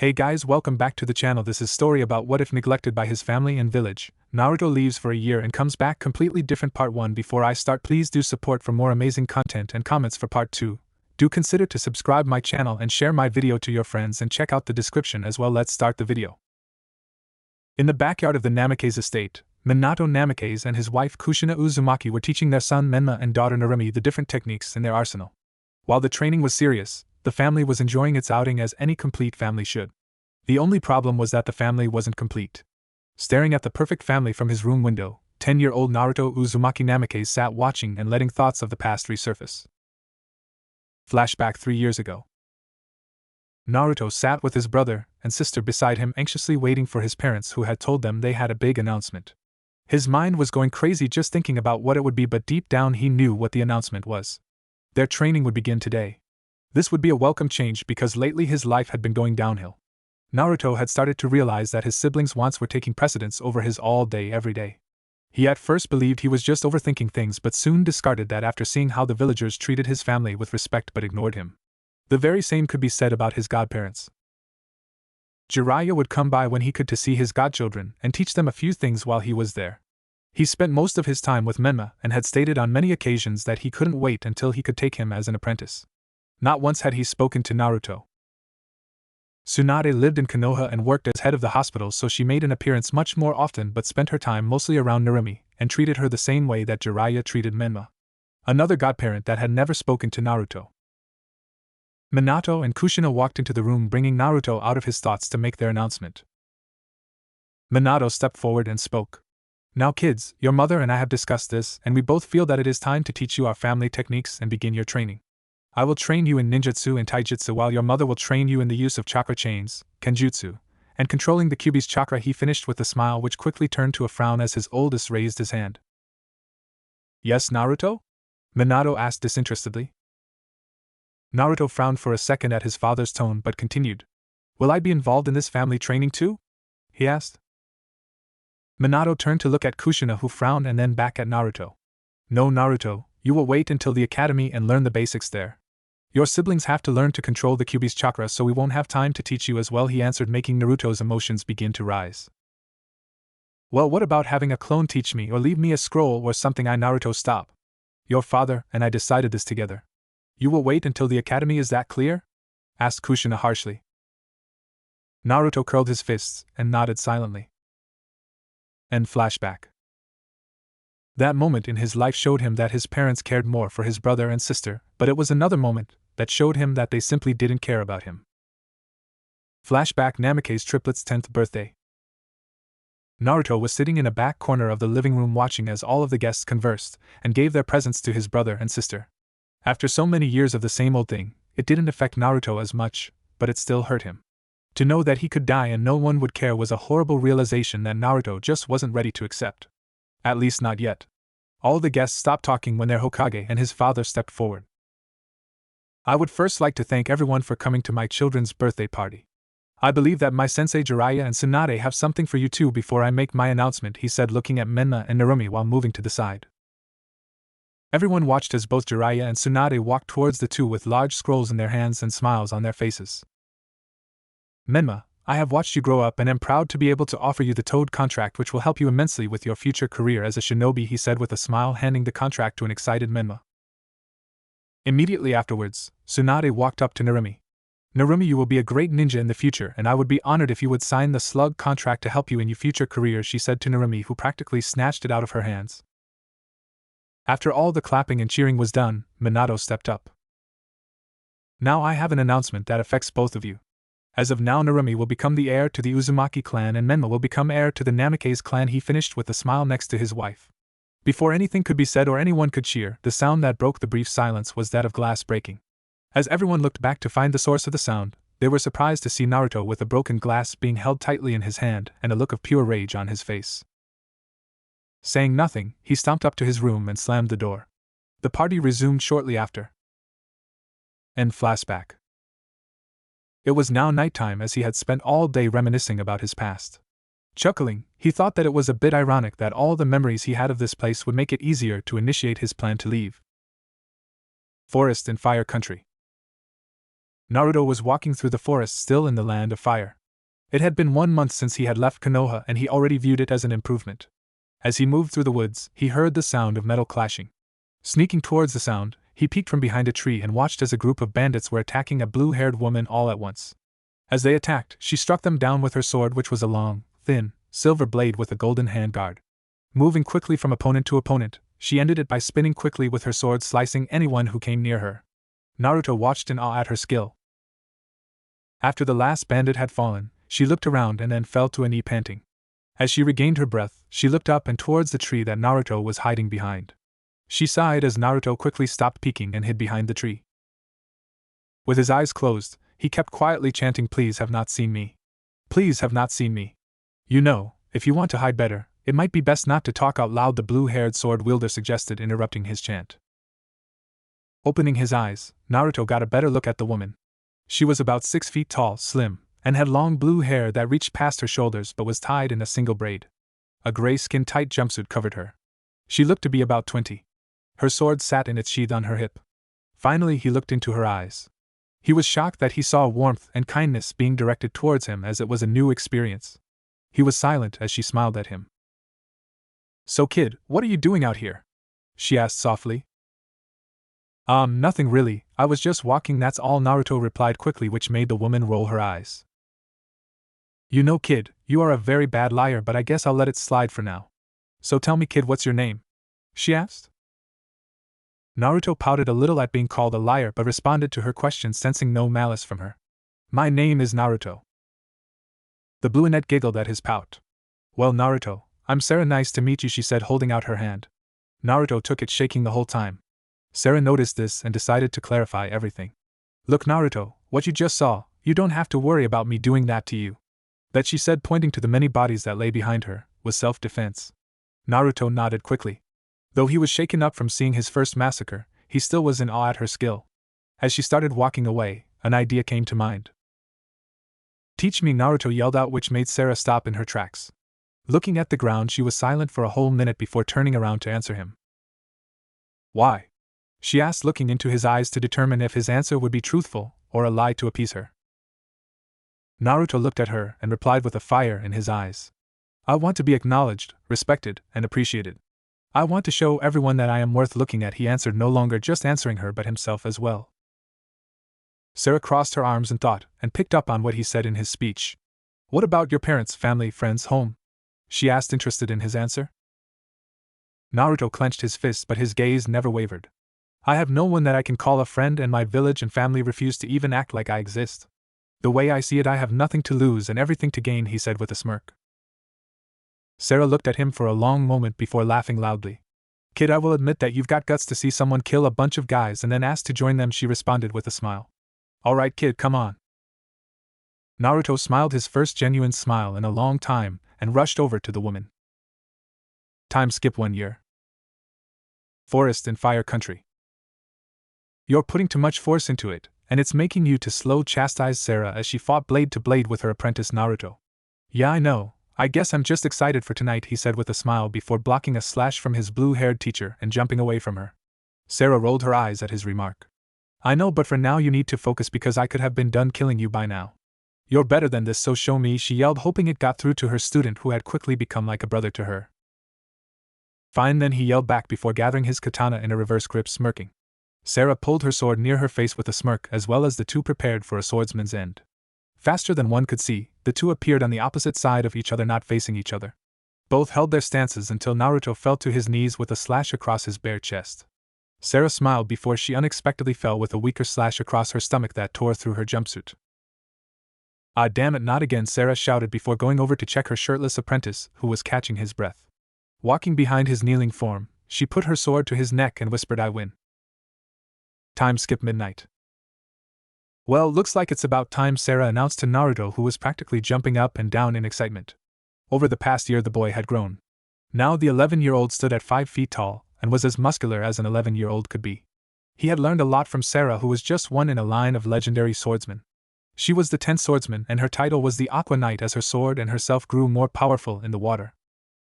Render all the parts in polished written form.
Hey guys, welcome back to the channel. This is story about what if neglected by his family and village. Naruto leaves for a year and comes back completely different. Part 1. Before I start, please do support for more amazing content and comments for part 2. Do consider to subscribe my channel and share my video to your friends and check out the description as well. Let's start the video. In the backyard of the Namake's estate, Minato Namikaze and his wife Kushina Uzumaki were teaching their son Menma and daughter Narumi the different techniques in their arsenal. While the training was serious, the family was enjoying its outing as any complete family should. The only problem was that the family wasn't complete. Staring at the perfect family from his room window, 10-year-old Naruto Uzumaki Namikaze sat watching and letting thoughts of the past resurface. Flashback 3 years ago. Naruto sat with his brother and sister beside him, anxiously waiting for his parents who had told them they had a big announcement. His mind was going crazy just thinking about what it would be, but deep down he knew what the announcement was. Their training would begin today. This would be a welcome change because lately his life had been going downhill. Naruto had started to realize that his siblings' wants were taking precedence over his all day every day. He at first believed he was just overthinking things, but soon discarded that after seeing how the villagers treated his family with respect but ignored him. The very same could be said about his godparents. Jiraiya would come by when he could to see his godchildren and teach them a few things while he was there. He spent most of his time with Menma and had stated on many occasions that he couldn't wait until he could take him as an apprentice. Not once had he spoken to Naruto. Tsunade lived in Konoha and worked as head of the hospital, so she made an appearance much more often but spent her time mostly around Narumi and treated her the same way that Jiraiya treated Menma, another godparent that had never spoken to Naruto. Minato and Kushina walked into the room, bringing Naruto out of his thoughts to make their announcement. Minato stepped forward and spoke. "Now kids, your mother and I have discussed this, and we both feel that it is time to teach you our family techniques and begin your training. I will train you in ninjutsu and taijutsu while your mother will train you in the use of chakra chains, kenjutsu, and controlling the Kyuubi's chakra." He finished with a smile which quickly turned to a frown as his oldest raised his hand. "Yes, Naruto?" Minato asked disinterestedly. Naruto frowned for a second at his father's tone but continued. "Will I be involved in this family training too?" he asked. Minato turned to look at Kushina, who frowned, and then back at Naruto. "No, Naruto, you will wait until the academy and learn the basics there. Your siblings have to learn to control the Kyuubi's chakra, so we won't have time to teach you as well," he answered, making Naruto's emotions begin to rise. "Well, what about having a clone teach me or leave me a scroll or something?" Naruto, "Stop. Your father and I decided this together. You will wait until the academy, is that clear?" asked Kushina harshly. Naruto curled his fists and nodded silently. End flashback. That moment in his life showed him that his parents cared more for his brother and sister, but it was another moment that showed him that they simply didn't care about him. Flashback. Namikaze triplets' 10th birthday. Naruto was sitting in a back corner of the living room watching as all of the guests conversed and gave their presents to his brother and sister. After so many years of the same old thing, it didn't affect Naruto as much, but it still hurt him. To know that he could die and no one would care was a horrible realization that Naruto just wasn't ready to accept. At least not yet. All the guests stopped talking when their Hokage and his father stepped forward. "I would first like to thank everyone for coming to my children's birthday party. I believe that my sensei Jiraiya and Tsunade have something for you too before I make my announcement," he said, looking at Menma and Narumi while moving to the side. Everyone watched as both Jiraiya and Tsunade walked towards the two with large scrolls in their hands and smiles on their faces. "Menma, I have watched you grow up and am proud to be able to offer you the Toad contract, which will help you immensely with your future career as a shinobi," he said with a smile, handing the contract to an excited Menma. Immediately afterwards, Tsunade walked up to Narumi. "Narumi, you will be a great ninja in the future, and I would be honored if you would sign the slug contract to help you in your future career," she said to Narumi, who practically snatched it out of her hands. After all the clapping and cheering was done, Minato stepped up. "Now I have an announcement that affects both of you. As of now, Narumi will become the heir to the Uzumaki clan and Menma will become heir to the Namikaze clan," he finished with a smile next to his wife. Before anything could be said or anyone could cheer, the sound that broke the brief silence was that of glass breaking. As everyone looked back to find the source of the sound, they were surprised to see Naruto with a broken glass being held tightly in his hand and a look of pure rage on his face. Saying nothing, he stomped up to his room and slammed the door. The party resumed shortly after. End flashback. It was now nighttime, as he had spent all day reminiscing about his past. Chuckling, he thought that it was a bit ironic that all the memories he had of this place would make it easier to initiate his plan to leave. Forest and Fire Country. Naruto was walking through the forest still in the land of fire. It had been 1 month since he had left Konoha and he already viewed it as an improvement. As he moved through the woods, he heard the sound of metal clashing. Sneaking towards the sound, he peeked from behind a tree and watched as a group of bandits were attacking a blue-haired woman all at once. As they attacked, she struck them down with her sword, which was a long, thin, silver blade with a golden handguard. Moving quickly from opponent to opponent, she ended it by spinning quickly with her sword, slicing anyone who came near her. Naruto watched in awe at her skill. After the last bandit had fallen, she looked around and then fell to a knee, panting. As she regained her breath, she looked up and towards the tree that Naruto was hiding behind. She sighed as Naruto quickly stopped peeking and hid behind the tree. With his eyes closed, he kept quietly chanting, "Please have not seen me. Please have not seen me. You know, if you want to hide better, it might be best not to talk out loud," the blue-haired sword wielder suggested, interrupting his chant. Opening his eyes, Naruto got a better look at the woman. She was about 6 feet tall, slim, and had long blue hair that reached past her shoulders but was tied in a single braid. A gray skin-tight jumpsuit covered her. She looked to be about 20. Her sword sat in its sheath on her hip. Finally, he looked into her eyes. He was shocked that he saw warmth and kindness being directed towards him, as it was a new experience. He was silent as she smiled at him. "So kid, what are you doing out here?" she asked softly. Nothing really, I was just walking, that's all," Naruto replied quickly, which made the woman roll her eyes. "You know kid, you are a very bad liar, but I guess I'll let it slide for now. So tell me kid, what's your name?" she asked. Naruto pouted a little at being called a liar but responded to her question, sensing no malice from her. "My name is Naruto." The brunette giggled at his pout. "Well Naruto, I'm Sarah, nice to meet you," she said, holding out her hand. Naruto took it, shaking the whole time. Sarah noticed this and decided to clarify everything. "Look Naruto, what you just saw, you don't have to worry about me doing that to you." That, she said, pointing to the many bodies that lay behind her, was self-defense. Naruto nodded quickly. Though he was shaken up from seeing his first massacre, he still was in awe at her skill. As she started walking away, an idea came to mind. "Teach me," Naruto yelled out, which made Sarah stop in her tracks. Looking at the ground, she was silent for a whole minute before turning around to answer him. "Why?" she asked, looking into his eyes to determine if his answer would be truthful or a lie to appease her. Naruto looked at her and replied with a fire in his eyes. "I want to be acknowledged, respected, and appreciated. I want to show everyone that I am worth looking at," he answered, no longer just answering her but himself as well. Sarah crossed her arms in thought and picked up on what he said in his speech. "What about your parents, family, friends, home?" she asked, interested in his answer. Naruto clenched his fist, but his gaze never wavered. "I have no one that I can call a friend, and my village and family refuse to even act like I exist. The way I see it, I have nothing to lose and everything to gain," he said with a smirk. Sarah looked at him for a long moment before laughing loudly. "Kid, I will admit that you've got guts to see someone kill a bunch of guys and then ask to join them," she responded with a smile. "Alright kid, come on." Naruto smiled his first genuine smile in a long time and rushed over to the woman. Time skip 1 year. Forest and fire country. "You're putting too much force into it, and it's making you too slow," chastised Sarah as she fought blade to blade with her apprentice Naruto. "Yeah, I know. I guess I'm just excited for tonight," he said with a smile before blocking a slash from his blue-haired teacher and jumping away from her. Sarah rolled her eyes at his remark. "I know, but for now you need to focus because I could have been done killing you by now. You're better than this, so show me," she yelled, hoping it got through to her student who had quickly become like a brother to her. "Fine then," he yelled back before gathering his katana in a reverse grip, smirking. Sarah pulled her sword near her face with a smirk, as well as the two prepared for a swordsman's end. Faster than one could see, the two appeared on the opposite side of each other, not facing each other. Both held their stances until Naruto fell to his knees with a slash across his bare chest. Sarah smiled before she unexpectedly fell with a weaker slash across her stomach that tore through her jumpsuit. "Ah, damn it, not again," Sarah shouted before going over to check her shirtless apprentice, who was catching his breath. Walking behind his kneeling form, she put her sword to his neck and whispered, "I win." Time skip midnight. "Well, looks like it's about time," Sarah announced to Naruto, who was practically jumping up and down in excitement. Over the past year the boy had grown. Now the 11-year-old stood at 5 feet tall, and was as muscular as an 11-year-old could be. He had learned a lot from Sarah, who was just one in a line of legendary swordsmen. She was the 10th swordsman, and her title was the Aqua Knight, as her sword and herself grew more powerful in the water.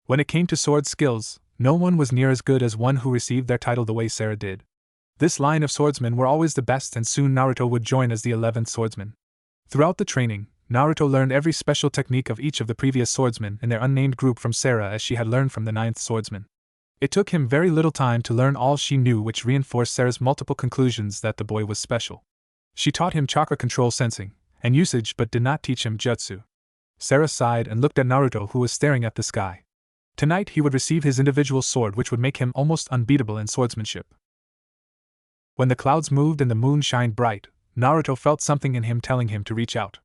When it came to sword skills, no one was near as good as one who received their title the way Sarah did. This line of swordsmen were always the best, and soon Naruto would join as the 11th swordsman. Throughout the training, Naruto learned every special technique of each of the previous swordsmen in their unnamed group from Sarah, as she had learned from the 9th swordsman. It took him very little time to learn all she knew, which reinforced Sarah's multiple conclusions that the boy was special. She taught him chakra control, sensing, and usage, but did not teach him jutsu. Sarah sighed and looked at Naruto, who was staring at the sky. Tonight he would receive his individual sword, which would make him almost unbeatable in swordsmanship. When the clouds moved and the moon shined bright, Naruto felt something in him telling him to reach out.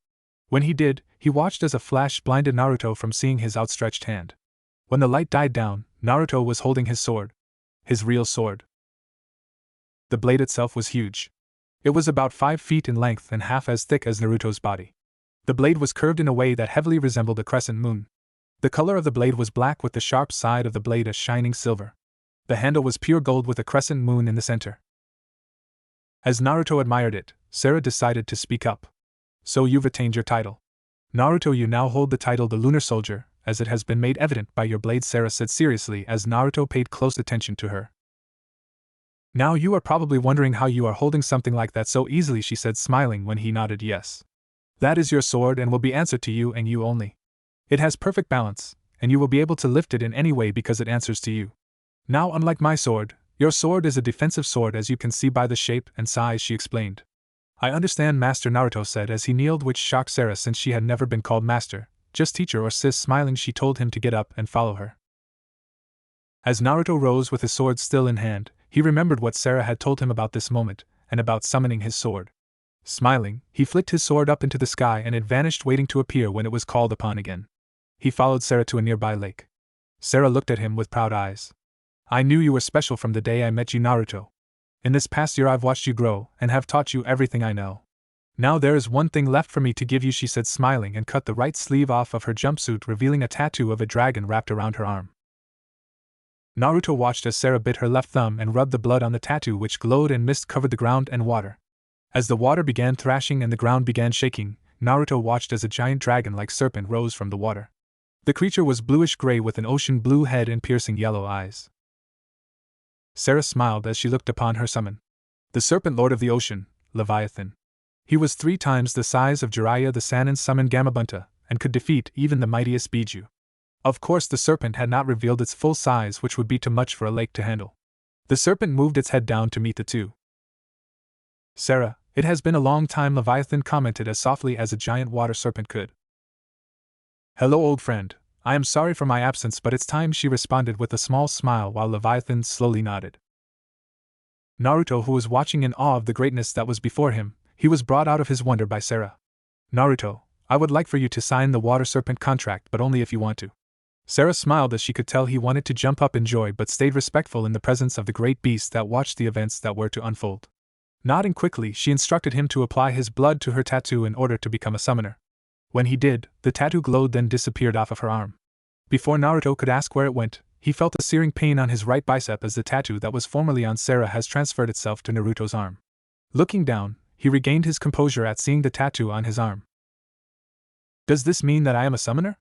When he did, he watched as a flash blinded Naruto from seeing his outstretched hand. When the light died down, Naruto was holding his sword. His real sword. The blade itself was huge. It was about 5 feet in length and half as thick as Naruto's body. The blade was curved in a way that heavily resembled a crescent moon. The color of the blade was black, with the sharp side of the blade a shining silver. The handle was pure gold with a crescent moon in the center. As Naruto admired it, Sarah decided to speak up. So you've attained your title. Naruto, you now hold the title the Lunar Soldier, as it has been made evident by your blade, Sarah said seriously as Naruto paid close attention to her. Now you are probably wondering how you are holding something like that so easily, she said, smiling when he nodded yes. That is your sword and will be answered to you and you only. It has perfect balance, and you will be able to lift it in any way because it answers to you. Now, unlike my sword, your sword is a defensive sword, as you can see by the shape and size, she explained. I understand, Master, Naruto said as he kneeled, which shocked Sarah since she had never been called master, just teacher or sis. Smiling, she told him to get up and follow her. As Naruto rose with his sword still in hand, he remembered what Sarah had told him about this moment, and about summoning his sword. Smiling, he flicked his sword up into the sky and it vanished, waiting to appear when it was called upon again. He followed Sarah to a nearby lake. Sarah looked at him with proud eyes. I knew you were special from the day I met you, Naruto. In this past year I've watched you grow, and have taught you everything I know. Now there is one thing left for me to give you, she said, smiling, and cut the right sleeve off of her jumpsuit, revealing a tattoo of a dragon wrapped around her arm. Naruto watched as Sarah bit her left thumb and rubbed the blood on the tattoo, which glowed, and mist covered the ground and water. As the water began thrashing and the ground began shaking, Naruto watched as a giant dragon-like serpent rose from the water. The creature was bluish-gray with an ocean blue head and piercing yellow eyes. Sarah smiled as she looked upon her summon. The serpent lord of the ocean, Leviathan. He was 3 times the size of Jiraiya the Sannin summoned Gamabunta, and could defeat even the mightiest Biju. Of course the serpent had not revealed its full size, which would be too much for a lake to handle. The serpent moved its head down to meet the two. Sarah, it has been a long time, Leviathan commented as softly as a giant water serpent could. Hello, old friend. I am sorry for my absence, but it's time, she responded with a small smile while Leviathan slowly nodded. Naruto, who was watching in awe of the greatness that was before him, he was brought out of his wonder by Sarah. Naruto, I would like for you to sign the water serpent contract, but only if you want to. Sarah smiled as she could tell he wanted to jump up in joy, but stayed respectful in the presence of the great beast that watched the events that were to unfold. Nodding quickly, she instructed him to apply his blood to her tattoo in order to become a summoner. When he did, the tattoo glowed, then disappeared off of her arm. Before Naruto could ask where it went, he felt a searing pain on his right bicep as the tattoo that was formerly on Sarah has transferred itself to Naruto's arm. Looking down, he regained his composure at seeing the tattoo on his arm. Does this mean that I am a summoner?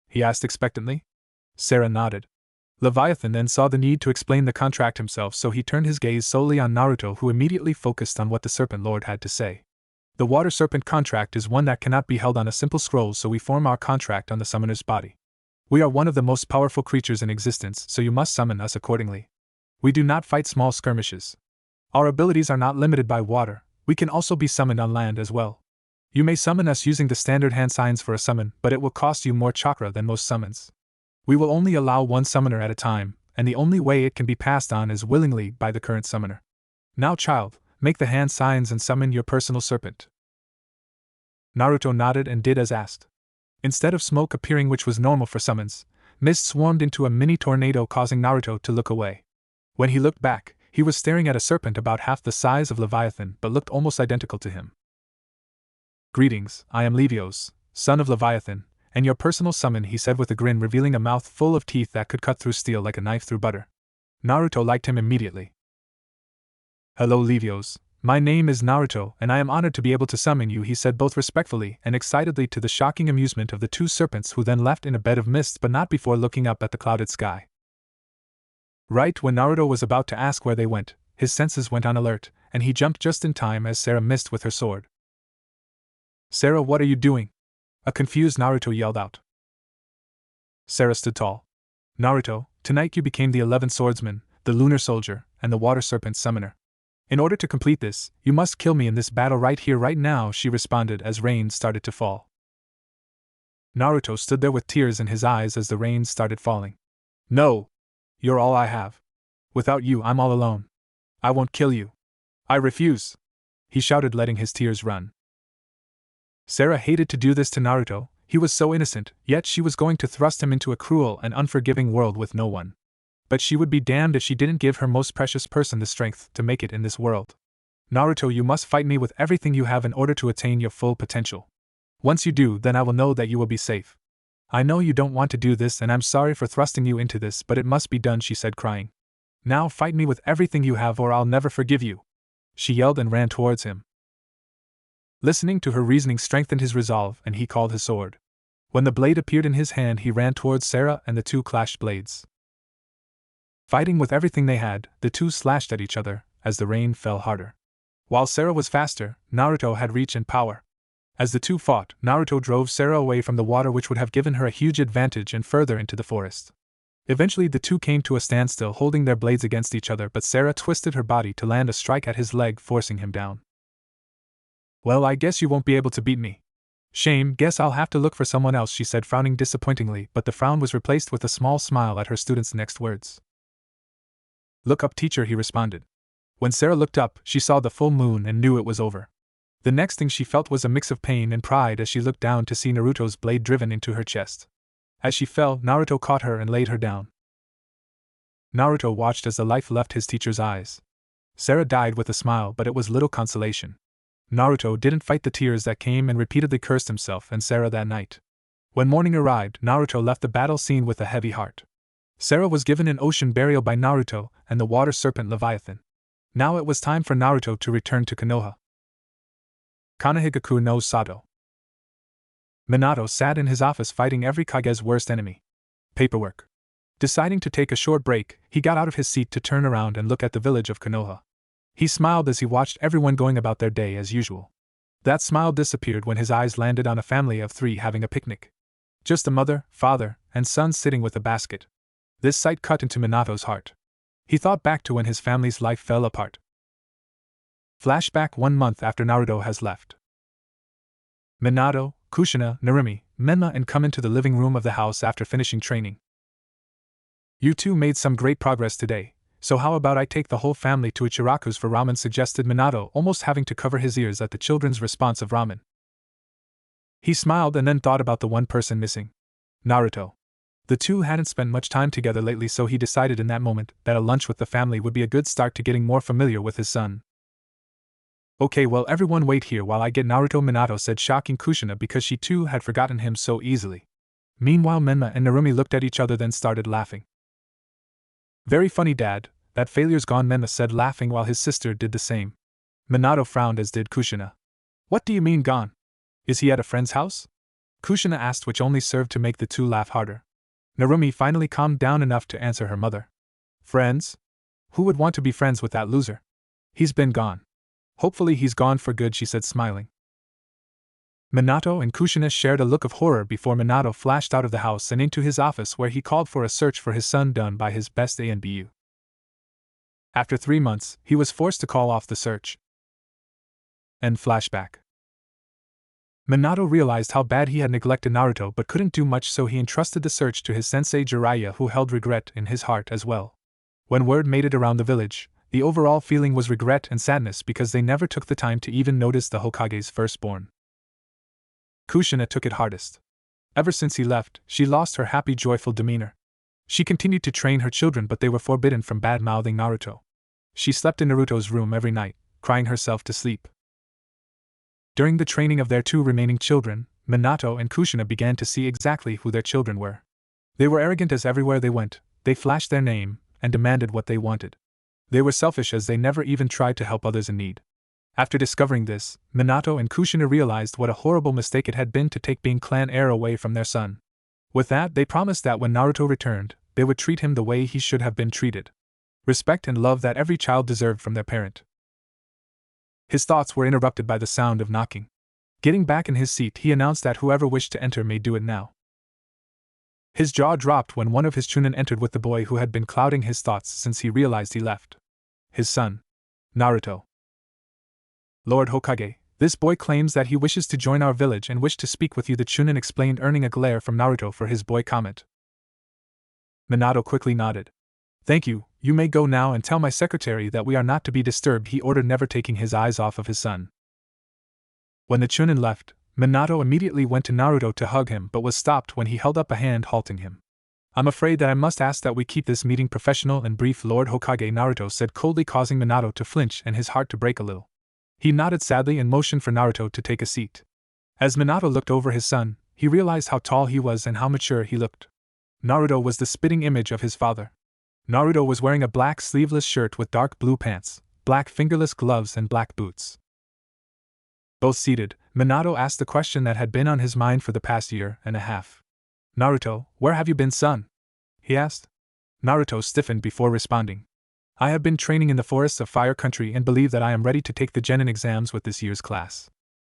He asked expectantly. Sarah nodded. Leviathan then saw the need to explain the contract himself, so he turned his gaze solely on Naruto, who immediately focused on what the Serpent Lord had to say. The water serpent contract is one that cannot be held on a simple scroll, so we form our contract on the summoner's body. We are one of the most powerful creatures in existence, so you must summon us accordingly. We do not fight small skirmishes. Our abilities are not limited by water, we can also be summoned on land as well. You may summon us using the standard hand signs for a summon, but it will cost you more chakra than most summons. We will only allow one summoner at a time, and the only way it can be passed on is willingly by the current summoner. Now, child, make the hand signs and summon your personal serpent. Naruto nodded and did as asked. Instead of smoke appearing, which was normal for summons, mist swarmed into a mini tornado, causing Naruto to look away. When he looked back, he was staring at a serpent about half the size of Leviathan but looked almost identical to him. Greetings, I am Levios, son of Leviathan, and your personal summon, he said with a grin, revealing a mouth full of teeth that could cut through steel like a knife through butter. Naruto liked him immediately. Hello, Levios. My name is Naruto, and I am honored to be able to summon you, he said both respectfully and excitedly, to the shocking amusement of the two serpents, who then left in a bed of mist, but not before looking up at the clouded sky. Right when Naruto was about to ask where they went, His senses went on alert, and he jumped just in time as Sarah missed with her sword. "Sarah, what are you doing?" a confused Naruto yelled out. Sarah stood tall. "Naruto, tonight you became the 11th swordsman, the lunar soldier, and the water serpent summoner. In order to complete this, you must kill me in this battle right here right now," she responded as rain started to fall. Naruto stood there with tears in his eyes as the rain started falling. "No! You're all I have. Without you, I'm all alone. I won't kill you. I refuse!" he shouted, letting his tears run. Sarah hated to do this to Naruto. He was so innocent, yet she was going to thrust him into a cruel and unforgiving world with no one. But she would be damned if she didn't give her most precious person the strength to make it in this world. "Naruto, you must fight me with everything you have in order to attain your full potential. Once you do, then I will know that you will be safe. I know you don't want to do this and I'm sorry for thrusting you into this, but it must be done," she said, crying. "Now fight me with everything you have or I'll never forgive you," she yelled and ran towards him. Listening to her reasoning strengthened his resolve, and he called his sword. When the blade appeared in his hand, he ran towards Sarah and the two clashed blades. Fighting with everything they had, the two slashed at each other as the rain fell harder. While Sarah was faster, Naruto had reach and power. As the two fought, Naruto drove Sarah away from the water, which would have given her a huge advantage, and further into the forest. Eventually the two came to a standstill, holding their blades against each other, but Sarah twisted her body to land a strike at his leg, forcing him down. "Well, I guess you won't be able to beat me. Shame, guess I'll have to look for someone else," she said, frowning disappointingly, but the frown was replaced with a small smile at her student's next words. "Look up, teacher," he responded. When Sarah looked up, she saw the full moon and knew it was over. The next thing she felt was a mix of pain and pride as she looked down to see Naruto's blade driven into her chest. As she fell, Naruto caught her and laid her down. Naruto watched as the life left his teacher's eyes. Sarah died with a smile, but it was little consolation. Naruto didn't fight the tears that came and repeatedly cursed himself and Sarah that night. When morning arrived, Naruto left the battle scene with a heavy heart. Sarah was given an ocean burial by Naruto and the water serpent Leviathan. Now it was time for Naruto to return to Konoha. Kanahigaku no Sato. Minato sat in his office fighting every Kage's worst enemy: paperwork. Deciding to take a short break, he got out of his seat to turn around and look at the village of Konoha. He smiled as he watched everyone going about their day as usual. That smile disappeared when his eyes landed on a family of 3 having a picnic. Just a mother, father, and son sitting with a basket. This sight cut into Minato's heart. He thought back to when his family's life fell apart. Flashback 1 month after Naruto has left. Minato, Kushina, Narumi, Menma and come into the living room of the house after finishing training. "You two made some great progress today, so how about I take the whole family to Ichiraku's for ramen," suggested Minato, almost having to cover his ears at the children's response of ramen. He smiled and then thought about the one person missing: Naruto. The two hadn't spent much time together lately, so he decided in that moment that a lunch with the family would be a good start to getting more familiar with his son. "Okay, well, everyone wait here while I get Naruto," Minato said, shocking Kushina because she too had forgotten him so easily. Meanwhile, Menma and Narumi looked at each other, then started laughing. "Very funny, Dad, that failure's gone," Menma said, laughing while his sister did the same. Minato frowned, as did Kushina. "What do you mean gone? Is he at a friend's house?" Kushina asked, which only served to make the two laugh harder. Narumi finally calmed down enough to answer her mother. "Friends? Who would want to be friends with that loser? He's been gone. Hopefully he's gone for good," she said, smiling. Minato and Kushina shared a look of horror before Minato flashed out of the house and into his office, where he called for a search for his son done by his best ANBU. After 3 months, he was forced to call off the search. End flashback. Minato realized how bad he had neglected Naruto but couldn't do much, so he entrusted the search to his sensei Jiraiya, who held regret in his heart as well. When word made it around the village, the overall feeling was regret and sadness because they never took the time to even notice the Hokage's firstborn. Kushina took it hardest. Ever since he left, she lost her happy, joyful demeanor. She continued to train her children, but they were forbidden from bad-mouthing Naruto. She slept in Naruto's room every night, crying herself to sleep. During the training of their 2 remaining children, Minato and Kushina began to see exactly who their children were. They were arrogant, as everywhere they went, they flashed their name and demanded what they wanted. They were selfish, as they never even tried to help others in need. After discovering this, Minato and Kushina realized what a horrible mistake it had been to take being clan heir away from their son. With that, they promised that when Naruto returned, they would treat him the way he should have been treated. respect and love that every child deserved from their parent. His thoughts were interrupted by the sound of knocking. Getting back in his seat, he announced that whoever wished to enter may do it now. His jaw dropped when one of his chunin entered with the boy who had been clouding his thoughts since he realized he left. His son, Naruto. Lord Hokage, this boy claims that he wishes to join our village and wished to speak with you, the chunin explained, earning a glare from Naruto for his boy comment. Minato quickly nodded. Thank you, you may go now and tell my secretary that we are not to be disturbed, he ordered, never taking his eyes off of his son. When the chunin left, Minato immediately went to Naruto to hug him but was stopped when he held up a hand, halting him. I'm afraid that I must ask that we keep this meeting professional and brief, Lord Hokage, Naruto said coldly, causing Minato to flinch and his heart to break a little. He nodded sadly and motioned for Naruto to take a seat. As Minato looked over his son, he realized how tall he was and how mature he looked. Naruto was the spitting image of his father. Naruto was wearing a black sleeveless shirt with dark blue pants, black fingerless gloves and black boots. Both seated, Minato asked the question that had been on his mind for the past year and a half. Naruto, where have you been, son? He asked. Naruto stiffened before responding. I have been training in the forests of Fire Country and believe that I am ready to take the genin exams with this year's class.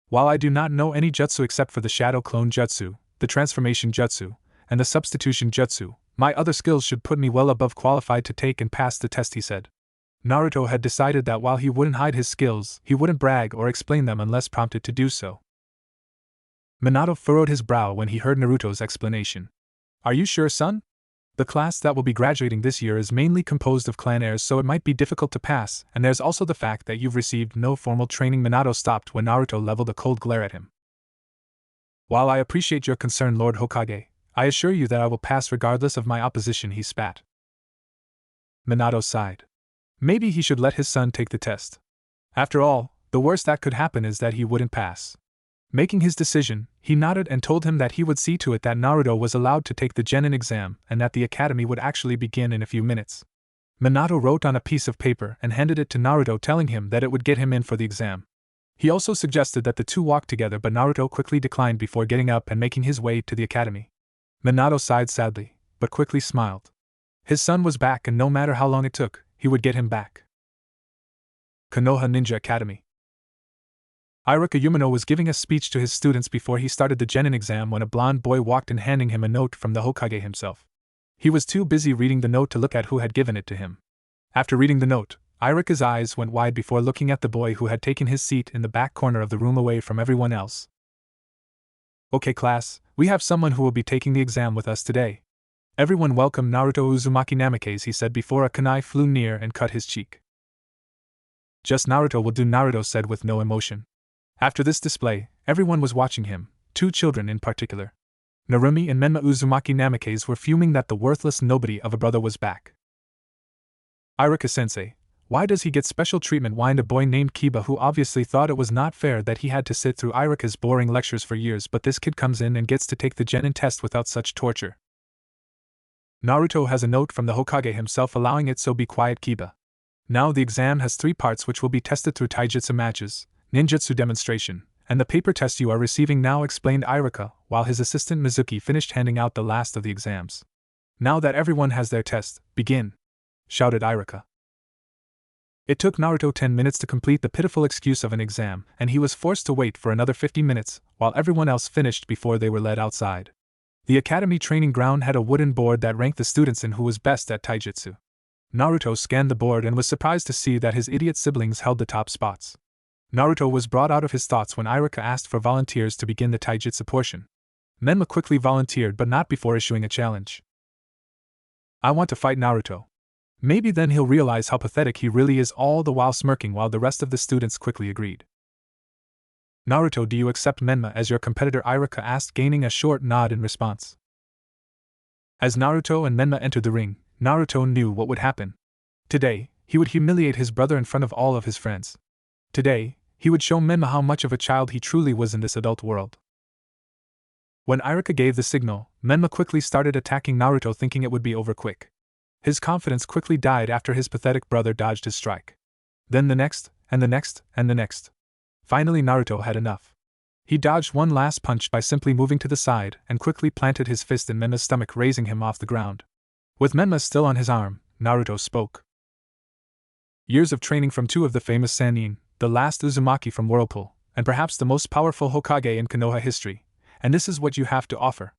While I do not know any jutsu except for the Shadow Clone Jutsu, the Transformation Jutsu, and the Substitution Jutsu, my other skills should put me well above qualified to take and pass the test, he said. Naruto had decided that while he wouldn't hide his skills, he wouldn't brag or explain them unless prompted to do so. Minato furrowed his brow when he heard Naruto's explanation. Are you sure, son? The class that will be graduating this year is mainly composed of clan heirs, so it might be difficult to pass, and there's also the fact that you've received no formal training. Minato stopped when Naruto leveled a cold glare at him. While I appreciate your concern, Lord Hokage, I assure you that I will pass regardless of my opposition, he spat. Minato sighed. Maybe he should let his son take the test. After all, the worst that could happen is that he wouldn't pass. Making his decision, he nodded and told him that he would see to it that Naruto was allowed to take the genin exam and that the academy would actually begin in a few minutes. Minato wrote on a piece of paper and handed it to Naruto, telling him that it would get him in for the exam. He also suggested that the two walk together, but Naruto quickly declined before getting up and making his way to the academy. Minato sighed sadly, but quickly smiled. His son was back, and no matter how long it took, he would get him back. Konoha Ninja Academy. Iruka Umino was giving a speech to his students before he started the genin exam when a blond boy walked in handing him a note from the Hokage himself. He was too busy reading the note to look at who had given it to him. After reading the note, Iruka's eyes went wide before looking at the boy who had taken his seat in the back corner of the room away from everyone else. Okay, class, we have someone who will be taking the exam with us today. Everyone welcome Naruto Uzumaki Namikaze, he said before a kunai flew near and cut his cheek. Just Naruto will do, Naruto said with no emotion. After this display, everyone was watching him, two children in particular. Narumi and Menma Uzumaki Namikaze were fuming that the worthless nobody of a brother was back. Iruka-sensei, why does he get special treatment, whined a boy named Kiba, who obviously thought it was not fair that he had to sit through Iruka's boring lectures for years, but this kid comes in and gets to take the genin test without such torture. Naruto has a note from the Hokage himself allowing it, so be quiet, Kiba. Now the exam has 3 parts which will be tested through taijutsu matches, ninjutsu demonstration, and the paper test you are receiving now, explained Iruka, while his assistant Mizuki finished handing out the last of the exams. Now that everyone has their test, begin! Shouted Iruka. It took Naruto 10 minutes to complete the pitiful excuse of an exam, and he was forced to wait for another 50 minutes, while everyone else finished before they were led outside. The academy training ground had a wooden board that ranked the students in who was best at taijutsu. Naruto scanned the board and was surprised to see that his idiot siblings held the top spots. Naruto was brought out of his thoughts when Iruka asked for volunteers to begin the taijutsu portion. Menma quickly volunteered, but not before issuing a challenge. I want to fight Naruto. Maybe then he'll realize how pathetic he really is, all the while smirking, while the rest of the students quickly agreed. Naruto, do you accept Menma as your competitor? Iruka asked, gaining a short nod in response. As Naruto and Menma entered the ring, Naruto knew what would happen. Today, he would humiliate his brother in front of all of his friends. Today, he would show Menma how much of a child he truly was in this adult world. When Iruka gave the signal, Menma quickly started attacking Naruto, thinking it would be over quick. His confidence quickly died after his pathetic brother dodged his strike. Then the next, and the next, and the next. Finally Naruto had enough. He dodged one last punch by simply moving to the side and quickly planted his fist in Menma's stomach, raising him off the ground. With Menma still on his arm, Naruto spoke. Years of training from two of the famous Sannin, the last Uzumaki from Whirlpool, and perhaps the most powerful Hokage in Konoha history, and this is what you have to offer.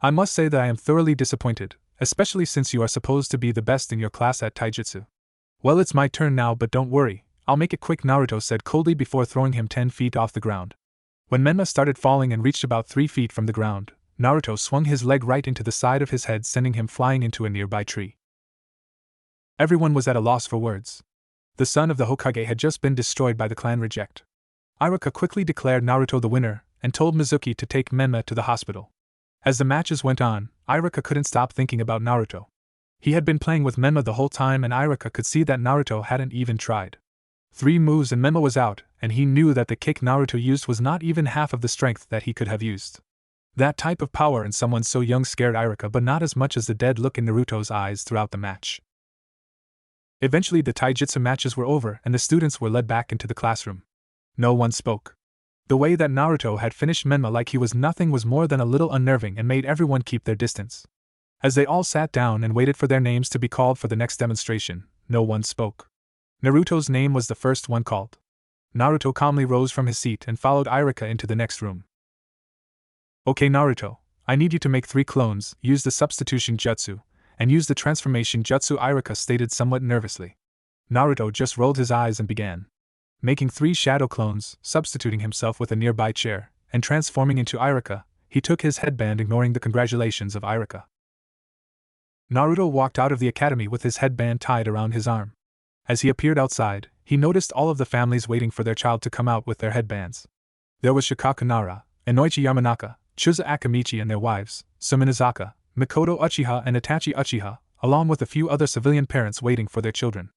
I must say that I am thoroughly disappointed, especially since you are supposed to be the best in your class at taijutsu. Well, it's my turn now, but don't worry, I'll make it quick, Naruto said coldly before throwing him 10 feet off the ground. When Menma started falling and reached about 3 feet from the ground, Naruto swung his leg right into the side of his head, sending him flying into a nearby tree. Everyone was at a loss for words. The son of the Hokage had just been destroyed by the clan reject. Iruka quickly declared Naruto the winner, and told Mizuki to take Menma to the hospital. As the matches went on, Iruka couldn't stop thinking about Naruto. He had been playing with Menma the whole time, and Iruka could see that Naruto hadn't even tried. 3 moves and Menma was out, and he knew that the kick Naruto used was not even half of the strength that he could have used. That type of power in someone so young scared Iruka, but not as much as the dead look in Naruto's eyes throughout the match. Eventually the taijutsu matches were over and the students were led back into the classroom. No one spoke. The way that Naruto had finished Menma like he was nothing was more than a little unnerving and made everyone keep their distance. As they all sat down and waited for their names to be called for the next demonstration, no one spoke. Naruto's name was the first one called. Naruto calmly rose from his seat and followed Iruka into the next room. Okay, Naruto, I need you to make 3 clones, use the substitution jutsu, and use the transformation jutsu, Iruka stated somewhat nervously. Naruto just rolled his eyes and began making 3 shadow clones, substituting himself with a nearby chair, and transforming into Iruka. He took his headband, ignoring the congratulations of Iruka. Naruto walked out of the academy with his headband tied around his arm. As he appeared outside, he noticed all of the families waiting for their child to come out with their headbands. There was Shikaku Nara, Inoichi Yamanaka, Chusa Akamichi and their wives, Suminazaka, Mikoto Uchiha and Itachi Uchiha, along with a few other civilian parents waiting for their children.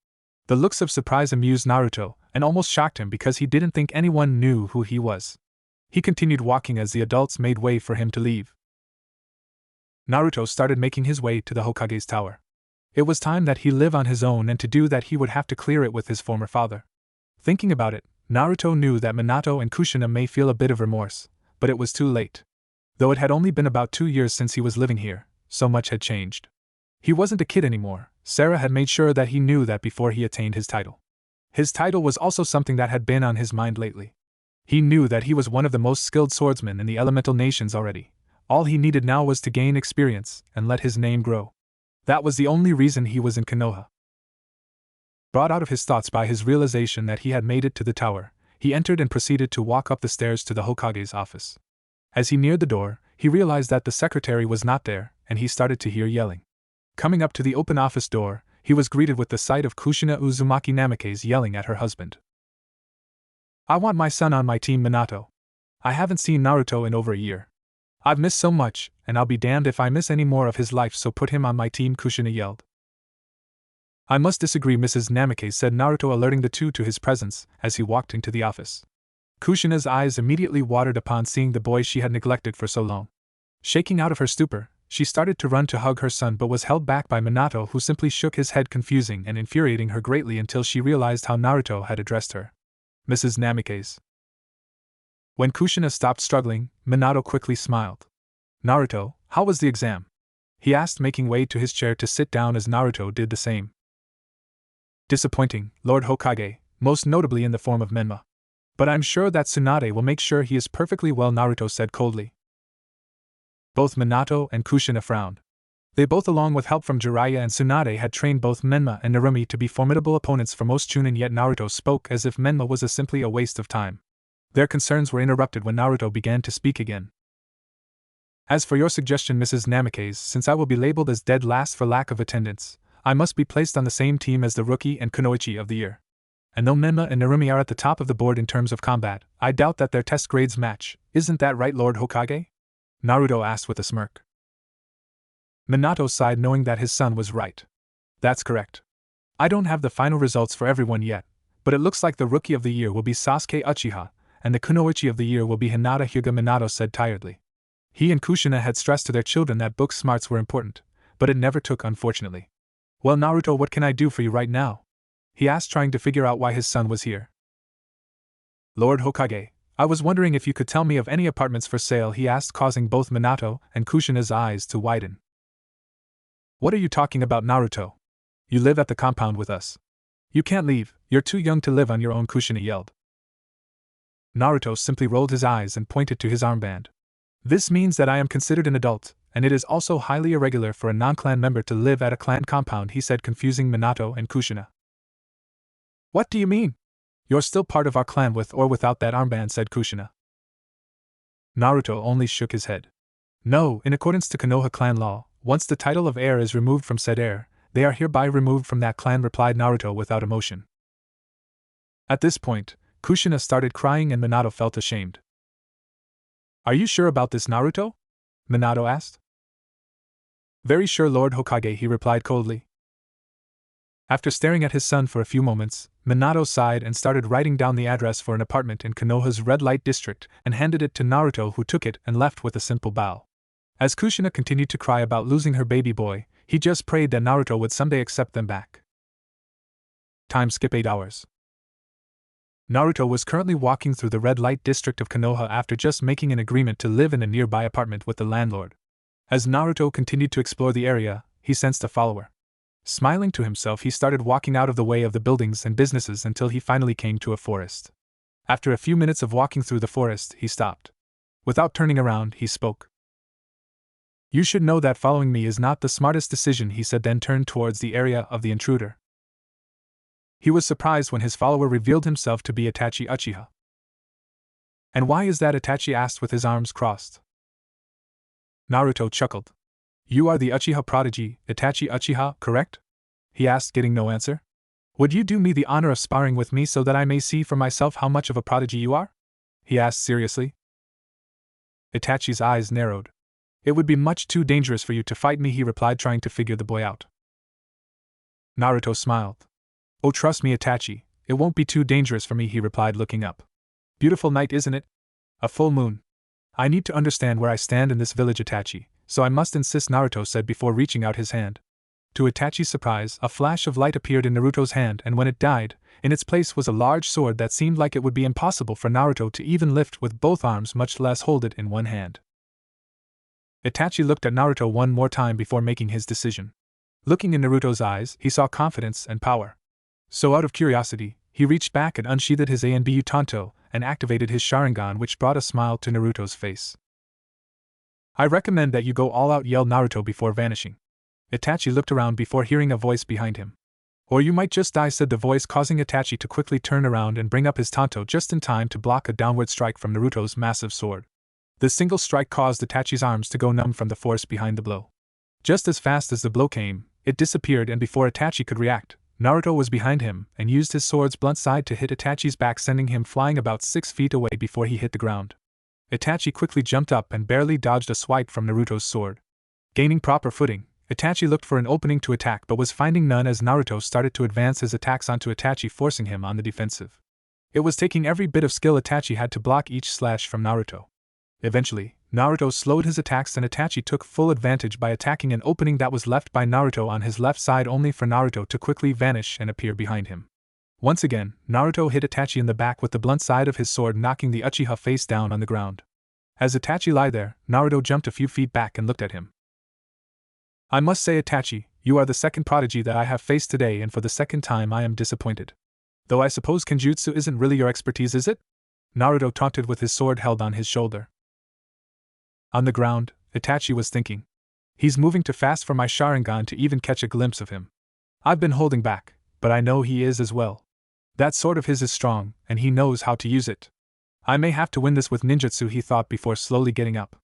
The looks of surprise amused Naruto, and almost shocked him because he didn't think anyone knew who he was. He continued walking as the adults made way for him to leave. Naruto started making his way to the Hokage's tower. It was time that he live on his own, and to do that he would have to clear it with his former father. Thinking about it, Naruto knew that Minato and Kushina may feel a bit of remorse, but it was too late. Though it had only been about 2 years since he was living here, so much had changed. He wasn't a kid anymore. Sarah had made sure that he knew that before he attained his title. His title was also something that had been on his mind lately. He knew that he was one of the most skilled swordsmen in the elemental nations already. All he needed now was to gain experience and let his name grow. That was the only reason he was in Konoha. Brought out of his thoughts by his realization that he had made it to the tower, he entered and proceeded to walk up the stairs to the Hokage's office. As he neared the door, he realized that the secretary was not there, and he started to hear yelling. Coming up to the open office door, he was greeted with the sight of Kushina Uzumaki Namikaze yelling at her husband. I want my son on my team, Minato. I haven't seen Naruto in over a year. I've missed so much, and I'll be damned if I miss any more of his life, so put him on my team, Kushina yelled. I must disagree, Mrs. Namikaze said, Naruto alerting the two to his presence as he walked into the office. Kushina's eyes immediately watered upon seeing the boy she had neglected for so long. Shaking out of her stupor, she started to run to hug her son but was held back by Minato, who simply shook his head, confusing and infuriating her greatly until she realized how Naruto had addressed her. Mrs. Namikaze. When Kushina stopped struggling, Minato quickly smiled. Naruto, how was the exam? He asked, making way to his chair to sit down as Naruto did the same. Disappointing, Lord Hokage, most notably in the form of Menma. But I'm sure that Tsunade will make sure he is perfectly well, Naruto said coldly. Both Minato and Kushina frowned. They both, along with help from Jiraiya and Tsunade, had trained both Menma and Narumi to be formidable opponents for most Chunin, yet Naruto spoke as if Menma was simply a waste of time. Their concerns were interrupted when Naruto began to speak again. As for your suggestion, Mrs. Namikaze, since I will be labeled as dead last for lack of attendance, I must be placed on the same team as the rookie and kunoichi of the year. And though Menma and Narumi are at the top of the board in terms of combat, I doubt that their test grades match. Isn't that right, Lord Hokage? Naruto asked with a smirk. Minato sighed, knowing that his son was right. That's correct. I don't have the final results for everyone yet, but it looks like the rookie of the year will be Sasuke Uchiha, and the kunoichi of the year will be Hinata Hyuga, Minato said tiredly. He and Kushina had stressed to their children that book smarts were important, but it never took, unfortunately. Well, Naruto, what can I do for you right now? He asked, trying to figure out why his son was here. Lord Hokage, I was wondering if you could tell me of any apartments for sale, he asked, causing both Minato and Kushina's eyes to widen. What are you talking about, Naruto? You live at the compound with us. You can't leave, you're too young to live on your own, Kushina yelled. Naruto simply rolled his eyes and pointed to his armband. This means that I am considered an adult, and it is also highly irregular for a non-clan member to live at a clan compound, he said, confusing Minato and Kushina. What do you mean? You're still part of our clan with or without that armband, said Kushina. Naruto only shook his head. No, in accordance to Konoha clan law, once the title of heir is removed from said heir, they are hereby removed from that clan, replied Naruto without emotion. At this point, Kushina started crying and Minato felt ashamed. Are you sure about this, Naruto? Minato asked. Very sure, Lord Hokage, he replied coldly. After staring at his son for a few moments, Minato sighed and started writing down the address for an apartment in Konoha's red light district and handed it to Naruto, who took it and left with a simple bow. As Kushina continued to cry about losing her baby boy, he just prayed that Naruto would someday accept them back. Time skip 8 hours. Naruto was currently walking through the red light district of Konoha after just making an agreement to live in a nearby apartment with the landlord. As Naruto continued to explore the area, he sensed a follower. Smiling to himself, he started walking out of the way of the buildings and businesses until he finally came to a forest. After a few minutes of walking through the forest, he stopped. Without turning around, he spoke. You should know that following me is not the smartest decision, he said, then turned towards the area of the intruder. He was surprised when his follower revealed himself to be Itachi Uchiha. And why is that? Itachi asked with his arms crossed. Naruto chuckled. You are the Uchiha prodigy, Itachi Uchiha, correct? He asked, getting no answer. Would you do me the honor of sparring with me so that I may see for myself how much of a prodigy you are? He asked seriously. Itachi's eyes narrowed. It would be much too dangerous for you to fight me, he replied, trying to figure the boy out. Naruto smiled. Oh, trust me, Itachi, it won't be too dangerous for me, he replied, looking up. Beautiful night, isn't it? A full moon. I need to understand where I stand in this village, Itachi, so I must insist, Naruto said before reaching out his hand. To Itachi's surprise, a flash of light appeared in Naruto's hand, and when it died, in its place was a large sword that seemed like it would be impossible for Naruto to even lift with both arms, much less hold it in one hand. Itachi looked at Naruto one more time before making his decision. Looking in Naruto's eyes, he saw confidence and power. So out of curiosity, he reached back and unsheathed his Anbu Tanto and activated his Sharingan, which brought a smile to Naruto's face. I recommend that you go all out, yelled Naruto before vanishing. Itachi looked around before hearing a voice behind him. Or you might just die, said the voice, causing Itachi to quickly turn around and bring up his Tanto just in time to block a downward strike from Naruto's massive sword. The single strike caused Itachi's arms to go numb from the force behind the blow. Just as fast as the blow came, it disappeared, and before Itachi could react, Naruto was behind him and used his sword's blunt side to hit Itachi's back, sending him flying about 6 feet away before he hit the ground. Itachi quickly jumped up and barely dodged a swipe from Naruto's sword. Gaining proper footing, Itachi looked for an opening to attack but was finding none as Naruto started to advance his attacks onto Itachi, forcing him on the defensive. It was taking every bit of skill Itachi had to block each slash from Naruto. Eventually, Naruto slowed his attacks and Itachi took full advantage by attacking an opening that was left by Naruto on his left side, only for Naruto to quickly vanish and appear behind him. Once again, Naruto hit Itachi in the back with the blunt side of his sword, knocking the Uchiha face down on the ground. As Itachi lay there, Naruto jumped a few feet back and looked at him. I must say, Itachi, you are the second prodigy that I have faced today, and for the second time I am disappointed. Though I suppose Kenjutsu isn't really your expertise, is it? Naruto taunted with his sword held on his shoulder. On the ground, Itachi was thinking. He's moving too fast for my Sharingan to even catch a glimpse of him. I've been holding back, but I know he is as well. That sword of his is strong, and he knows how to use it. I may have to win this with ninjutsu, he thought before slowly getting up.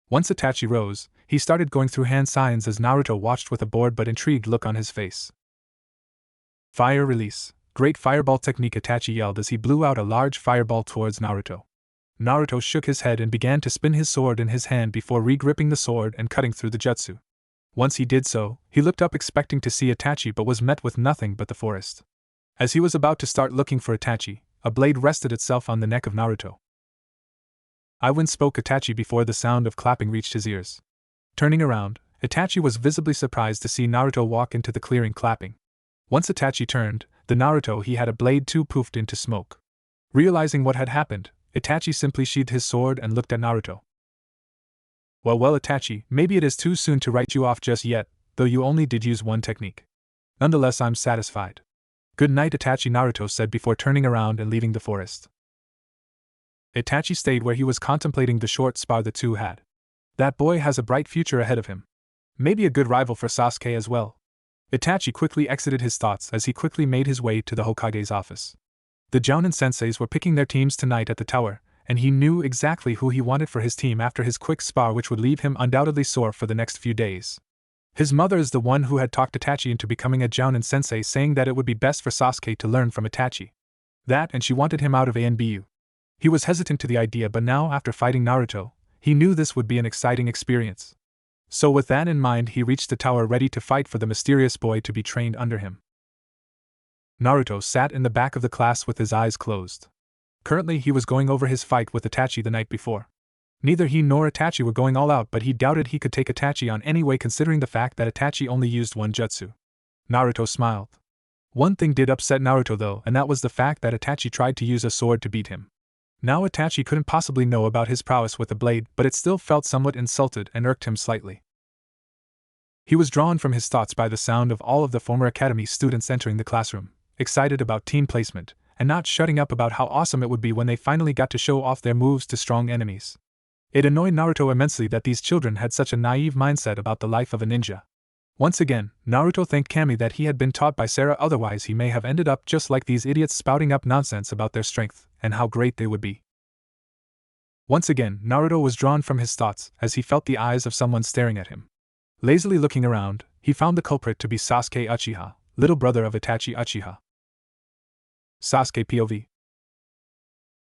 Once Itachi rose, he started going through hand signs as Naruto watched with a bored but intrigued look on his face. Fire release. Great fireball technique, Itachi yelled as he blew out a large fireball towards Naruto. Naruto shook his head and began to spin his sword in his hand before re-gripping the sword and cutting through the jutsu. Once he did so, he looked up expecting to see Itachi but was met with nothing but the forest. As he was about to start looking for Itachi, a blade rested itself on the neck of Naruto. I win, spoke Itachi before the sound of clapping reached his ears. Turning around, Itachi was visibly surprised to see Naruto walk into the clearing clapping. Once Itachi turned, the Naruto he had a blade too poofed into smoke. Realizing what had happened, Itachi simply sheathed his sword and looked at Naruto. Well, Itachi, maybe it is too soon to write you off just yet, though you only did use one technique. Nonetheless, I'm satisfied. Good night, Itachi, Naruto said before turning around and leaving the forest. Itachi stayed where he was contemplating the short spar the two had. That boy has a bright future ahead of him. Maybe a good rival for Sasuke as well. Itachi quickly exited his thoughts as he quickly made his way to the Hokage's office. The Jounin senseis were picking their teams tonight at the tower, and he knew exactly who he wanted for his team after his quick spar, which would leave him undoubtedly sore for the next few days. His mother is the one who had talked Itachi into becoming a Jounin sensei, saying that it would be best for Sasuke to learn from Itachi. That, and she wanted him out of ANBU. He was hesitant to the idea, but now, after fighting Naruto, he knew this would be an exciting experience. So with that in mind, he reached the tower ready to fight for the mysterious boy to be trained under him. Naruto sat in the back of the class with his eyes closed. Currently he was going over his fight with Itachi the night before. Neither he nor Itachi were going all out, but he doubted he could take Itachi on anyway, considering the fact that Itachi only used one jutsu. Naruto smiled. One thing did upset Naruto though, and that was the fact that Itachi tried to use a sword to beat him. Now Itachi couldn't possibly know about his prowess with a blade, but it still felt somewhat insulted and irked him slightly. He was drawn from his thoughts by the sound of all of the former academy students entering the classroom, excited about team placement, and not shutting up about how awesome it would be when they finally got to show off their moves to strong enemies. It annoyed Naruto immensely that these children had such a naive mindset about the life of a ninja. Once again, Naruto thanked Kami that he had been taught by Sarah, otherwise he may have ended up just like these idiots spouting up nonsense about their strength and how great they would be. Once again, Naruto was drawn from his thoughts as he felt the eyes of someone staring at him. Lazily looking around, he found the culprit to be Sasuke Uchiha, little brother of Itachi Uchiha. Sasuke POV.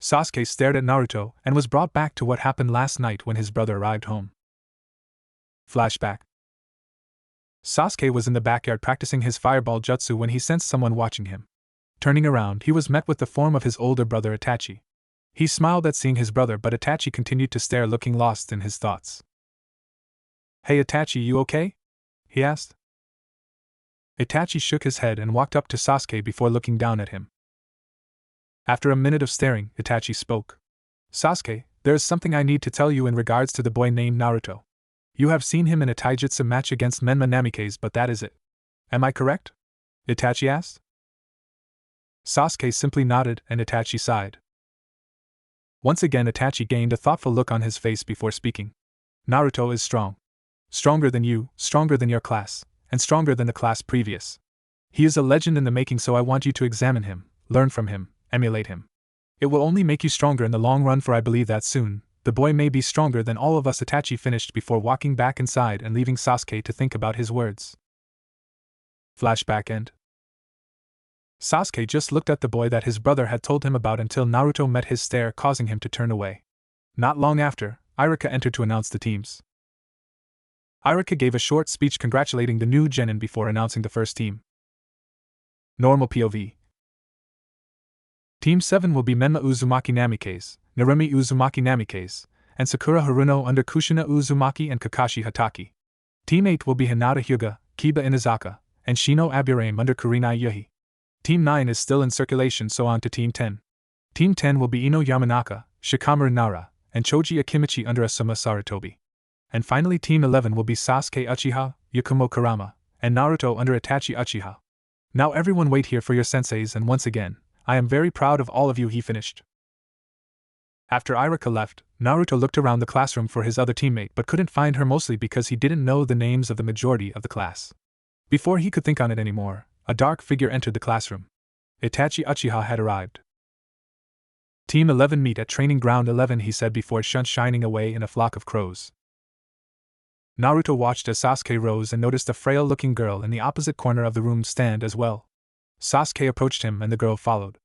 Sasuke stared at Naruto and was brought back to what happened last night when his brother arrived home. Flashback. Sasuke was in the backyard practicing his fireball jutsu when he sensed someone watching him. Turning around, he was met with the form of his older brother Itachi. He smiled at seeing his brother, but Itachi continued to stare, looking lost in his thoughts. "Hey Itachi, you okay?" he asked. Itachi shook his head and walked up to Sasuke before looking down at him. After a minute of staring, Itachi spoke. "Sasuke, there is something I need to tell you in regards to the boy named Naruto. You have seen him in a taijutsu match against Menma Namikaze, but that is it. Am I correct?" Itachi asked. Sasuke simply nodded and Itachi sighed. Once again Itachi gained a thoughtful look on his face before speaking. "Naruto is strong. Stronger than you, stronger than your class, and stronger than the class previous. He is a legend in the making, so I want you to examine him, learn from him, emulate him. It will only make you stronger in the long run, for I believe that soon, the boy may be stronger than all of us." Itachi finished before walking back inside and leaving Sasuke to think about his words. Flashback end. Sasuke just looked at the boy that his brother had told him about until Naruto met his stare, causing him to turn away. Not long after, Irika entered to announce the teams. Irika gave a short speech congratulating the new genin before announcing the first team. Normal POV. Team 7 will be Menma Uzumaki Namikaze, Narumi Uzumaki Namikaze, and Sakura Haruno under Kushina Uzumaki and Kakashi Hatake. Team 8 will be Hinata Hyuga, Kiba Inazaka, and Shino Aburame under Kurenai Yuhi. Team 9 is still in circulation, so on to Team 10. Team 10 will be Ino Yamanaka, Shikamaru Nara, and Choji Akimichi under Asuma Sarutobi. And finally Team 11 will be Sasuke Uchiha, Yakumo Kurama, and Naruto under Itachi Uchiha. Now everyone wait here for your senseis, and once again, I am very proud of all of you, he finished. After Irika left, Naruto looked around the classroom for his other teammate but couldn't find her, mostly because he didn't know the names of the majority of the class. Before he could think on it anymore, a dark figure entered the classroom. Itachi Uchiha had arrived. Team 11 meet at Training Ground 11, he said before shining away in a flock of crows. Naruto watched as Sasuke rose and noticed a frail-looking girl in the opposite corner of the room stand as well. Sasuke approached him and the girl followed.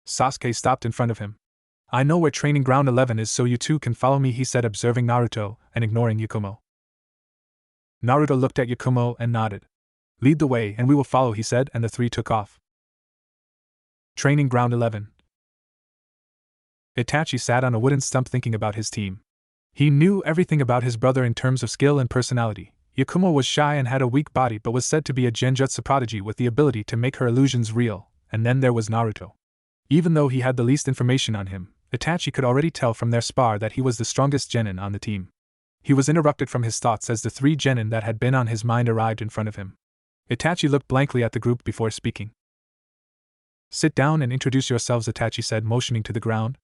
Sasuke stopped in front of him. "I know where Training Ground 11 is, so you two can follow me," he said, observing Naruto and ignoring Yakumo. Naruto looked at Yakumo and nodded. "Lead the way and we will follow," he said, and the three took off. Training Ground 11. Itachi sat on a wooden stump thinking about his team. He knew everything about his brother in terms of skill and personality. Yakumo was shy and had a weak body but was said to be a genjutsu prodigy with the ability to make her illusions real, and then there was Naruto. Even though he had the least information on him, Itachi could already tell from their spar that he was the strongest genin on the team. He was interrupted from his thoughts as the three genin that had been on his mind arrived in front of him. Itachi looked blankly at the group before speaking. Sit down and introduce yourselves, Itachi said, motioning to the ground.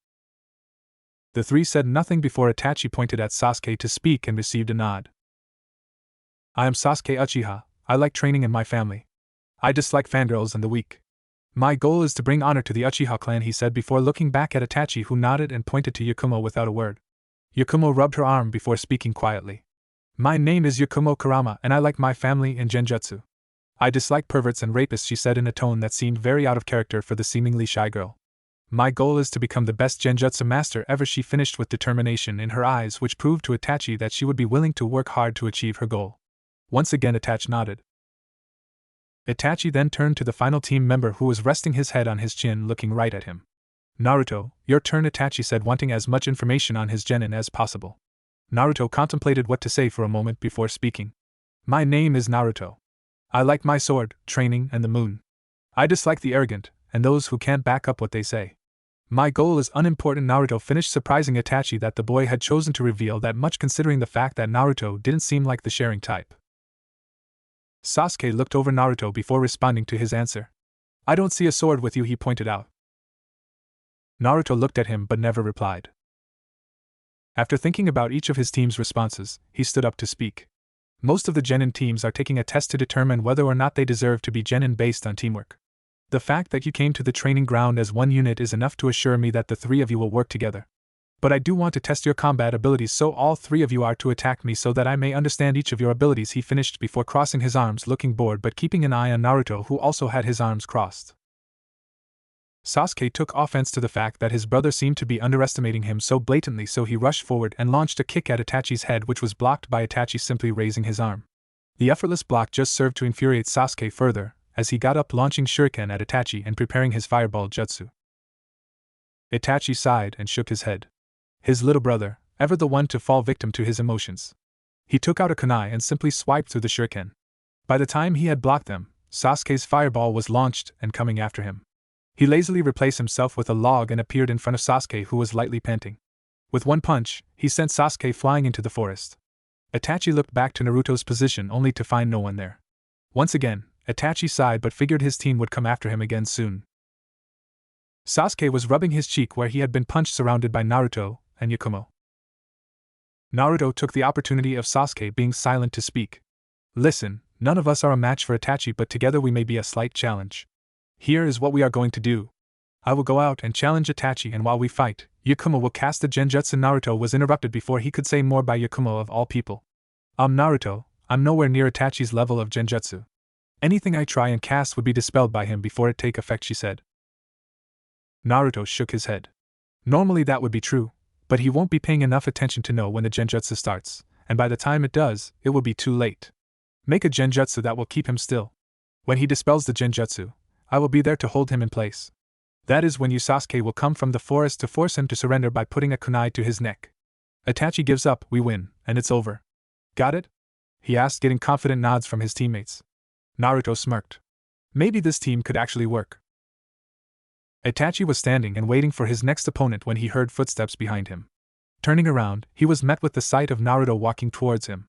The three said nothing before Itachi pointed at Sasuke to speak and received a nod. I am Sasuke Uchiha. I like training in my family. I dislike fangirls and the weak. My goal is to bring honor to the Uchiha clan, he said before looking back at Itachi, who nodded and pointed to Yakumo without a word. Yakumo rubbed her arm before speaking quietly. My name is Yakumo Kurama and I like my family in Genjutsu. I dislike perverts and rapists, she said in a tone that seemed very out of character for the seemingly shy girl. My goal is to become the best Genjutsu master ever, she finished with determination in her eyes, which proved to Itachi that she would be willing to work hard to achieve her goal. Once again Itachi nodded. Itachi then turned to the final team member who was resting his head on his chin looking right at him. Naruto, your turn, Itachi said, wanting as much information on his genin as possible. Naruto contemplated what to say for a moment before speaking. My name is Naruto. I like my sword, training, and the moon. I dislike the arrogant, and those who can't back up what they say. My goal is unimportant, Naruto finished, surprising Itachi that the boy had chosen to reveal that much considering the fact that Naruto didn't seem like the sharing type. Sasuke looked over Naruto before responding to his answer. I don't see a sword with you, he pointed out. Naruto looked at him but never replied. After thinking about each of his team's responses, he stood up to speak. Most of the genin teams are taking a test to determine whether or not they deserve to be genin based on teamwork. The fact that you came to the training ground as one unit is enough to assure me that the three of you will work together. But I do want to test your combat abilities, so all three of you are to attack me so that I may understand each of your abilities, he finished before crossing his arms, looking bored but keeping an eye on Naruto, who also had his arms crossed. Sasuke took offense to the fact that his brother seemed to be underestimating him so blatantly, so he rushed forward and launched a kick at Itachi's head, which was blocked by Itachi simply raising his arm. The effortless block just served to infuriate Sasuke further, as he got up, launching shuriken at Itachi and preparing his fireball jutsu. Itachi sighed and shook his head. His little brother, ever the one to fall victim to his emotions. He took out a kunai and simply swiped through the shuriken. By the time he had blocked them, Sasuke's fireball was launched and coming after him. He lazily replaced himself with a log and appeared in front of Sasuke, who was lightly panting. With one punch, he sent Sasuke flying into the forest. Itachi looked back to Naruto's position only to find no one there. Once again, Itachi sighed but figured his team would come after him again soon. Sasuke was rubbing his cheek where he had been punched, surrounded by Naruto and Yakumo. Naruto took the opportunity of Sasuke being silent to speak. Listen, none of us are a match for Itachi, but together we may be a slight challenge. Here is what we are going to do. I will go out and challenge Itachi, and while we fight, Yakumo will cast the genjutsu. Naruto was interrupted before he could say more by Yakumo of all people. Naruto, I'm nowhere near Itachi's level of genjutsu. Anything I try and cast would be dispelled by him before it take effect, she said. Naruto shook his head. Normally that would be true, but he won't be paying enough attention to know when the genjutsu starts, and by the time it does, it will be too late. Make a genjutsu that will keep him still. When he dispels the genjutsu, I will be there to hold him in place. That is when you, Sasuke, will come from the forest to force him to surrender by putting a kunai to his neck. Itachi gives up, we win, and it's over. Got it? He asked, getting confident nods from his teammates. Naruto smirked. Maybe this team could actually work. Itachi was standing and waiting for his next opponent when he heard footsteps behind him. Turning around, he was met with the sight of Naruto walking towards him.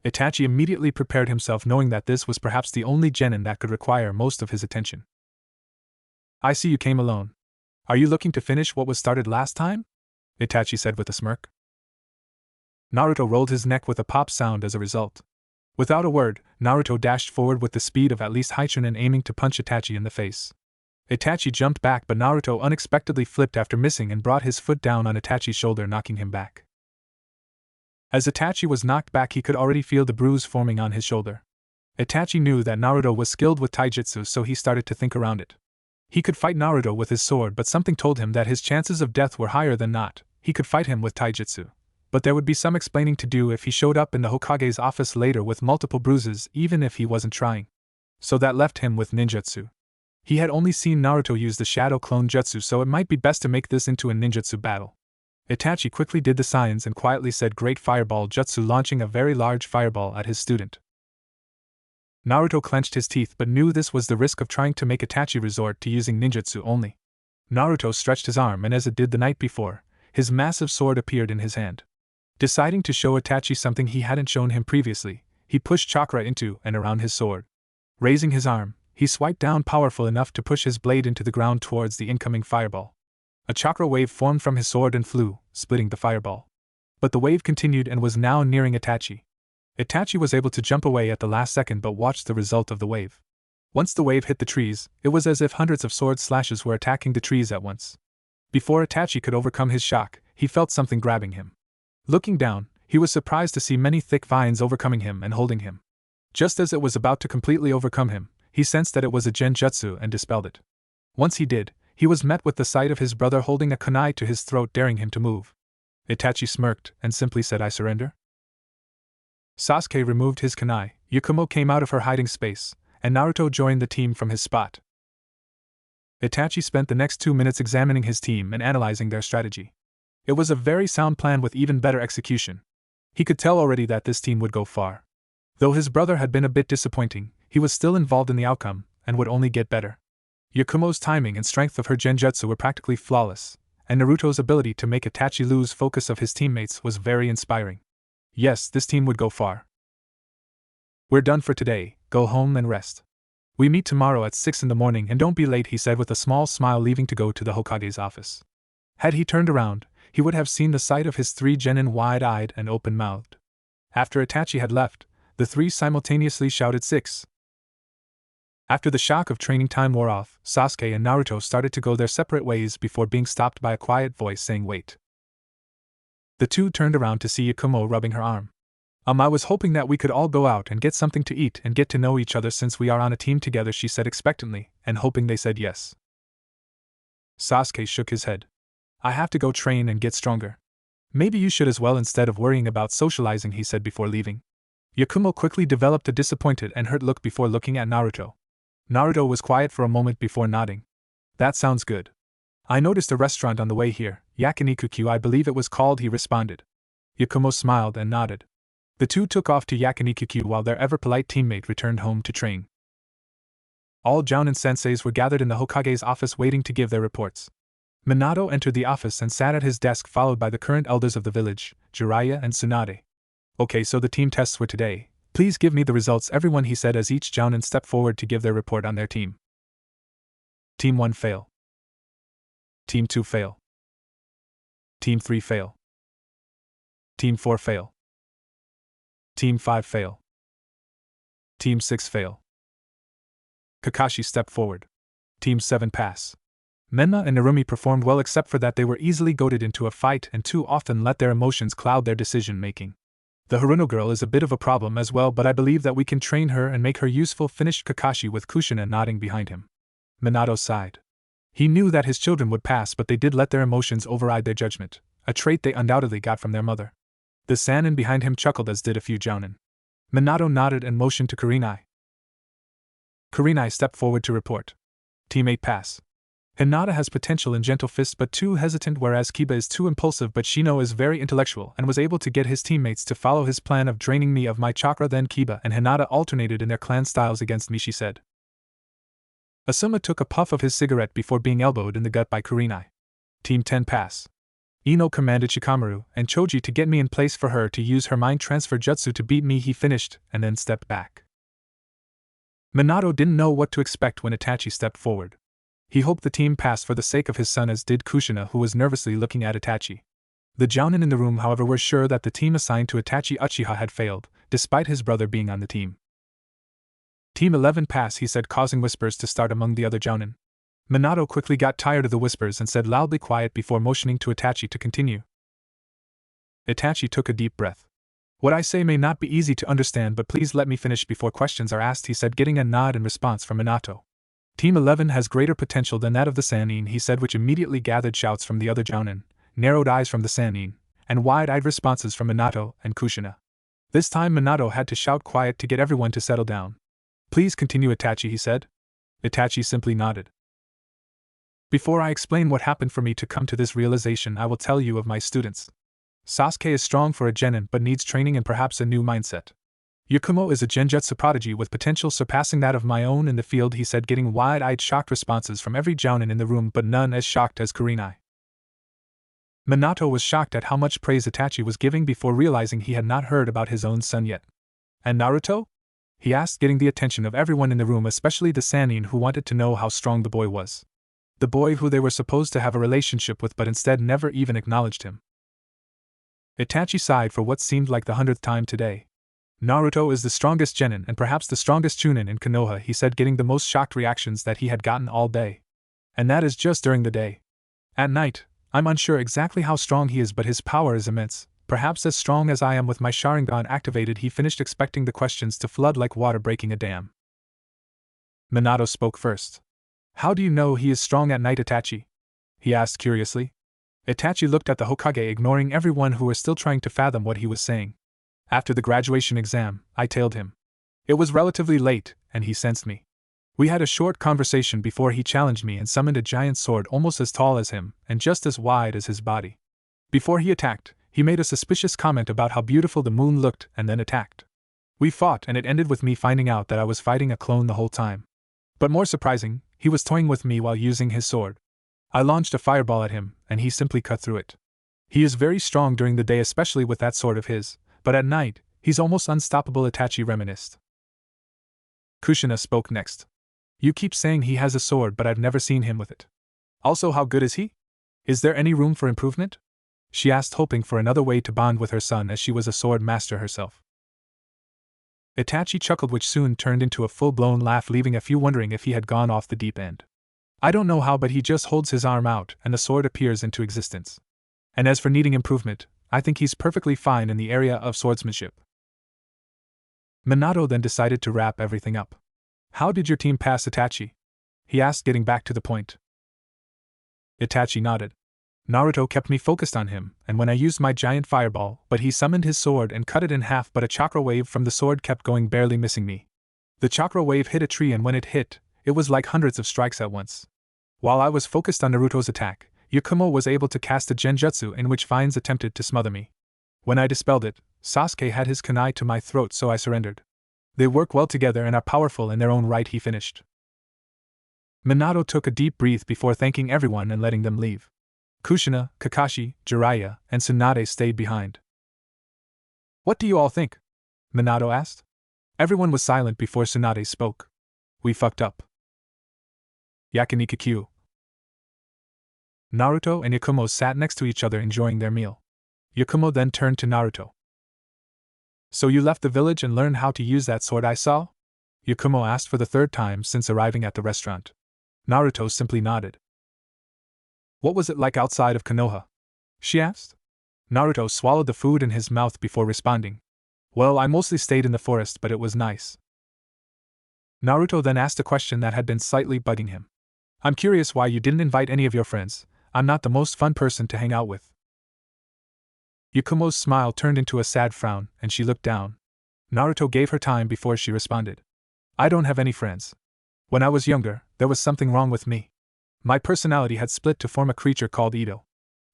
Itachi immediately prepared himself, knowing that this was perhaps the only genin that could require most of his attention. I see you came alone. Are you looking to finish what was started last time? Itachi said with a smirk. Naruto rolled his neck with a pop sound as a result. Without a word, Naruto dashed forward with the speed of at least Haichunin, aiming to punch Itachi in the face. Itachi jumped back, but Naruto unexpectedly flipped after missing and brought his foot down on Itachi's shoulder, knocking him back. As Itachi was knocked back, he could already feel the bruise forming on his shoulder. Itachi knew that Naruto was skilled with taijutsu, so he started to think around it. He could fight Naruto with his sword, but something told him that his chances of death were higher than not. He could fight him with taijutsu, but there would be some explaining to do if he showed up in the Hokage's office later with multiple bruises, even if he wasn't trying. So that left him with ninjutsu. He had only seen Naruto use the shadow clone jutsu, so it might be best to make this into a ninjutsu battle. Itachi quickly did the signs and quietly said Great Fireball Jutsu, launching a very large fireball at his student. Naruto clenched his teeth but knew this was the risk of trying to make Itachi resort to using ninjutsu only. Naruto stretched his arm, and as it did the night before, his massive sword appeared in his hand. Deciding to show Itachi something he hadn't shown him previously, he pushed chakra into and around his sword. Raising his arm, He swiped down powerful enough to push his blade into the ground towards the incoming fireball. A chakra wave formed from his sword and flew, splitting the fireball. But the wave continued and was now nearing Itachi. Itachi was able to jump away at the last second but watched the result of the wave. Once the wave hit the trees, it was as if hundreds of sword slashes were attacking the trees at once. Before Itachi could overcome his shock, he felt something grabbing him. Looking down, he was surprised to see many thick vines overcoming him and holding him. Just as it was about to completely overcome him, he sensed that it was a genjutsu and dispelled it. Once he did, he was met with the sight of his brother holding a kunai to his throat, daring him to move. Itachi smirked and simply said, "I surrender." Sasuke removed his kunai, Yakumo came out of her hiding space, and Naruto joined the team from his spot. Itachi spent the next 2 minutes examining his team and analyzing their strategy. It was a very sound plan with even better execution. He could tell already that this team would go far. Though his brother had been a bit disappointing, he was still involved in the outcome, and would only get better. Yakumo's timing and strength of her genjutsu were practically flawless, and Naruto's ability to make Itachi lose focus of his teammates was very inspiring. Yes, this team would go far. "We're done for today, go home and rest. We meet tomorrow at 6 in the morning and don't be late," he said with a small smile, leaving to go to the Hokage's office. Had he turned around, he would have seen the sight of his 3 genin wide-eyed and open-mouthed. After Itachi had left, the 3 simultaneously shouted 6. After the shock of training time wore off, Sasuke and Naruto started to go their separate ways before being stopped by a quiet voice saying, "Wait." The two turned around to see Yakumo rubbing her arm. I was hoping that we could all go out and get something to eat and get to know each other since we are on a team together," she said expectantly, and hoping they said yes. Sasuke shook his head. "I have to go train and get stronger." "Maybe you should as well instead of worrying about socializing," he said before leaving. Yakumo quickly developed a disappointed and hurt look before looking at Naruto. Naruto was quiet for a moment before nodding. "That sounds good. I noticed a restaurant on the way here, Yakiniku-kyu I believe it was called," he responded. Yakumo smiled and nodded. The two took off to Yakiniku-kyu while their ever-polite teammate returned home to train. All Jounin senseis were gathered in the Hokage's office waiting to give their reports. Minato entered the office and sat at his desk followed by the current elders of the village, Jiraiya and Tsunade. "Okay, so the team tests were today. Please give me the results, everyone," he said as each Jounin stepped forward to give their report on their team. Team 1 fail. Team 2 fail. Team 3 fail. Team 4 fail. Team 5 fail. Team 6 fail. Kakashi stepped forward. Team 7 pass. Menma and Narumi performed well except for that they were easily goaded into a fight and too often let their emotions cloud their decision-making. "The Haruno girl is a bit of a problem as well, but I believe that we can train her and make her useful," finished Kakashi with Kushina nodding behind him. Minato sighed. He knew that his children would pass, but they did let their emotions override their judgment, a trait they undoubtedly got from their mother. The Sannin behind him chuckled as did a few Jounin. Minato nodded and motioned to Kurenai. Kurenai stepped forward to report. Team 8 pass. Hinata has potential in Gentle Fist but too hesitant, whereas Kiba is too impulsive, but Shino is very intellectual and was able to get his teammates to follow his plan of draining me of my chakra. Then Kiba and Hinata alternated in their clan styles against me, she said. Asuma took a puff of his cigarette before being elbowed in the gut by Kurenai. Team 10 pass. Ino commanded Shikamaru and Choji to get me in place for her to use her mind transfer jutsu to beat me, he finished, and then stepped back. Minato didn't know what to expect when Itachi stepped forward. He hoped the team passed for the sake of his son, as did Kushina, who was nervously looking at Itachi. The Jounin in the room, however, were sure that the team assigned to Itachi Uchiha had failed, despite his brother being on the team. Team 11 pass, he said, causing whispers to start among the other Jounin. Minato quickly got tired of the whispers and said loudly quiet before motioning to Itachi to continue. Itachi took a deep breath. "What I say may not be easy to understand, but please let me finish before questions are asked," he said, getting a nod in response from Minato. "Team 11 has greater potential than that of the Sannin," he said, which immediately gathered shouts from the other Jounin, narrowed eyes from the Sannin, and wide-eyed responses from Minato and Kushina. This time Minato had to shout quiet to get everyone to settle down. "Please continue, Itachi," he said. Itachi simply nodded. "Before I explain what happened for me to come to this realization, I will tell you of my students. Sasuke is strong for a genin but needs training and perhaps a new mindset. Yakumo is a genjutsu prodigy with potential surpassing that of my own in the field," he said, getting wide-eyed shocked responses from every Jounin in the room, but none as shocked as Kurenai. Minato was shocked at how much praise Itachi was giving before realizing he had not heard about his own son yet. "And Naruto?" he asked, getting the attention of everyone in the room, especially the Sannin, who wanted to know how strong the boy was. The boy who they were supposed to have a relationship with but instead never even acknowledged him. Itachi sighed for what seemed like the 100th time today. Naruto is the strongest genin and perhaps the strongest chunin in Konoha, he said, getting the most shocked reactions that he had gotten all day. And that is just during the day. At night, I'm unsure exactly how strong he is, but his power is immense, perhaps as strong as I am with my Sharingan activated, he finished, expecting the questions to flood like water breaking a dam. Minato spoke first. How do you know he is strong at night, Itachi? He asked curiously. Itachi looked at the Hokage, ignoring everyone who were still trying to fathom what he was saying. After the graduation exam, I tailed him. It was relatively late, and he sensed me. We had a short conversation before he challenged me and summoned a giant sword almost as tall as him and just as wide as his body. Before he attacked, he made a suspicious comment about how beautiful the moon looked and then attacked. We fought, and it ended with me finding out that I was fighting a clone the whole time. But more surprising, he was toying with me while using his sword. I launched a fireball at him, and he simply cut through it. He is very strong during the day, especially with that sword of his, but at night, he's almost unstoppable, Itachi reminisced. Kushina spoke next. You keep saying he has a sword, but I've never seen him with it. Also, how good is he? Is there any room for improvement? She asked, hoping for another way to bond with her son, as she was a sword master herself. Itachi chuckled, which soon turned into a full-blown laugh, leaving a few wondering if he had gone off the deep end. I don't know how, but he just holds his arm out and the sword appears into existence. And as for needing improvement, I think he's perfectly fine in the area of swordsmanship. Minato then decided to wrap everything up. How did your team pass, Itachi? He asked, getting back to the point. Itachi nodded. Naruto kept me focused on him, and when I used my giant fireball, but he summoned his sword and cut it in half, but a chakra wave from the sword kept going, barely missing me. The chakra wave hit a tree, and when it hit, it was like hundreds of strikes at once. While I was focused on Naruto's attack, Yakumo was able to cast a genjutsu in which vines attempted to smother me. When I dispelled it, Sasuke had his kunai to my throat, so I surrendered. They work well together and are powerful in their own right, he finished. Minato took a deep breath before thanking everyone and letting them leave. Kushina, Kakashi, Jiraiya, and Tsunade stayed behind. What do you all think? Minato asked. Everyone was silent before Tsunade spoke. We fucked up. Yakinikakyu. Naruto and Yakumo sat next to each other enjoying their meal. Yakumo then turned to Naruto. So you left the village and learned how to use that sword I saw? Yakumo asked for the third time since arriving at the restaurant. Naruto simply nodded. What was it like outside of Konoha? She asked. Naruto swallowed the food in his mouth before responding. Well, I mostly stayed in the forest, but it was nice. Naruto then asked a question that had been slightly bugging him. I'm curious why you didn't invite any of your friends. I'm not the most fun person to hang out with. Yakumo's smile turned into a sad frown, and she looked down. Naruto gave her time before she responded. I don't have any friends. When I was younger, there was something wrong with me. My personality had split to form a creature called Ito.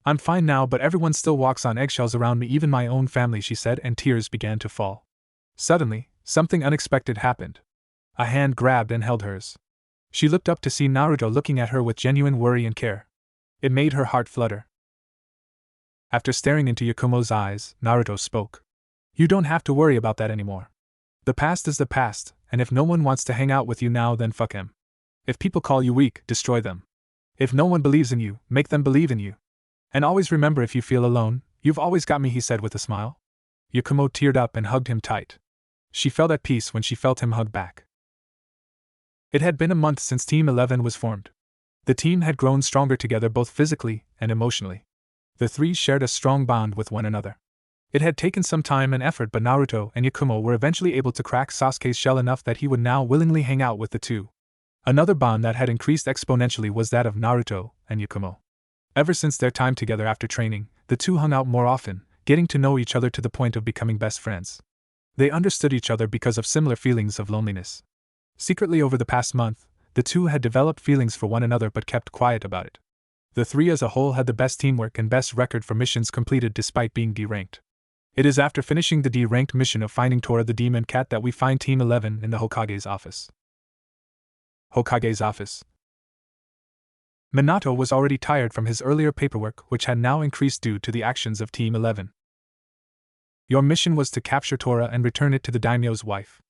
I'm fine now, but everyone still walks on eggshells around me, even my own family, she said, and tears began to fall. Suddenly, something unexpected happened. A hand grabbed and held hers. She looked up to see Naruto looking at her with genuine worry and care. It made her heart flutter. After staring into Yakumo's eyes, Naruto spoke. You don't have to worry about that anymore. The past is the past, and if no one wants to hang out with you now, then fuck him. If people call you weak, destroy them. If no one believes in you, make them believe in you. And always remember, if you feel alone, you've always got me, he said with a smile. Yakumo teared up and hugged him tight. She felt at peace when she felt him hug back. It had been a month since Team 11 was formed. The team had grown stronger together both physically and emotionally. The three shared a strong bond with one another. It had taken some time and effort, but Naruto and Yakumo were eventually able to crack Sasuke's shell enough that he would now willingly hang out with the two. Another bond that had increased exponentially was that of Naruto and Yakumo. Ever since their time together after training, the two hung out more often, getting to know each other to the point of becoming best friends. They understood each other because of similar feelings of loneliness. Secretly, over the past month, the two had developed feelings for one another but kept quiet about it. The three as a whole had the best teamwork and best record for missions completed despite being D-ranked. It is after finishing the D-ranked mission of finding Tora the Demon Cat that we find Team 11 in the Hokage's office. Hokage's office. Minato was already tired from his earlier paperwork, which had now increased due to the actions of Team 11. Your mission was to capture Tora and return it to the daimyo's wife.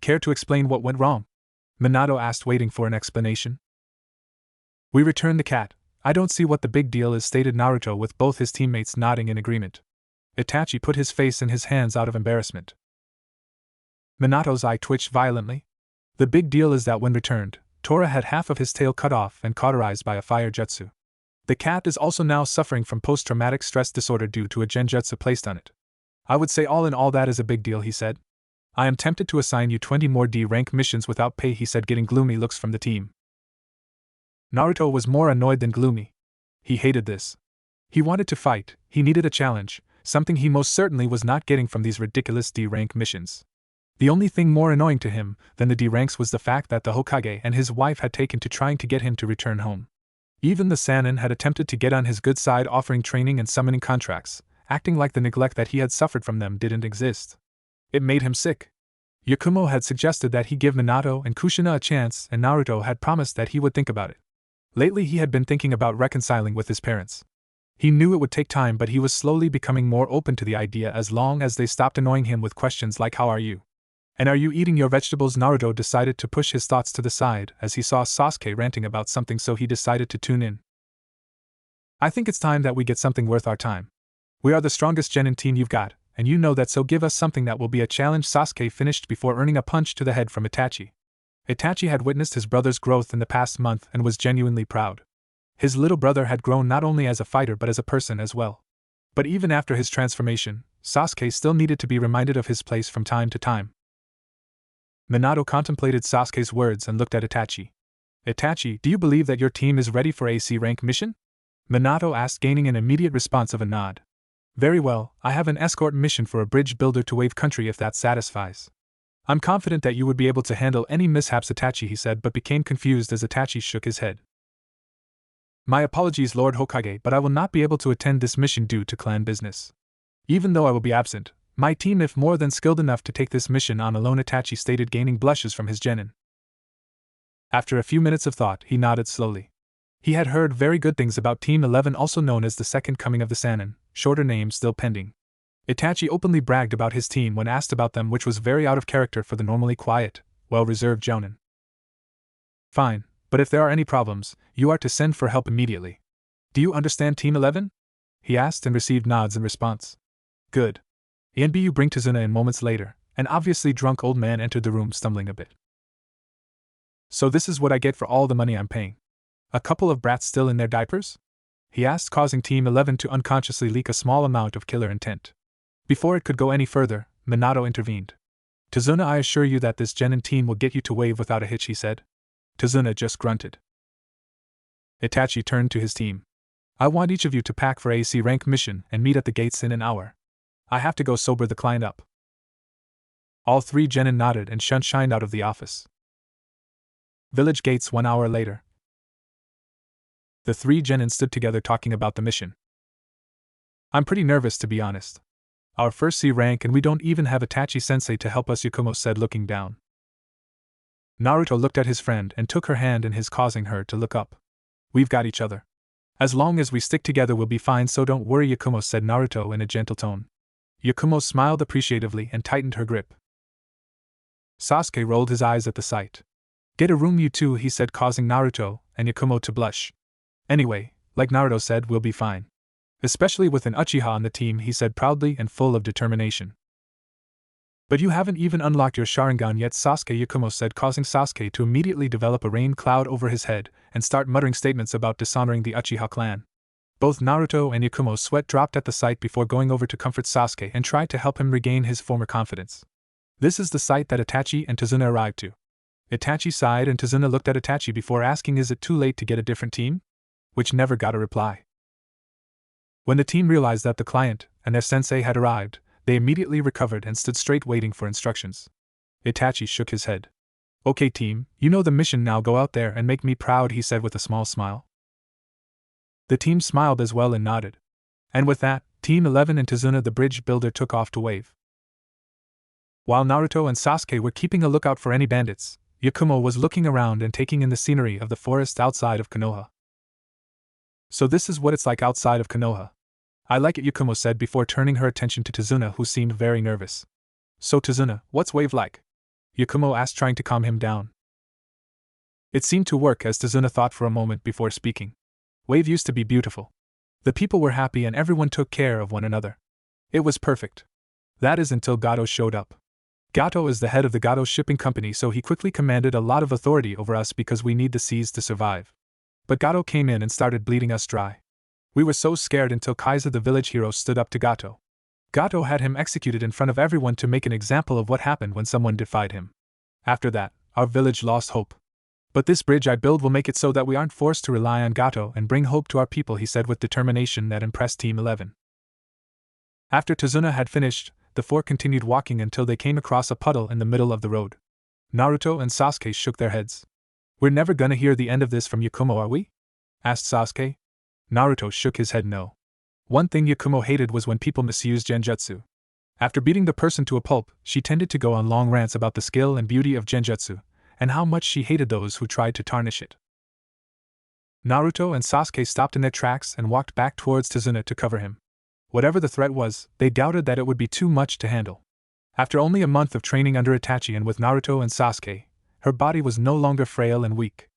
Care to explain what went wrong? Minato asked, waiting for an explanation. We returned the cat. I don't see what the big deal is, stated Naruto, with both his teammates nodding in agreement. Itachi put his face in his hands out of embarrassment. Minato's eye twitched violently. The big deal is that when returned, Tora had half of his tail cut off and cauterized by a fire jutsu. The cat is also now suffering from post-traumatic stress disorder due to a genjutsu placed on it. I would say all in all that is a big deal, he said. I am tempted to assign you 20 more D-rank missions without pay, he said, getting gloomy looks from the team. Naruto was more annoyed than gloomy. He hated this. He wanted to fight, he needed a challenge, something he most certainly was not getting from these ridiculous D-rank missions. The only thing more annoying to him than the D-ranks was the fact that the Hokage and his wife had taken to trying to get him to return home. Even the Sannin had attempted to get on his good side, offering training and summoning contracts, acting like the neglect that he had suffered from them didn't exist. It made him sick. Yakumo had suggested that he give Minato and Kushina a chance, and Naruto had promised that he would think about it. Lately he had been thinking about reconciling with his parents. He knew it would take time, but he was slowly becoming more open to the idea as long as they stopped annoying him with questions like "How are you?" and "Are you eating your vegetables?" Naruto decided to push his thoughts to the side as he saw Sasuke ranting about something, so he decided to tune in. I think it's time that we get something worth our time. We are the strongest genin team you've got, and you know that, so give us something that will be a challenge, Sasuke finished before earning a punch to the head from Itachi. Itachi had witnessed his brother's growth in the past month and was genuinely proud. His little brother had grown not only as a fighter but as a person as well. But even after his transformation, Sasuke still needed to be reminded of his place from time to time. Minato contemplated Sasuke's words and looked at Itachi. Itachi, do you believe that your team is ready for a C-rank mission? Minato asked, gaining an immediate response of a nod. Very well, I have an escort mission for a bridge builder to Wave Country if that satisfies. I'm confident that you would be able to handle any mishaps, Itachi, he said, but became confused as Itachi shook his head. My apologies, Lord Hokage, but I will not be able to attend this mission due to clan business. Even though I will be absent, my team is more than skilled enough to take this mission on alone, Itachi stated, gaining blushes from his genin. After a few minutes of thought, he nodded slowly. He had heard very good things about Team 11, also known as the Second Coming of the Sannin, shorter name still pending. Itachi openly bragged about his team when asked about them, which was very out of character for the normally quiet, well-reserved Jounin. Fine, but if there are any problems, you are to send for help immediately. Do you understand, Team 11? He asked and received nods in response. Good. You bring Tazuna in. Moments later, an obviously drunk old man entered the room, stumbling a bit. So this is what I get for all the money I'm paying. A couple of brats still in their diapers? He asked, causing Team 11 to unconsciously leak a small amount of killer intent. Before it could go any further, Minato intervened. Tazuna, I assure you that this genin team will get you to Wave without a hitch, he said. Tazuna just grunted. Itachi turned to his team. I want each of you to pack for a C-rank mission and meet at the gates in an hour. I have to go sober the client up. All three genin nodded and shined out of the office. Village gates 1 hour later. The three genin stood together talking about the mission. I'm pretty nervous, to be honest. Our first C rank and we don't even have Itachi-sensei to help us, Yakumo said, looking down. Naruto looked at his friend and took her hand in his, causing her to look up. We've got each other. As long as we stick together we'll be fine, so don't worry, Yakumo said Naruto in a gentle tone. Yakumo smiled appreciatively and tightened her grip. Sasuke rolled his eyes at the sight. Get a room, you two, he said, causing Naruto and Yakumo to blush. Anyway, like Naruto said, we'll be fine. Especially with an Uchiha on the team, he said proudly and full of determination. But you haven't even unlocked your Sharingan yet, Sasuke, Yakumo said, causing Sasuke to immediately develop a rain cloud over his head and start muttering statements about dishonoring the Uchiha clan. Both Naruto and Yakumo's sweat dropped at the sight before going over to comfort Sasuke and tried to help him regain his former confidence. This is the sight that Itachi and Tazuna arrived to. Itachi sighed and Tazuna looked at Itachi before asking, is it too late to get a different team? Which never got a reply. When the team realized that the client and their sensei had arrived, they immediately recovered and stood straight waiting for instructions. Itachi shook his head. Okay team, you know the mission now, go out there and make me proud, he said with a small smile. The team smiled as well and nodded. And with that, Team 11 and Tazuna the bridge builder took off to Wave. While Naruto and Sasuke were keeping a lookout for any bandits, Yakumo was looking around and taking in the scenery of the forest outside of Konoha. So this is what it's like outside of Konoha. I like it, Yakumo said before turning her attention to Tazuna, who seemed very nervous. So Tazuna, what's Wave like? Yakumo asked, trying to calm him down. It seemed to work, as Tazuna thought for a moment before speaking. Wave used to be beautiful. The people were happy and everyone took care of one another. It was perfect. That is until Gato showed up. Gato is the head of the Gato shipping company, so he quickly commanded a lot of authority over us because we need the seas to survive. But Gato came in and started bleeding us dry. We were so scared until Kaiser, the village hero, stood up to Gato. Gato had him executed in front of everyone to make an example of what happened when someone defied him. After that, our village lost hope. But this bridge I build will make it so that we aren't forced to rely on Gato and bring hope to our people, he said with determination that impressed Team 11. After Tazuna had finished, the four continued walking until they came across a puddle in the middle of the road. Naruto and Sasuke shook their heads. We're never gonna hear the end of this from Yakumo, are we? Asked Sasuke. Naruto shook his head no. One thing Yakumo hated was when people misused genjutsu. After beating the person to a pulp, she tended to go on long rants about the skill and beauty of genjutsu, and how much she hated those who tried to tarnish it. Naruto and Sasuke stopped in their tracks and walked back towards Tazuna to cover him. Whatever the threat was, they doubted that it would be too much to handle. After only a month of training under Itachi and with Naruto and Sasuke, her body was no longer frail and weak.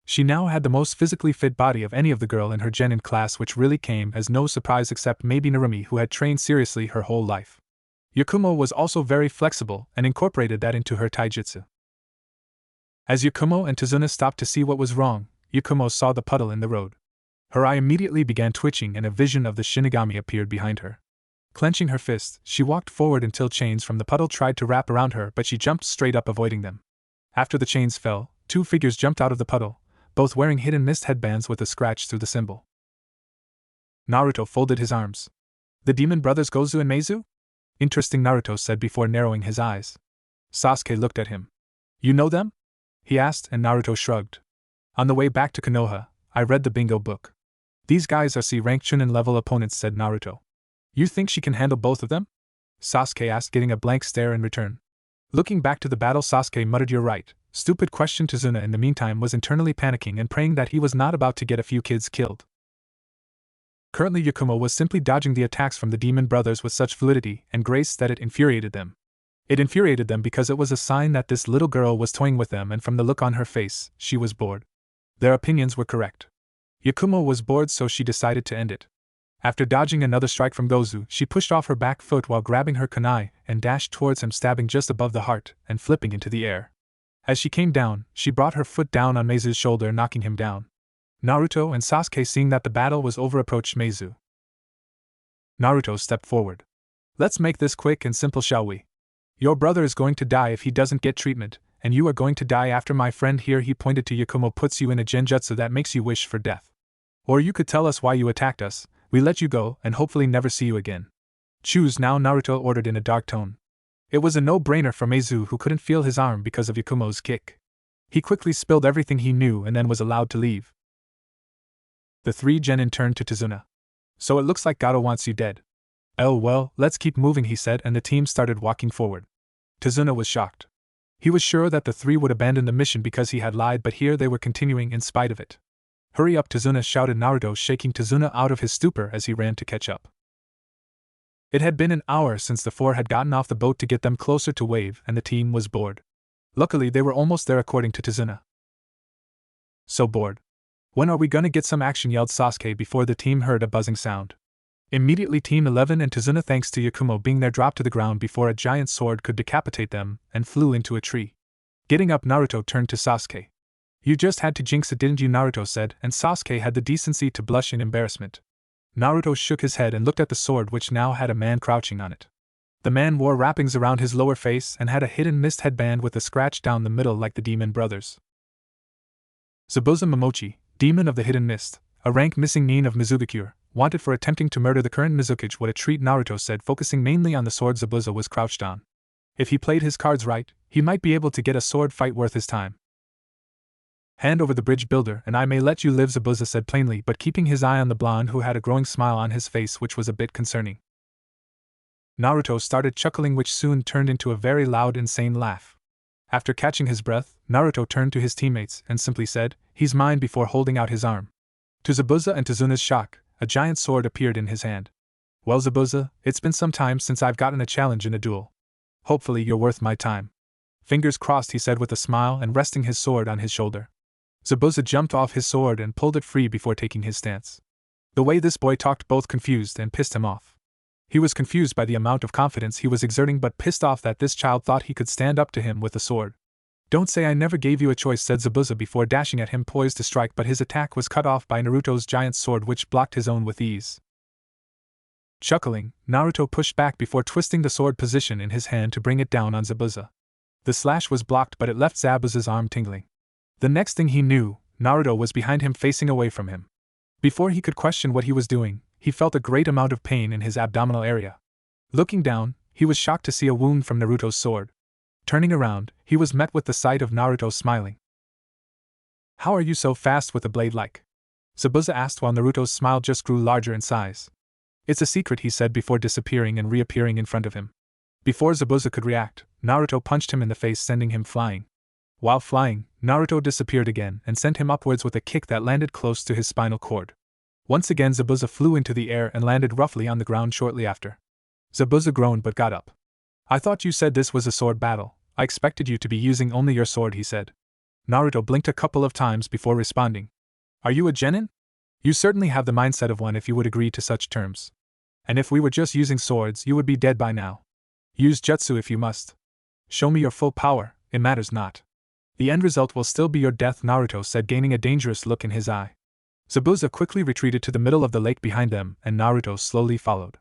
She now had the most physically fit body of any of the girl in her genin class, which really came as no surprise except maybe Narumi, who had trained seriously her whole life. Yakumo was also very flexible and incorporated that into her taijutsu. As Yakumo and Tazuna stopped to see what was wrong, Yakumo saw the puddle in the road. Her eye immediately began twitching and a vision of the Shinigami appeared behind her. Clenching her fists, she walked forward until chains from the puddle tried to wrap around her, but she jumped straight up, avoiding them. After the chains fell, two figures jumped out of the puddle, both wearing hidden mist headbands with a scratch through the symbol. Naruto folded his arms. The demon brothers Gozu and Meizu? Interesting, Naruto said before narrowing his eyes. Sasuke looked at him. You know them? He asked, and Naruto shrugged. On the way back to Konoha, I read the bingo book. These guys are C-rank Chunin level opponents, said Naruto. You think she can handle both of them? Sasuke asked, getting a blank stare in return. Looking back to the battle, Sasuke muttered, you're right. Stupid question. Tazuna in the meantime was internally panicking and praying that he was not about to get a few kids killed. Currently Yakumo was simply dodging the attacks from the demon brothers with such fluidity and grace that it infuriated them. It infuriated them because it was a sign that this little girl was toying with them, and from the look on her face, she was bored. Their opinions were correct. Yakumo was bored, so she decided to end it. After dodging another strike from Gozu, she pushed off her back foot while grabbing her kunai and dashed towards him, stabbing just above the heart and flipping into the air. As she came down, she brought her foot down on Meizu's shoulder, knocking him down. Naruto and Sasuke, seeing that the battle was over, approached Meizu. Naruto stepped forward. Let's make this quick and simple, shall we? Your brother is going to die if he doesn't get treatment, and you are going to die after my friend here, he pointed to Yakumo, puts you in a genjutsu that makes you wish for death. Or you could tell us why you attacked us, we let you go, and hopefully never see you again. Choose now, Naruto ordered in a dark tone. It was a no-brainer for Meizu, who couldn't feel his arm because of Yakumo's kick. He quickly spilled everything he knew and then was allowed to leave. The three genin turned to Tazuna. So it looks like Gato wants you dead. Oh well, let's keep moving, he said, and the team started walking forward. Tazuna was shocked. He was sure that the three would abandon the mission because he had lied, but here they were continuing in spite of it. Hurry up, Tazuna shouted Naruto, shaking Tazuna out of his stupor as he ran to catch up. It had been an hour since the four had gotten off the boat to get them closer to Wave, and the team was bored. Luckily, they were almost there, according to Tazuna. So bored. When are we gonna get some action, yelled Sasuke before the team heard a buzzing sound. Immediately Team 11 and Tazuna, thanks to Yakumo being there, dropped to the ground before a giant sword could decapitate them, and flew into a tree. Getting up, Naruto turned to Sasuke. You just had to jinx it, didn't you, Naruto said, and Sasuke had the decency to blush in embarrassment. Naruto shook his head and looked at the sword, which now had a man crouching on it. The man wore wrappings around his lower face and had a hidden mist headband with a scratch down the middle like the demon brothers. Zabuza Momochi, demon of the hidden mist, a rank missing nin of Mizukage, wanted for attempting to murder the current Mizukage. What a treat, Naruto said, focusing mainly on the sword Zabuza was crouched on. If he played his cards right, he might be able to get a sword fight worth his time. Hand over the bridge builder and I may let you live, Zabuza said plainly, but keeping his eye on the blonde, who had a growing smile on his face which was a bit concerning. Naruto started chuckling, which soon turned into a very loud, insane laugh. After catching his breath, Naruto turned to his teammates and simply said, "He's mine," before holding out his arm. To Zabuza and Tazuna's shock, a giant sword appeared in his hand. Well, Zabuza, it's been some time since I've gotten a challenge in a duel. Hopefully you're worth my time. Fingers crossed, he said with a smile and resting his sword on his shoulder. Zabuza jumped off his sword and pulled it free before taking his stance. The way this boy talked both confused and pissed him off. He was confused by the amount of confidence he was exerting, but pissed off that this child thought he could stand up to him with a sword. Don't say I never gave you a choice, said Zabuza before dashing at him, poised to strike, but his attack was cut off by Naruto's giant sword, which blocked his own with ease. Chuckling, Naruto pushed back before twisting the sword position in his hand to bring it down on Zabuza. The slash was blocked, but it left Zabuza's arm tingling. The next thing he knew, Naruto was behind him, facing away from him. Before he could question what he was doing, he felt a great amount of pain in his abdominal area. Looking down, he was shocked to see a wound from Naruto's sword. Turning around, he was met with the sight of Naruto smiling. "How are you so fast with the blade like?" Zabuza asked while Naruto's smile just grew larger in size. "It's a secret," he said before disappearing and reappearing in front of him. Before Zabuza could react, Naruto punched him in the face, sending him flying. While flying, Naruto disappeared again and sent him upwards with a kick that landed close to his spinal cord. Once again Zabuza flew into the air and landed roughly on the ground shortly after. Zabuza groaned but got up. "I thought you said this was a sword battle. I expected you to be using only your sword," he said. Naruto blinked a couple of times before responding. "Are you a genin? You certainly have the mindset of one if you would agree to such terms. And if we were just using swords, you would be dead by now. Use jutsu if you must. Show me your full power, it matters not. The end result will still be your death," Naruto said, gaining a dangerous look in his eye. Zabuza quickly retreated to the middle of the lake behind them, and Naruto slowly followed.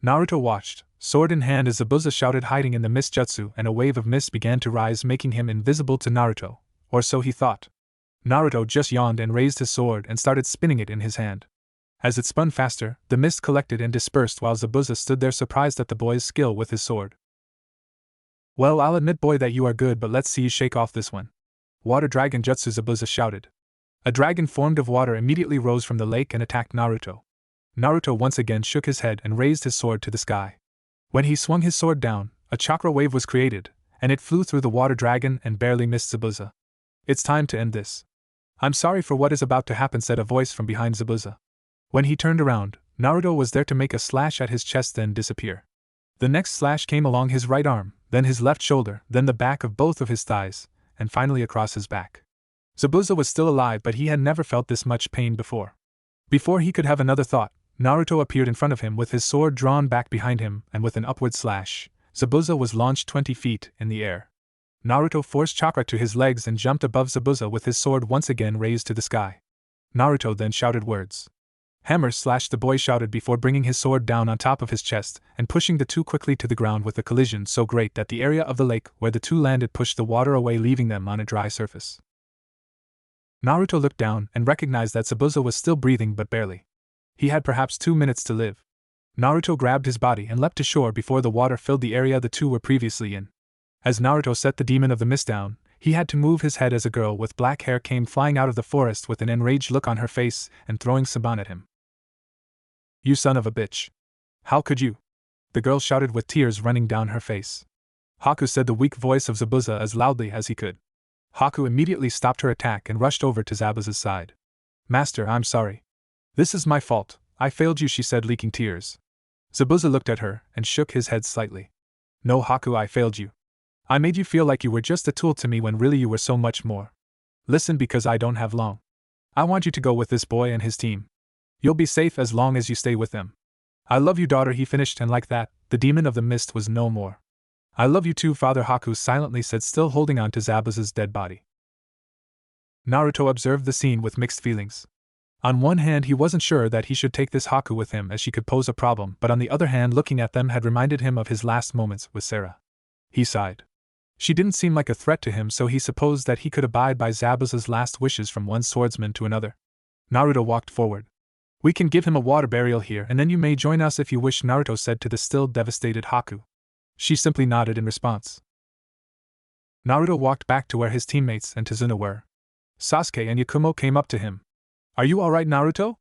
Naruto watched, sword in hand, as Zabuza shouted, hiding in the mist jutsu, and a wave of mist began to rise, making him invisible to Naruto, or so he thought. Naruto just yawned and raised his sword and started spinning it in his hand. As it spun faster, the mist collected and dispersed while Zabuza stood there surprised at the boy's skill with his sword. "Well, I'll admit, boy, that you are good, but let's see you shake off this one." "Water dragon jutsu," Zabuza shouted. A dragon formed of water immediately rose from the lake and attacked Naruto. Naruto once again shook his head and raised his sword to the sky. When he swung his sword down, a chakra wave was created, and it flew through the water dragon and barely missed Zabuza. "It's time to end this." "I'm sorry for what is about to happen," said a voice from behind Zabuza. When he turned around, Naruto was there to make a slash at his chest, then disappear. The next slash came along his right arm, then his left shoulder, then the back of both of his thighs, and finally across his back. Zabuza was still alive, but he had never felt this much pain before. Before he could have another thought, Naruto appeared in front of him with his sword drawn back behind him, and with an upward slash, Zabuza was launched 20 feet in the air. Naruto forced chakra to his legs and jumped above Zabuza with his sword once again raised to the sky. Naruto then shouted words. "Hammer slash," the boy shouted before bringing his sword down on top of his chest and pushing the two quickly to the ground with a collision so great that the area of the lake where the two landed pushed the water away, leaving them on a dry surface. Naruto looked down and recognized that Zabuza was still breathing, but barely. He had perhaps 2 minutes to live. Naruto grabbed his body and leapt to shore before the water filled the area the two were previously in. As Naruto set the demon of the mist down, he had to move his head as a girl with black hair came flying out of the forest with an enraged look on her face and throwing Saban at him. "You son of a bitch! How could you?" the girl shouted with tears running down her face. "Haku," said the weak voice of Zabuza as loudly as he could. Haku immediately stopped her attack and rushed over to Zabuza's side. "Master, I'm sorry. This is my fault, I failed you," she said, leaking tears. Zabuza looked at her and shook his head slightly. "No, Haku, I failed you. I made you feel like you were just a tool to me when really you were so much more. Listen, because I don't have long. I want you to go with this boy and his team. You'll be safe as long as you stay with them. I love you, daughter," he finished, and like that, the demon of the mist was no more. "I love you too, father," Haku silently said, still holding on to Zabuza's dead body. Naruto observed the scene with mixed feelings. On one hand, he wasn't sure that he should take this Haku with him as she could pose a problem, but on the other hand, looking at them had reminded him of his last moments with Sarah. He sighed. She didn't seem like a threat to him, so he supposed that he could abide by Zabuza's last wishes from one swordsman to another. Naruto walked forward. "We can give him a water burial here, and then you may join us if you wish," Naruto said to the still devastated Haku. She simply nodded in response. Naruto walked back to where his teammates and Tazuna were. Sasuke and Yakumo came up to him. "Are you alright, Naruto?"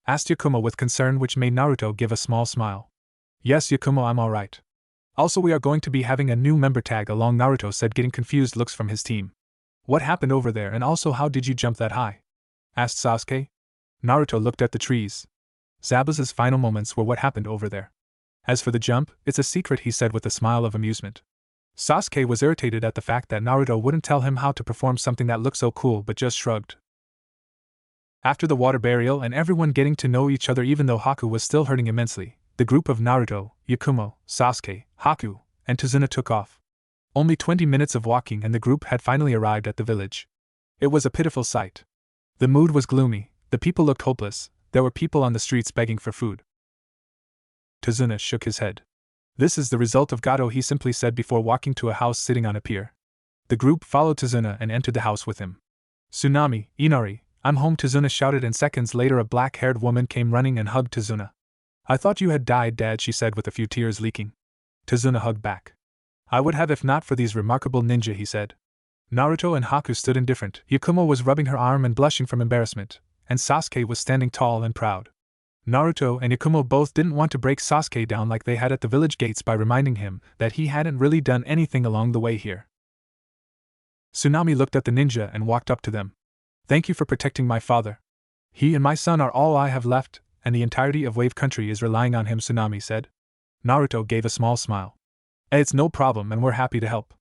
asked Yakumo with concern, which made Naruto give a small smile. "Yes, Yakumo, I'm alright. Also, we are going to be having a new member tag along," Naruto said, getting confused looks from his team. "What happened over there, and also how did you jump that high?" asked Sasuke. Naruto looked at the trees. Zabuza's final moments were what happened over there. "As for the jump, it's a secret," he said with a smile of amusement. Sasuke was irritated at the fact that Naruto wouldn't tell him how to perform something that looked so cool but just shrugged. After the water burial and everyone getting to know each other even though Haku was still hurting immensely, the group of Naruto, Yakumo, Sasuke, Haku, and Tazuna took off. Only 20 minutes of walking and the group had finally arrived at the village. It was a pitiful sight. The mood was gloomy, the people looked hopeless, there were people on the streets begging for food. Tazuna shook his head. This is the result of Gato, he simply said before walking to a house sitting on a pier. The group followed Tazuna and entered the house with him. Tsunami, Inari, I'm home, Tazuna shouted, and seconds later a black-haired woman came running and hugged Tazuna. I thought you had died, Dad, she said with a few tears leaking. Tazuna hugged back. I would have if not for these remarkable ninja, he said. Naruto and Haku stood indifferent. Yakumo was rubbing her arm and blushing from embarrassment, and Sasuke was standing tall and proud. Naruto and Yakumo both didn't want to break Sasuke down like they had at the village gates by reminding him that he hadn't really done anything along the way here. Tsunami looked at the ninja and walked up to them. Thank you for protecting my father. He and my son are all I have left, and the entirety of Wave Country is relying on him, Tsunami said. Naruto gave a small smile. It's no problem and we're happy to help.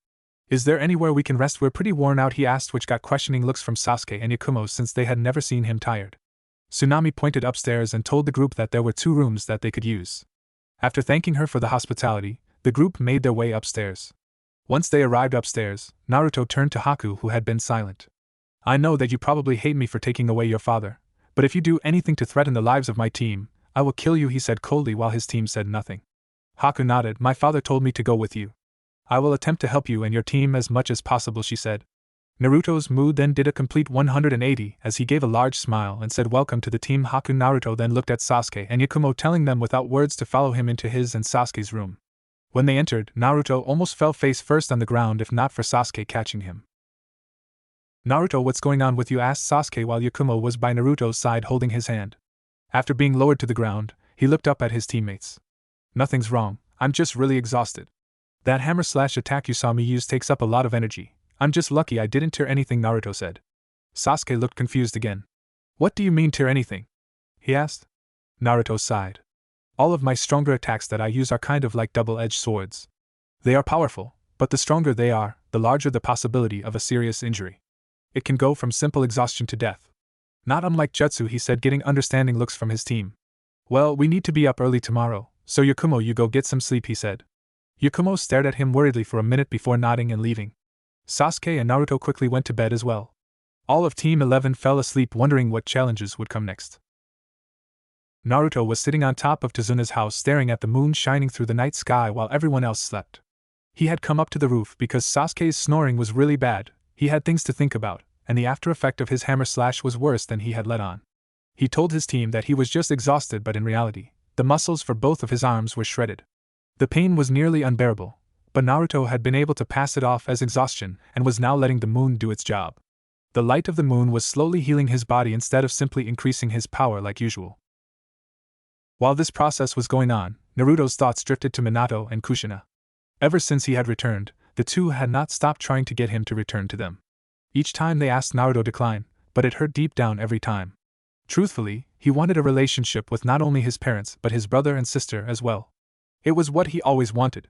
Is there anywhere we can rest? We're pretty worn out, he asked, which got questioning looks from Sasuke and Yakumo since they had never seen him tired. Tsunami pointed upstairs and told the group that there were 2 rooms that they could use. After thanking her for the hospitality, the group made their way upstairs. Once they arrived upstairs, Naruto turned to Haku, who had been silent. I know that you probably hate me for taking away your father, but if you do anything to threaten the lives of my team, I will kill you, he said coldly while his team said nothing. Haku nodded. My father told me to go with you. I will attempt to help you and your team as much as possible, she said. Naruto's mood then did a complete 180 as he gave a large smile and said welcome to the team. Haku Naruto then looked at Sasuke and Yakumo, telling them without words to follow him into his and Sasuke's room. When they entered, Naruto almost fell face first on the ground if not for Sasuke catching him. Naruto, what's going on with you? Asked Sasuke while Yakumo was by Naruto's side holding his hand. After being lowered to the ground, he looked up at his teammates. Nothing's wrong, I'm just really exhausted. That hammer/attack you saw me use takes up a lot of energy. I'm just lucky I didn't tear anything, Naruto said. Sasuke looked confused again. What do you mean tear anything? He asked. Naruto sighed. All of my stronger attacks that I use are kind of like double-edged swords. They are powerful, but the stronger they are, the larger the possibility of a serious injury. It can go from simple exhaustion to death. Not unlike jutsu, he said, getting understanding looks from his team. Well, we need to be up early tomorrow, so Yakumo, you go get some sleep, he said. Yakumo stared at him worriedly for a minute before nodding and leaving. Sasuke and Naruto quickly went to bed as well. All of Team 11 fell asleep wondering what challenges would come next. Naruto was sitting on top of Tazuna's house staring at the moon shining through the night sky while everyone else slept. He had come up to the roof because Sasuke's snoring was really bad, he had things to think about, and the after effect of his hammer slash was worse than he had let on. He told his team that he was just exhausted, but in reality, the muscles for both of his arms were shredded. The pain was nearly unbearable, but Naruto had been able to pass it off as exhaustion and was now letting the moon do its job. The light of the moon was slowly healing his body instead of simply increasing his power like usual. While this process was going on, Naruto's thoughts drifted to Minato and Kushina. Ever since he had returned, the two had not stopped trying to get him to return to them. Each time they asked, Naruto declined, but it hurt deep down every time. Truthfully, he wanted a relationship with not only his parents but his brother and sister as well. It was what he always wanted.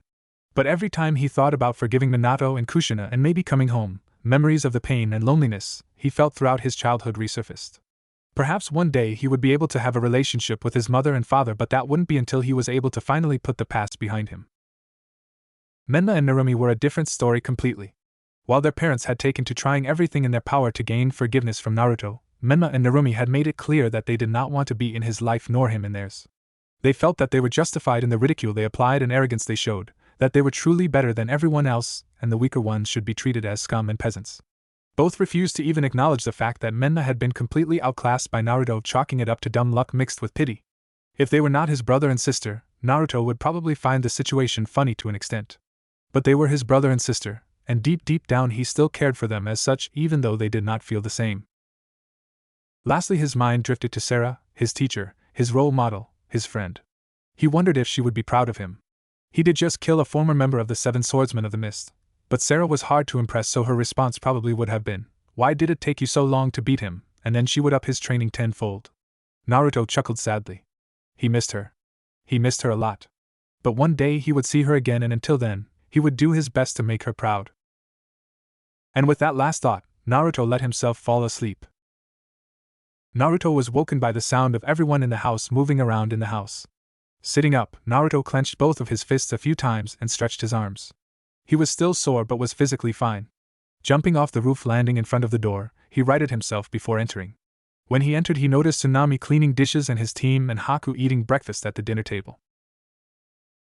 But every time he thought about forgiving Minato and Kushina and maybe coming home, memories of the pain and loneliness he felt throughout his childhood resurfaced. Perhaps one day he would be able to have a relationship with his mother and father, but that wouldn't be until he was able to finally put the past behind him. Menma and Narumi were a different story completely. While their parents had taken to trying everything in their power to gain forgiveness from Naruto, Menma and Narumi had made it clear that they did not want to be in his life nor him in theirs. They felt that they were justified in the ridicule they applied and arrogance they showed, that they were truly better than everyone else, and the weaker ones should be treated as scum and peasants. Both refused to even acknowledge the fact that Menma had been completely outclassed by Naruto, chalking it up to dumb luck mixed with pity. If they were not his brother and sister, Naruto would probably find the situation funny to an extent. But they were his brother and sister, and deep down he still cared for them as such, even though they did not feel the same. Lastly, his mind drifted to Sarah, his teacher, his role model, his friend. He wondered if she would be proud of him. He did just kill a former member of the Seven Swordsmen of the Mist, but Sarah was hard to impress, so her response probably would have been, "Why did it take you so long to beat him?" And then she would up his training tenfold. Naruto chuckled sadly. He missed her. He missed her a lot. But one day he would see her again, and until then, he would do his best to make her proud. And with that last thought, Naruto let himself fall asleep. Naruto was woken by the sound of everyone in the house moving around in the house. Sitting up, Naruto clenched both of his fists a few times and stretched his arms. He was still sore but was physically fine. Jumping off the roof landing in front of the door, he righted himself before entering. When he entered, he noticed Tsunami cleaning dishes and his team and Haku eating breakfast at the dinner table.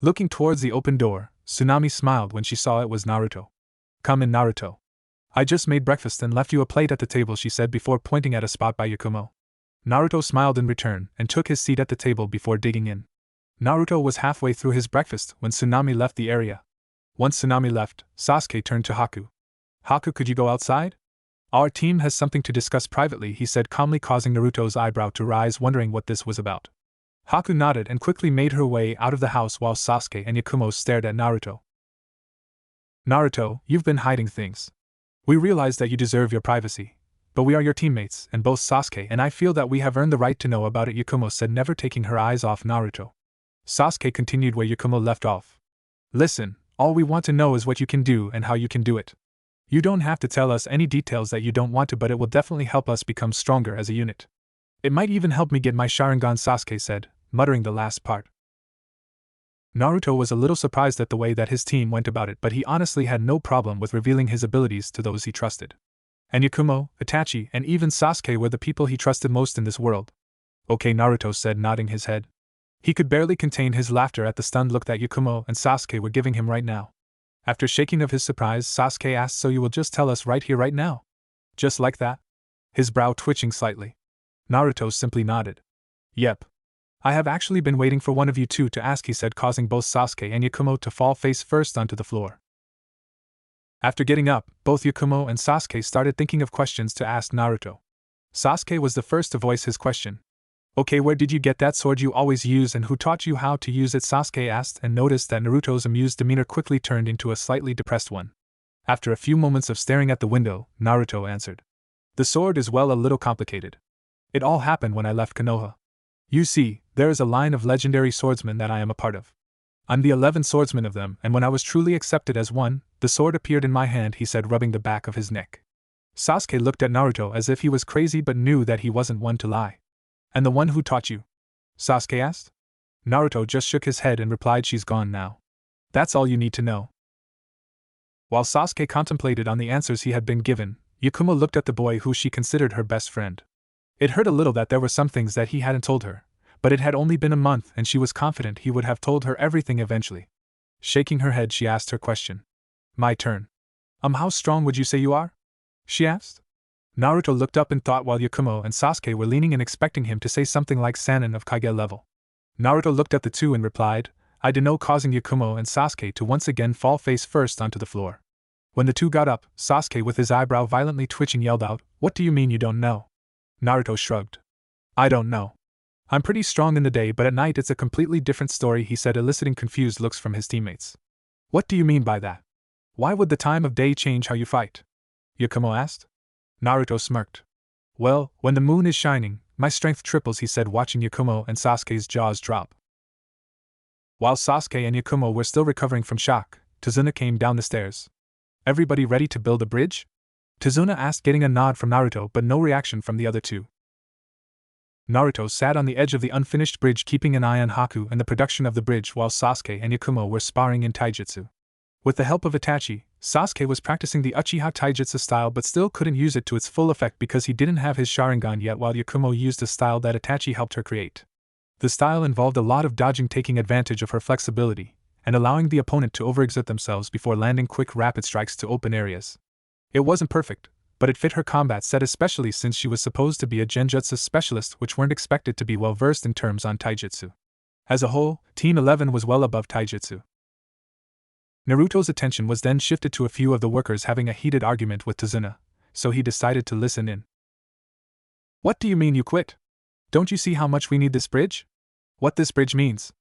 Looking towards the open door, Tsunami smiled when she saw it was Naruto. "Come in, Naruto. I just made breakfast and left you a plate at the table," she said before pointing at a spot by Yakumo. Naruto smiled in return and took his seat at the table before digging in. Naruto was halfway through his breakfast when Tsunami left the area. Once Tsunami left, Sasuke turned to Haku. "Haku, could you go outside? Our team has something to discuss privately," he said calmly, causing Naruto's eyebrow to rise, wondering what this was about. Haku nodded and quickly made her way out of the house while Sasuke and Yakumo stared at Naruto. "Naruto, you've been hiding things. We realize that you deserve your privacy, but we are your teammates, and both Sasuke and I feel that we have earned the right to know about it," Yakumo said, never taking her eyes off Naruto. Sasuke continued where Yakumo left off. "Listen, all we want to know is what you can do and how you can do it. You don't have to tell us any details that you don't want to, but it will definitely help us become stronger as a unit. It might even help me get my Sharingan," Sasuke said, muttering the last part. Naruto was a little surprised at the way that his team went about it, but he honestly had no problem with revealing his abilities to those he trusted. And Yakumo, Itachi, and even Sasuke were the people he trusted most in this world. "Okay," Naruto said, nodding his head. He could barely contain his laughter at the stunned look that Yakumo and Sasuke were giving him right now. After shaking of his surprise, Sasuke asked, "So you will just tell us right here right now? Just like that?" His brow twitching slightly. Naruto simply nodded. "Yep. I have actually been waiting for one of you two to ask," he said, causing both Sasuke and Yakumo to fall face first onto the floor. After getting up, both Yakumo and Sasuke started thinking of questions to ask Naruto. Sasuke was the first to voice his question. "Okay, where did you get that sword you always use and who taught you how to use it?" Sasuke asked, and noticed that Naruto's amused demeanor quickly turned into a slightly depressed one. After a few moments of staring at the window, Naruto answered. "The sword is, well, a little complicated. It all happened when I left Konoha. You see, there is a line of legendary swordsmen that I am a part of. I'm the 11th swordsman of them, and when I was truly accepted as one, the sword appeared in my hand," he said, rubbing the back of his neck. Sasuke looked at Naruto as if he was crazy but knew that he wasn't one to lie. "And the one who taught you?" Sasuke asked. Naruto just shook his head and replied, "She's gone now. That's all you need to know." While Sasuke contemplated on the answers he had been given, Yakumo looked at the boy who she considered her best friend. It hurt a little that there were some things that he hadn't told her, but it had only been a month and she was confident he would have told her everything eventually. Shaking her head, she asked her question. "My turn. How strong would you say you are?" she asked. Naruto looked up in thought while Yakumo and Sasuke were leaning and expecting him to say something like Sannin of Kage level. Naruto looked at the two and replied, "I don't know," causing Yakumo and Sasuke to once again fall face first onto the floor. When the two got up, Sasuke, with his eyebrow violently twitching, yelled out, "What do you mean you don't know?" Naruto shrugged. "I don't know. I'm pretty strong in the day, but at night it's a completely different story," he said, eliciting confused looks from his teammates. "What do you mean by that? Why would the time of day change how you fight?" Yakumo asked. Naruto smirked. "Well, when the moon is shining, my strength triples," he said, watching Yakumo and Sasuke's jaws drop. While Sasuke and Yakumo were still recovering from shock, Tazuna came down the stairs. "Everybody ready to build a bridge?" Tazuna asked, getting a nod from Naruto but no reaction from the other two. Naruto sat on the edge of the unfinished bridge, keeping an eye on Haku and the production of the bridge while Sasuke and Yakumo were sparring in taijutsu. With the help of Itachi, Sasuke was practicing the Uchiha taijutsu style but still couldn't use it to its full effect because he didn't have his Sharingan yet, while Yakumo used a style that Itachi helped her create. The style involved a lot of dodging, taking advantage of her flexibility, and allowing the opponent to overexert themselves before landing quick rapid strikes to open areas. It wasn't perfect, but it fit her combat set, especially since she was supposed to be a genjutsu specialist, which weren't expected to be well versed in terms on taijutsu. As a whole, Team 11 was well above taijutsu. Naruto's attention was then shifted to a few of the workers having a heated argument with Tazuna, so he decided to listen in. "What do you mean you quit? Don't you see how much we need this bridge? What this bridge means?"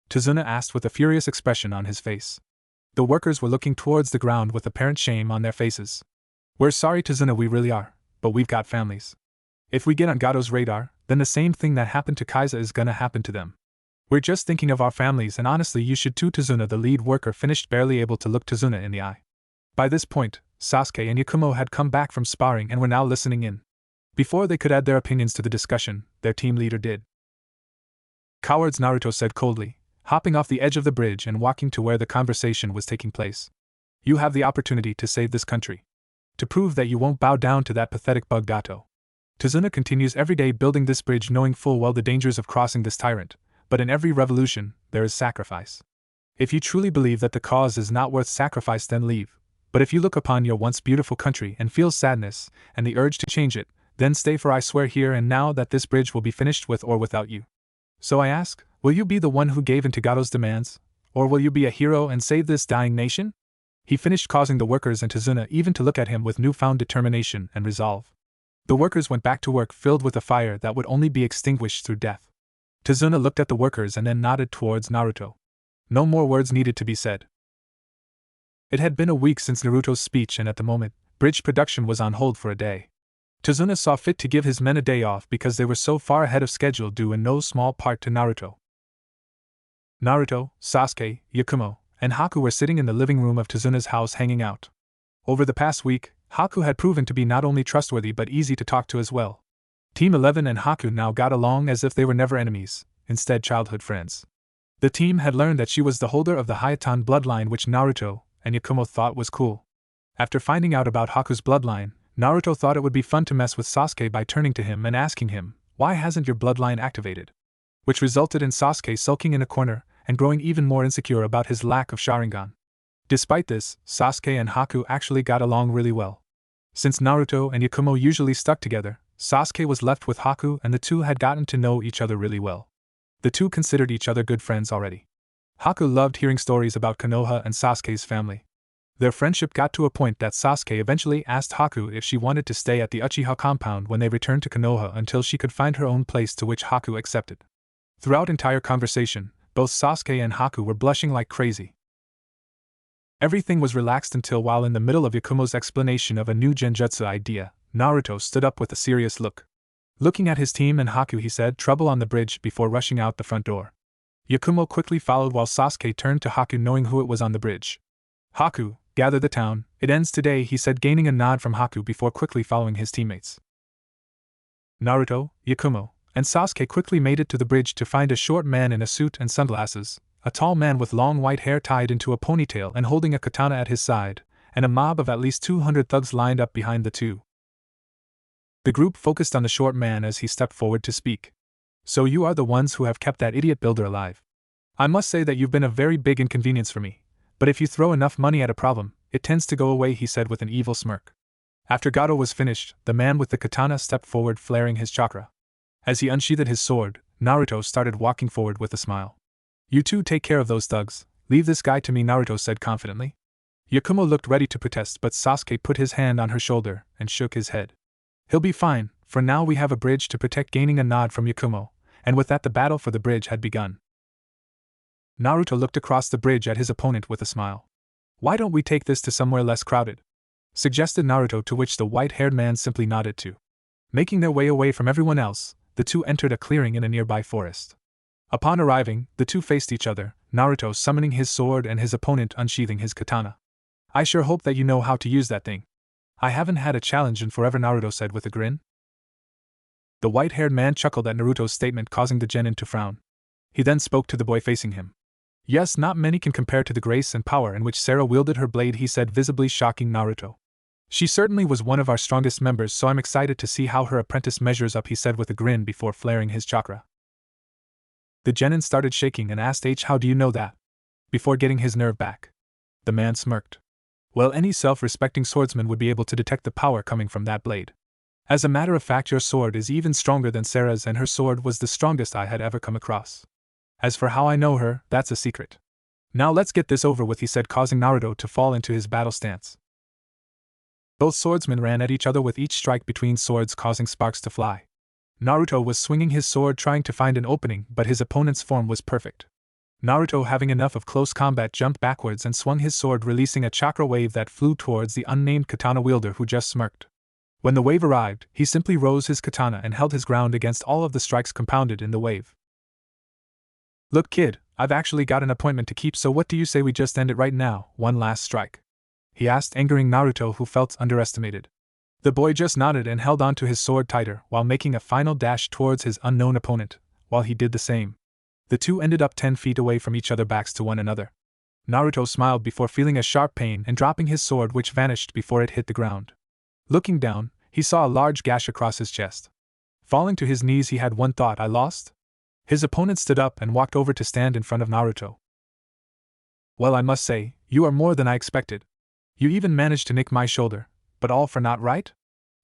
Tazuna asked with a furious expression on his face. The workers were looking towards the ground with apparent shame on their faces. "We're sorry, Tazuna, we really are, but we've got families. If we get on Gato's radar, then the same thing that happened to Kaiza is gonna happen to them. We're just thinking of our families, and honestly you should too. Tazuna, the lead worker, finished, barely able to look Tazuna in the eye. By this point, Sasuke and Yakumo had come back from sparring and were now listening in. Before they could add their opinions to the discussion, their team leader did. "Cowards," Naruto said coldly, hopping off the edge of the bridge and walking to where the conversation was taking place. "You have the opportunity to save this country. To prove that you won't bow down to that pathetic bug Gato. Tazuna continues every day building this bridge, knowing full well the dangers of crossing this tyrant, but in every revolution, there is sacrifice. If you truly believe that the cause is not worth sacrifice, then leave. But if you look upon your once beautiful country and feel sadness and the urge to change it, then stay, for I swear here and now that this bridge will be finished with or without you. So I ask, will you be the one who gave in to Gato's demands, or will you be a hero and save this dying nation?" He finished, causing the workers and Tazuna even to look at him with newfound determination and resolve. The workers went back to work, filled with a fire that would only be extinguished through death. Tazuna looked at the workers and then nodded towards Naruto. No more words needed to be said. It had been a week since Naruto's speech, and at the moment, bridge production was on hold for a day. Tazuna saw fit to give his men a day off because they were so far ahead of schedule, due in no small part to Naruto. Naruto, Sasuke, Yakumo, and Haku were sitting in the living room of Tazuna's house hanging out. Over the past week, Haku had proven to be not only trustworthy but easy to talk to as well. Team 11 and Haku now got along as if they were never enemies, instead childhood friends. The team had learned that she was the holder of the Hayatan bloodline, which Naruto and Yakumo thought was cool. After finding out about Haku's bloodline, Naruto thought it would be fun to mess with Sasuke by turning to him and asking him, "Why hasn't your bloodline activated?" Which resulted in Sasuke sulking in a corner and growing even more insecure about his lack of Sharingan. Despite this, Sasuke and Haku actually got along really well. Since Naruto and Yakumo usually stuck together, Sasuke was left with Haku and the two had gotten to know each other really well. The two considered each other good friends already. Haku loved hearing stories about Konoha and Sasuke's family. Their friendship got to a point that Sasuke eventually asked Haku if she wanted to stay at the Uchiha compound when they returned to Konoha until she could find her own place, to which Haku accepted. Throughout entire conversation, both Sasuke and Haku were blushing like crazy. Everything was relaxed until, while in the middle of Yakumo's explanation of a new genjutsu idea, Naruto stood up with a serious look. Looking at his team and Haku, he said, "Trouble on the bridge," before rushing out the front door. Yakumo quickly followed while Sasuke turned to Haku, knowing who it was on the bridge. "Haku, gather the town, it ends today," he said, gaining a nod from Haku before quickly following his teammates. Naruto, Yakumo, and Sasuke quickly made it to the bridge to find a short man in a suit and sunglasses, a tall man with long white hair tied into a ponytail and holding a katana at his side, and a mob of at least 200 thugs lined up behind the two. The group focused on the short man as he stepped forward to speak. "So you are the ones who have kept that idiot builder alive. I must say that you've been a very big inconvenience for me, but if you throw enough money at a problem, it tends to go away," he said with an evil smirk. After Gato was finished, the man with the katana stepped forward, flaring his chakra. As he unsheathed his sword, Naruto started walking forward with a smile. "You two take care of those thugs, leave this guy to me," Naruto said confidently. Yakumo looked ready to protest, but Sasuke put his hand on her shoulder and shook his head. "He'll be fine, for now we have a bridge to protect," gaining a nod from Yakumo, and with that the battle for the bridge had begun. Naruto looked across the bridge at his opponent with a smile. "Why don't we take this to somewhere less crowded?" suggested Naruto, to which the white-haired man simply nodded too. Making their way away from everyone else, the two entered a clearing in a nearby forest. Upon arriving, the two faced each other, Naruto summoning his sword and his opponent unsheathing his katana. "I sure hope that you know how to use that thing. I haven't had a challenge in forever," Naruto said with a grin. The white-haired man chuckled at Naruto's statement, causing the genin to frown. He then spoke to the boy facing him. "Yes, not many can compare to the grace and power in which Sarah wielded her blade," he said, visibly shocking Naruto. "She certainly was one of our strongest members, so I'm excited to see how her apprentice measures up," he said with a grin before flaring his chakra. The genin started shaking and asked, "How do you know that?" before getting his nerve back. The man smirked. "Well, any self-respecting swordsman would be able to detect the power coming from that blade. As a matter of fact, your sword is even stronger than Sarah's, and her sword was the strongest I had ever come across. As for how I know her, that's a secret. Now let's get this over with," he said, causing Naruto to fall into his battle stance. Both swordsmen ran at each other, with each strike between swords causing sparks to fly. Naruto was swinging his sword trying to find an opening, but his opponent's form was perfect. Naruto, having enough of close combat, jumped backwards and swung his sword, releasing a chakra wave that flew towards the unnamed katana wielder, who just smirked. When the wave arrived, he simply rose his katana and held his ground against all of the strikes compounded in the wave. Look, kid, I've actually got an appointment to keep, so what do you say we just end it right now, one last strike? He asked, angering Naruto, who felt underestimated. The boy just nodded and held onto his sword tighter while making a final dash towards his unknown opponent, while he did the same. The two ended up 10 feet away from each other, backs to one another. Naruto smiled before feeling a sharp pain and dropping his sword, which vanished before it hit the ground. Looking down, he saw a large gash across his chest. Falling to his knees, he had one thought: I lost? His opponent stood up and walked over to stand in front of Naruto. Well, I must say, you are more than I expected. You even managed to nick my shoulder, but all for naught, right?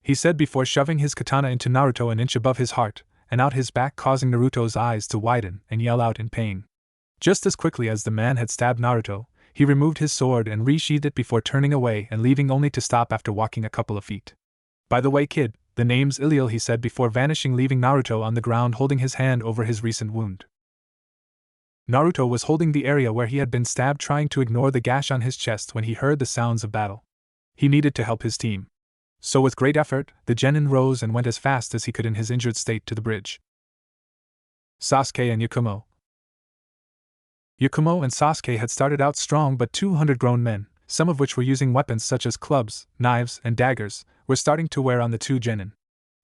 He said before shoving his katana into Naruto an inch above his heart and out his back, causing Naruto's eyes to widen and yell out in pain. Just as quickly as the man had stabbed Naruto, he removed his sword and resheathed it before turning away and leaving, only to stop after walking a couple of feet. By the way, kid, the name's Iliel, he said before vanishing, leaving Naruto on the ground holding his hand over his recent wound. Naruto was holding the area where he had been stabbed, trying to ignore the gash on his chest when he heard the sounds of battle. He needed to help his team. So with great effort, the genin rose and went as fast as he could in his injured state to the bridge. Sasuke and Yakumo. Yakumo and Sasuke had started out strong, but 200 grown men, some of which were using weapons such as clubs, knives, and daggers, were starting to wear on the two genin.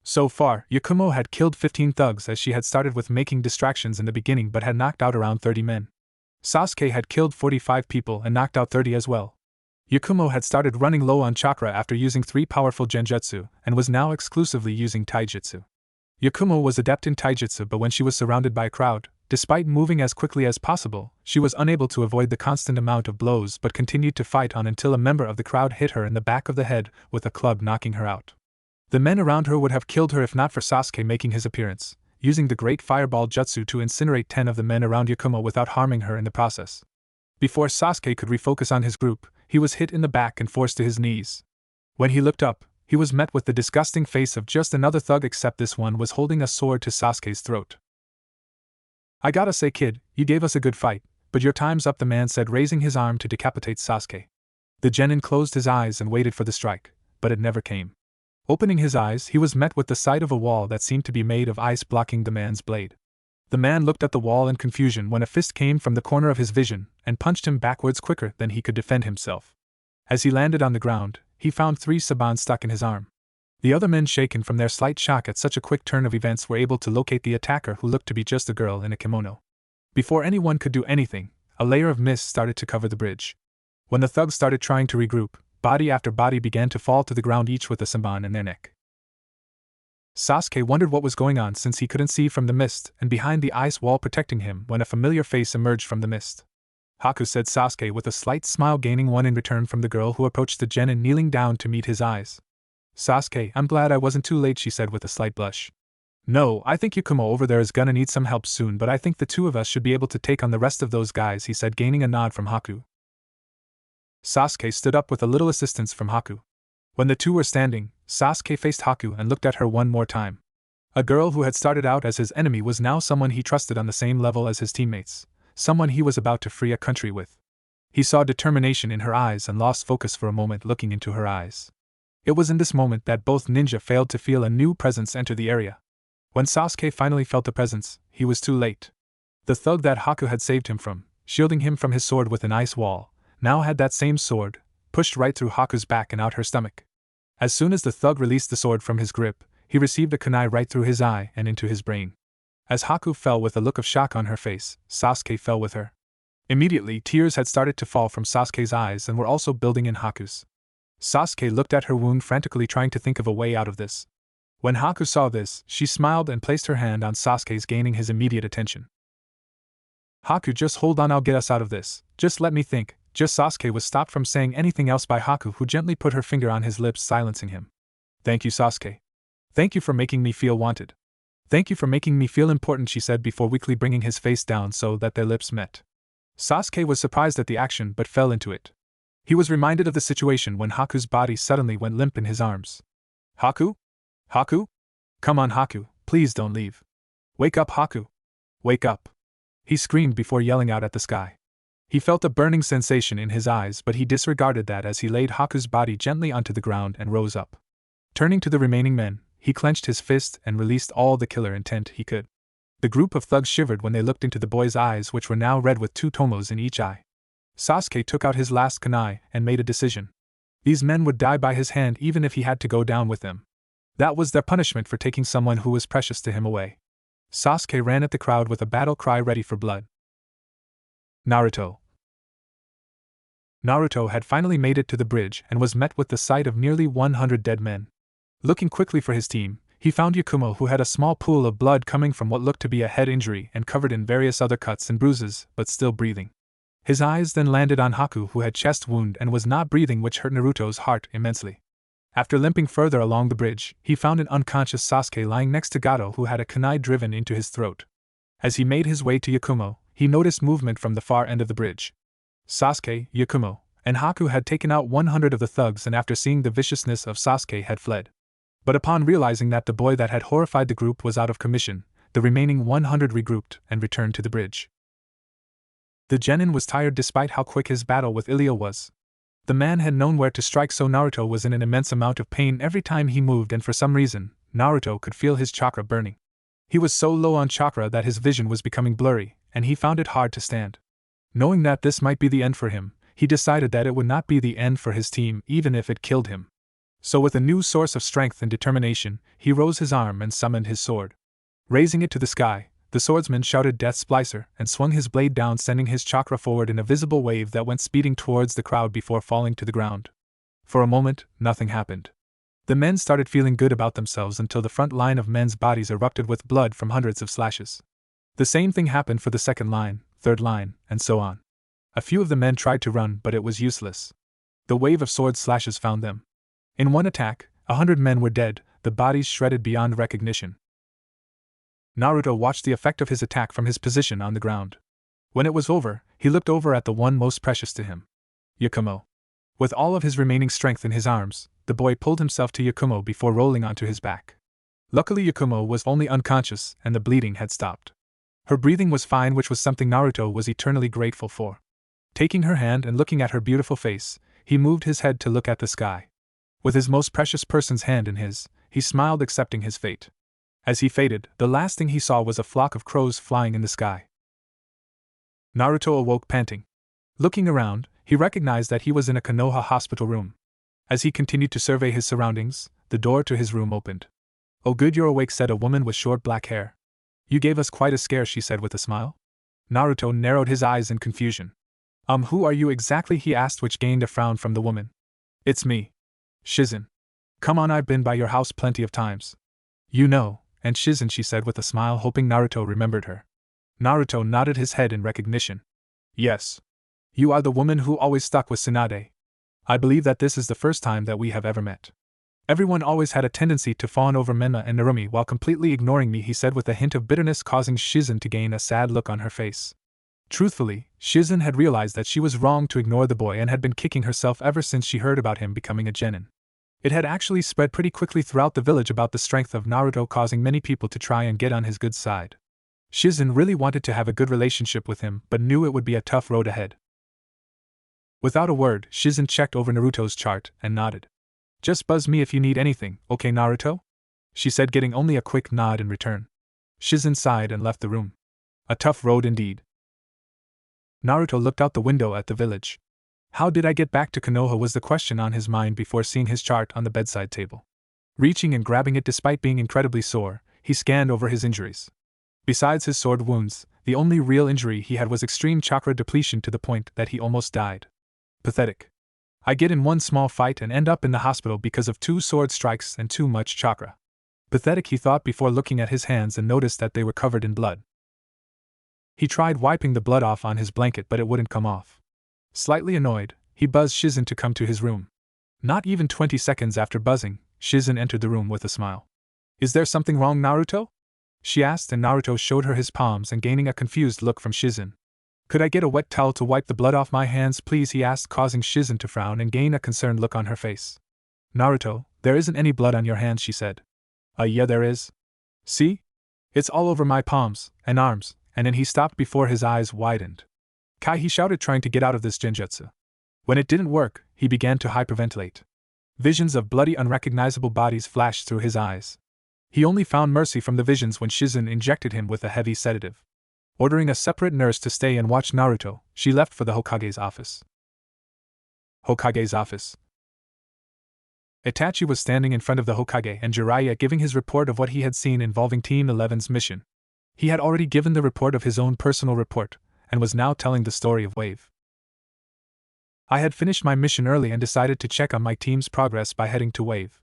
So far, Yakumo had killed 15 thugs, as she had started with making distractions in the beginning but had knocked out around 30 men. Sasuke had killed 45 people and knocked out 30 as well. Yakumo had started running low on chakra after using 3 powerful genjutsu and was now exclusively using taijutsu. Yakumo was adept in taijutsu, but when she was surrounded by a crowd, despite moving as quickly as possible, she was unable to avoid the constant amount of blows but continued to fight on until a member of the crowd hit her in the back of the head with a club, knocking her out. The men around her would have killed her if not for Sasuke making his appearance, using the Great Fireball Jutsu to incinerate 10 of the men around Yakumo without harming her in the process. Before Sasuke could refocus on his group, he was hit in the back and forced to his knees. When he looked up, he was met with the disgusting face of just another thug, except this one was holding a sword to Sasuke's throat. I gotta say, kid, you gave us a good fight, but your time's up, the man said, raising his arm to decapitate Sasuke. The genin closed his eyes and waited for the strike, but it never came. Opening his eyes, he was met with the sight of a wall that seemed to be made of ice blocking the man's blade. The man looked at the wall in confusion when a fist came from the corner of his vision and punched him backwards quicker than he could defend himself. As he landed on the ground, he found 3 sabans stuck in his arm. The other men, shaken from their slight shock at such a quick turn of events, were able to locate the attacker, who looked to be just a girl in a kimono. Before anyone could do anything, a layer of mist started to cover the bridge. When the thugs started trying to regroup, body after body began to fall to the ground, each with a saban in their neck. Sasuke wondered what was going on, since he couldn't see from the mist and behind the ice wall protecting him, when a familiar face emerged from the mist. Haku, said Sasuke with a slight smile, gaining one in return from the girl who approached the genin, kneeling down to meet his eyes. Sasuke, I'm glad I wasn't too late, she said with a slight blush. No, I think Yakumo over there is gonna need some help soon, but I think the 2 of us should be able to take on the rest of those guys, he said, gaining a nod from Haku. Sasuke stood up with a little assistance from Haku. When the 2 were standing, Sasuke faced Haku and looked at her one more time. A girl who had started out as his enemy was now someone he trusted on the same level as his teammates, someone he was about to free a country with. He saw determination in her eyes and lost focus for a moment, looking into her eyes. It was in this moment that both ninja failed to feel a new presence enter the area. When Sasuke finally felt the presence, he was too late. The thug that Haku had saved him from, shielding him from his sword with an ice wall, now had that same sword, pushed right through Haku's back and out her stomach. As soon as the thug released the sword from his grip, he received a kunai right through his eye and into his brain. As Haku fell with a look of shock on her face, Sasuke fell with her. Immediately, tears had started to fall from Sasuke's eyes and were also building in Haku's. Sasuke looked at her wound, frantically trying to think of a way out of this. When Haku saw this, she smiled and placed her hand on Sasuke's, gaining his immediate attention. Haku, just hold on, I'll get us out of this. Just let me think. Just Sasuke was stopped from saying anything else by Haku, who gently put her finger on his lips, silencing him. Thank you, Sasuke. Thank you for making me feel wanted. Thank you for making me feel important, she said before weakly bringing his face down so that their lips met. Sasuke was surprised at the action but fell into it. He was reminded of the situation when Haku's body suddenly went limp in his arms. Haku? Haku? Come on, Haku, please don't leave. Wake up, Haku. Wake up. He screamed before yelling out at the sky. He felt a burning sensation in his eyes, but he disregarded that as he laid Haku's body gently onto the ground and rose up. Turning to the remaining men, he clenched his fist and released all the killer intent he could. The group of thugs shivered when they looked into the boy's eyes, which were now red with 2 tomos in each eye. Sasuke took out his last kunai and made a decision. These men would die by his hand even if he had to go down with them. That was their punishment for taking someone who was precious to him away. Sasuke ran at the crowd with a battle cry ready for blood. Naruto. Naruto had finally made it to the bridge and was met with the sight of nearly 100 dead men. Looking quickly for his team, he found Yakumo, who had a small pool of blood coming from what looked to be a head injury and covered in various other cuts and bruises, but still breathing. His eyes then landed on Haku, who had chest wound and was not breathing, which hurt Naruto's heart immensely. After limping further along the bridge, he found an unconscious Sasuke lying next to Gato, who had a kunai driven into his throat. As he made his way to Yakumo, he noticed movement from the far end of the bridge. Sasuke, Yakumo, and Haku had taken out 100 of the thugs, and after seeing the viciousness of Sasuke had fled. But upon realizing that the boy that had horrified the group was out of commission, the remaining 100 regrouped and returned to the bridge. The genin was tired despite how quick his battle with Ilya was. The man had known where to strike, so Naruto was in an immense amount of pain every time he moved, and for some reason, Naruto could feel his chakra burning. He was so low on chakra that his vision was becoming blurry, and he found it hard to stand. Knowing that this might be the end for him, he decided that it would not be the end for his team even if it killed him. So with a new source of strength and determination, he rose his arm and summoned his sword. Raising it to the sky, the swordsman shouted Death Splicer and swung his blade down, sending his chakra forward in a visible wave that went speeding towards the crowd before falling to the ground. For a moment, nothing happened. The men started feeling good about themselves until the front line of men's bodies erupted with blood from hundreds of slashes. The same thing happened for the second line, third line, and so on. A few of the men tried to run, but it was useless. The wave of sword slashes found them. In one attack, 100 men were dead, the bodies shredded beyond recognition. Naruto watched the effect of his attack from his position on the ground. When it was over, he looked over at the one most precious to him, Yakumo. With all of his remaining strength in his arms, the boy pulled himself to Yakumo before rolling onto his back. Luckily, Yakumo was only unconscious and the bleeding had stopped. Her breathing was fine, which was something Naruto was eternally grateful for. Taking her hand and looking at her beautiful face, he moved his head to look at the sky. With his most precious person's hand in his, he smiled, accepting his fate. As he faded, the last thing he saw was a flock of crows flying in the sky. Naruto awoke panting. Looking around, he recognized that he was in a Konoha hospital room. As he continued to survey his surroundings, the door to his room opened. "Oh good, you're awake," said a woman with short black hair. "You gave us quite a scare," she said with a smile. Naruto narrowed his eyes in confusion. Who are you exactly?" he asked, which gained a frown from the woman. "It's me. Shizen. Come on, I've been by your house plenty of times. You know," and Shizen, she said with a smile, hoping Naruto remembered her. Naruto nodded his head in recognition. "Yes. You are the woman who always stuck with Tsunade. I believe that this is the first time that we have ever met. Everyone always had a tendency to fawn over Menma and Narumi while completely ignoring me," he said with a hint of bitterness, causing Shizen to gain a sad look on her face. Truthfully, Shizen had realized that she was wrong to ignore the boy and had been kicking herself ever since she heard about him becoming a genin. It had actually spread pretty quickly throughout the village about the strength of Naruto, causing many people to try and get on his good side. Shizen really wanted to have a good relationship with him, but knew it would be a tough road ahead. Without a word, Shizen checked over Naruto's chart and nodded. "Just buzz me if you need anything, okay Naruto?" she said, getting only a quick nod in return. Shizen sighed and left the room. A tough road indeed. Naruto looked out the window at the village. How did I get back to Konoha was the question on his mind before seeing his chart on the bedside table. Reaching and grabbing it despite being incredibly sore, he scanned over his injuries. Besides his sword wounds, the only real injury he had was extreme chakra depletion to the point that he almost died. Pathetic. I get in one small fight and end up in the hospital because of 2 sword strikes and too much chakra. Pathetic, he thought before looking at his hands and noticed that they were covered in blood. He tried wiping the blood off on his blanket, but it wouldn't come off. Slightly annoyed, he buzzed Shizen to come to his room. Not even 20 seconds after buzzing, Shizen entered the room with a smile. "Is there something wrong, Naruto?" she asked, and Naruto showed her his palms and gaining a confused look from Shizen. "Could I get a wet towel to wipe the blood off my hands, please?" he asked, causing Shizen to frown and gain a concerned look on her face. "Naruto, there isn't any blood on your hands," she said. Yeah, there is. See? It's all over my palms and arms," and then he stopped before his eyes widened. "Kai," he shouted, trying to get out of this genjutsu. When it didn't work, he began to hyperventilate. Visions of bloody, unrecognizable bodies flashed through his eyes. He only found mercy from the visions when Shizen injected him with a heavy sedative. Ordering a separate nurse to stay and watch Naruto, she left for the Hokage's office. Hokage's office. Itachi was standing in front of the Hokage and Jiraiya giving his report of what he had seen involving Team 11's mission. He had already given the report of his own personal report, and was now telling the story of Wave. I had finished my mission early and decided to check on my team's progress by heading to Wave.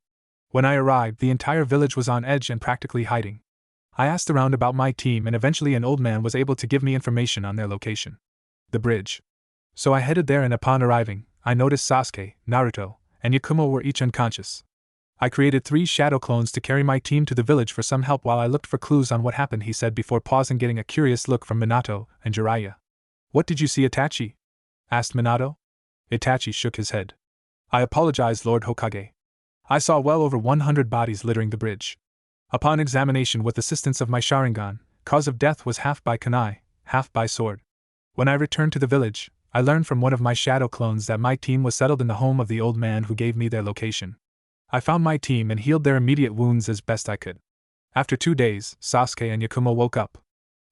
When I arrived, the entire village was on edge and practically hiding. I asked around about my team and eventually an old man was able to give me information on their location. The bridge. So I headed there and upon arriving, I noticed Sasuke, Naruto, and Yakumo were each unconscious. I created 3 shadow clones to carry my team to the village for some help while I looked for clues on what happened, he said before pausing, getting a curious look from Minato and Jiraiya. What did you see, Itachi? Asked Minato. Itachi shook his head. I apologize, Lord Hokage. I saw well over 100 bodies littering the bridge. Upon examination with assistance of my Sharingan, cause of death was half by kunai, half by sword. When I returned to the village, I learned from one of my shadow clones that my team was settled in the home of the old man who gave me their location. I found my team and healed their immediate wounds as best I could. After 2 days, Sasuke and Yakumo woke up.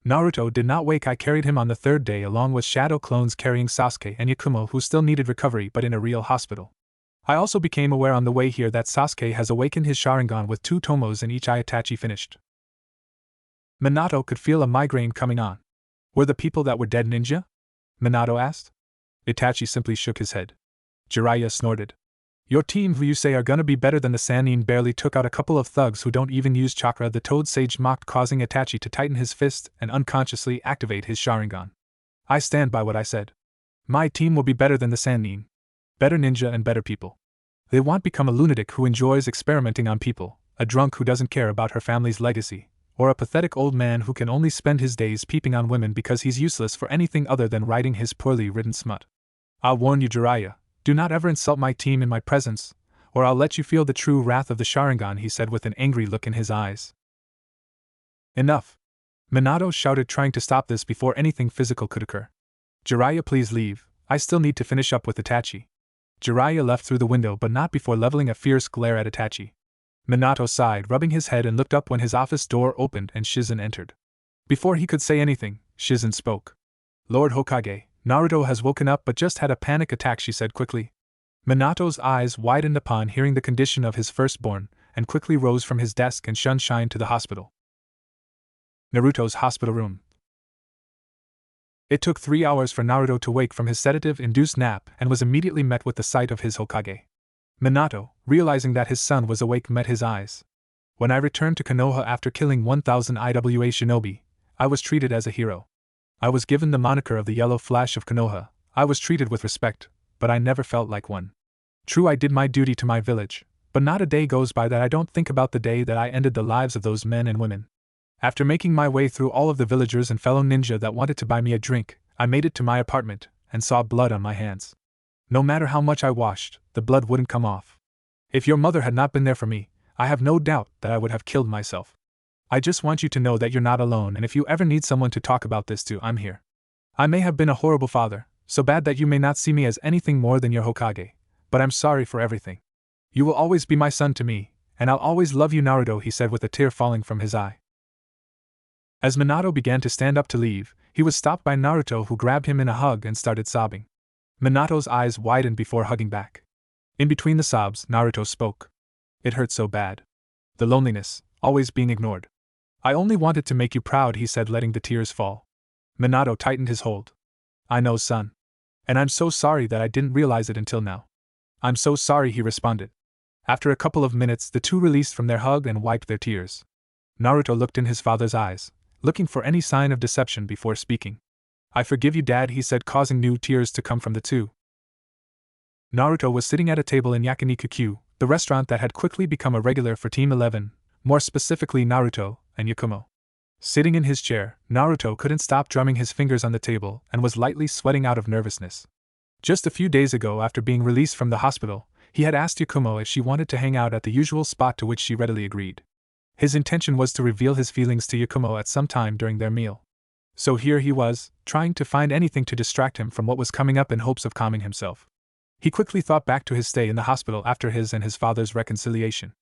Naruto did not wake. I carried him on the 3rd day along with shadow clones carrying Sasuke and Yakumo, who still needed recovery but in a real hospital. I also became aware on the way here that Sasuke has awakened his Sharingan with 2 tomos in each eye. Itachi finished. Minato could feel a migraine coming on. Were the people that were dead ninja? Minato asked. Itachi simply shook his head. Jiraiya snorted. Your team, who you say are gonna be better than the Sannin, barely took out a couple of thugs who don't even use chakra, the Toad Sage mocked, causing Itachi to tighten his fist and unconsciously activate his Sharingan. I stand by what I said. My team will be better than the Sannin. Better ninja and better people. They won't become a lunatic who enjoys experimenting on people, a drunk who doesn't care about her family's legacy, or a pathetic old man who can only spend his days peeping on women because he's useless for anything other than writing his poorly written smut. I'll warn you, Jiraiya, do not ever insult my team in my presence, or I'll let you feel the true wrath of the Sharingan, he said with an angry look in his eyes. Enough! Minato shouted, trying to stop this before anything physical could occur. Jiraiya, please leave, I still need to finish up with Itachi. Jiraiya left through the window but not before leveling a fierce glare at Itachi. Minato sighed, rubbing his head, and looked up when his office door opened and Shizen entered. Before he could say anything, Shizen spoke. Lord Hokage, Naruto has woken up but just had a panic attack, she said quickly. Minato's eyes widened upon hearing the condition of his firstborn, and quickly rose from his desk and shunned to the hospital. Naruto's hospital room. It took 3 hours for Naruto to wake from his sedative-induced nap and was immediately met with the sight of his Hokage. Minato, realizing that his son was awake, met his eyes. When I returned to Konoha after killing 1,000 IWA shinobi, I was treated as a hero. I was given the moniker of the Yellow Flash of Konoha. I was treated with respect, but I never felt like one. True, I did my duty to my village, but not a day goes by that I don't think about the day that I ended the lives of those men and women. After making my way through all of the villagers and fellow ninja that wanted to buy me a drink, I made it to my apartment, and saw blood on my hands. No matter how much I washed, the blood wouldn't come off. If your mother had not been there for me, I have no doubt that I would have killed myself. I just want you to know that you're not alone, and if you ever need someone to talk about this to, I'm here. I may have been a horrible father, so bad that you may not see me as anything more than your Hokage, but I'm sorry for everything. You will always be my son to me, and I'll always love you, Naruto, he said with a tear falling from his eye. As Minato began to stand up to leave, he was stopped by Naruto, who grabbed him in a hug and started sobbing. Minato's eyes widened before hugging back. In between the sobs, Naruto spoke. It hurt so bad. The loneliness, always being ignored. I only wanted to make you proud, he said, letting the tears fall. Minato tightened his hold. I know, son. And I'm so sorry that I didn't realize it until now. I'm so sorry, he responded. After a couple of minutes, the two released from their hug and wiped their tears. Naruto looked in his father's eyes, looking for any sign of deception before speaking. I forgive you, Dad, he said, causing new tears to come from the two. Naruto was sitting at a table in Yakiniku-Q, the restaurant that had quickly become a regular for Team 11, more specifically Naruto and Yakumo. Sitting in his chair, Naruto couldn't stop drumming his fingers on the table and was lightly sweating out of nervousness. Just a few days ago, after being released from the hospital, he had asked Yakumo if she wanted to hang out at the usual spot, to which she readily agreed. His intention was to reveal his feelings to Yakumo at some time during their meal. So here he was, trying to find anything to distract him from what was coming up in hopes of calming himself. He quickly thought back to his stay in the hospital after his and his father's reconciliation.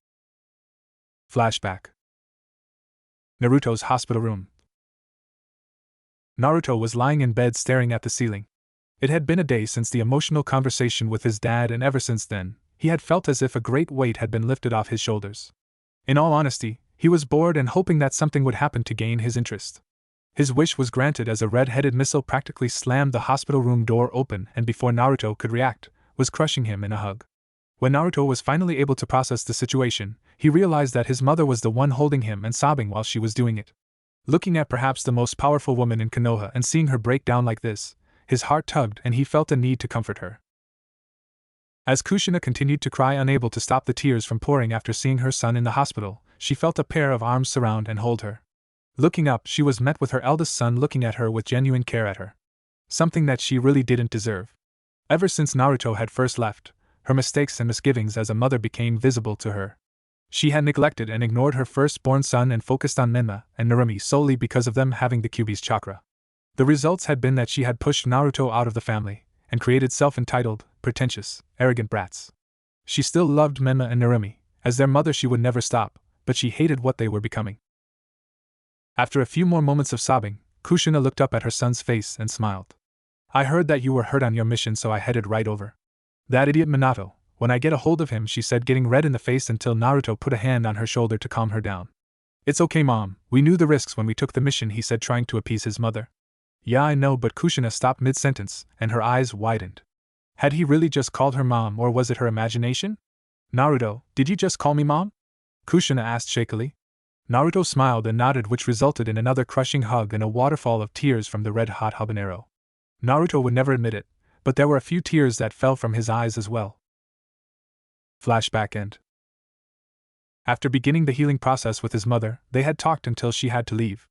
Flashback. Naruto's hospital room. Naruto was lying in bed staring at the ceiling. It had been a day since the emotional conversation with his dad, and ever since then, he had felt as if a great weight had been lifted off his shoulders. In all honesty, he was bored and hoping that something would happen to gain his interest. His wish was granted as a red-headed missile practically slammed the hospital room door open and before Naruto could react, was crushing him in a hug. When Naruto was finally able to process the situation, he realized that his mother was the one holding him and sobbing while she was doing it. Looking at perhaps the most powerful woman in Konoha and seeing her break down like this, his heart tugged and he felt a need to comfort her. As Kushina continued to cry, unable to stop the tears from pouring after seeing her son in the hospital, she felt a pair of arms surround and hold her. Looking up, she was met with her eldest son looking at her with genuine care at her. Something that she really didn't deserve. Ever since Naruto had first left, her mistakes and misgivings as a mother became visible to her. She had neglected and ignored her firstborn son and focused on Menma and Narumi solely because of them having the Kyuubi's chakra. The results had been that she had pushed Naruto out of the family, and created self-entitled, pretentious, arrogant brats. She still loved Menma and Narumi. As their mother she would never stop, but she hated what they were becoming. After a few more moments of sobbing, Kushina looked up at her son's face and smiled. "I heard that you were hurt on your mission, so I headed right over. That idiot Minato, when I get a hold of him," she said, getting red in the face until Naruto put a hand on her shoulder to calm her down. "It's okay, Mom, we knew the risks when we took the mission," he said, trying to appease his mother. "Yeah, I know," but Kushina stopped mid-sentence, and her eyes widened. Had he really just called her Mom, or was it her imagination? "Naruto, did you just call me Mom?" Kushina asked shakily. Naruto smiled and nodded, which resulted in another crushing hug and a waterfall of tears from the red-hot habanero. Naruto would never admit it, but there were a few tears that fell from his eyes as well. Flashback end. After beginning the healing process with his mother, they had talked until she had to leave.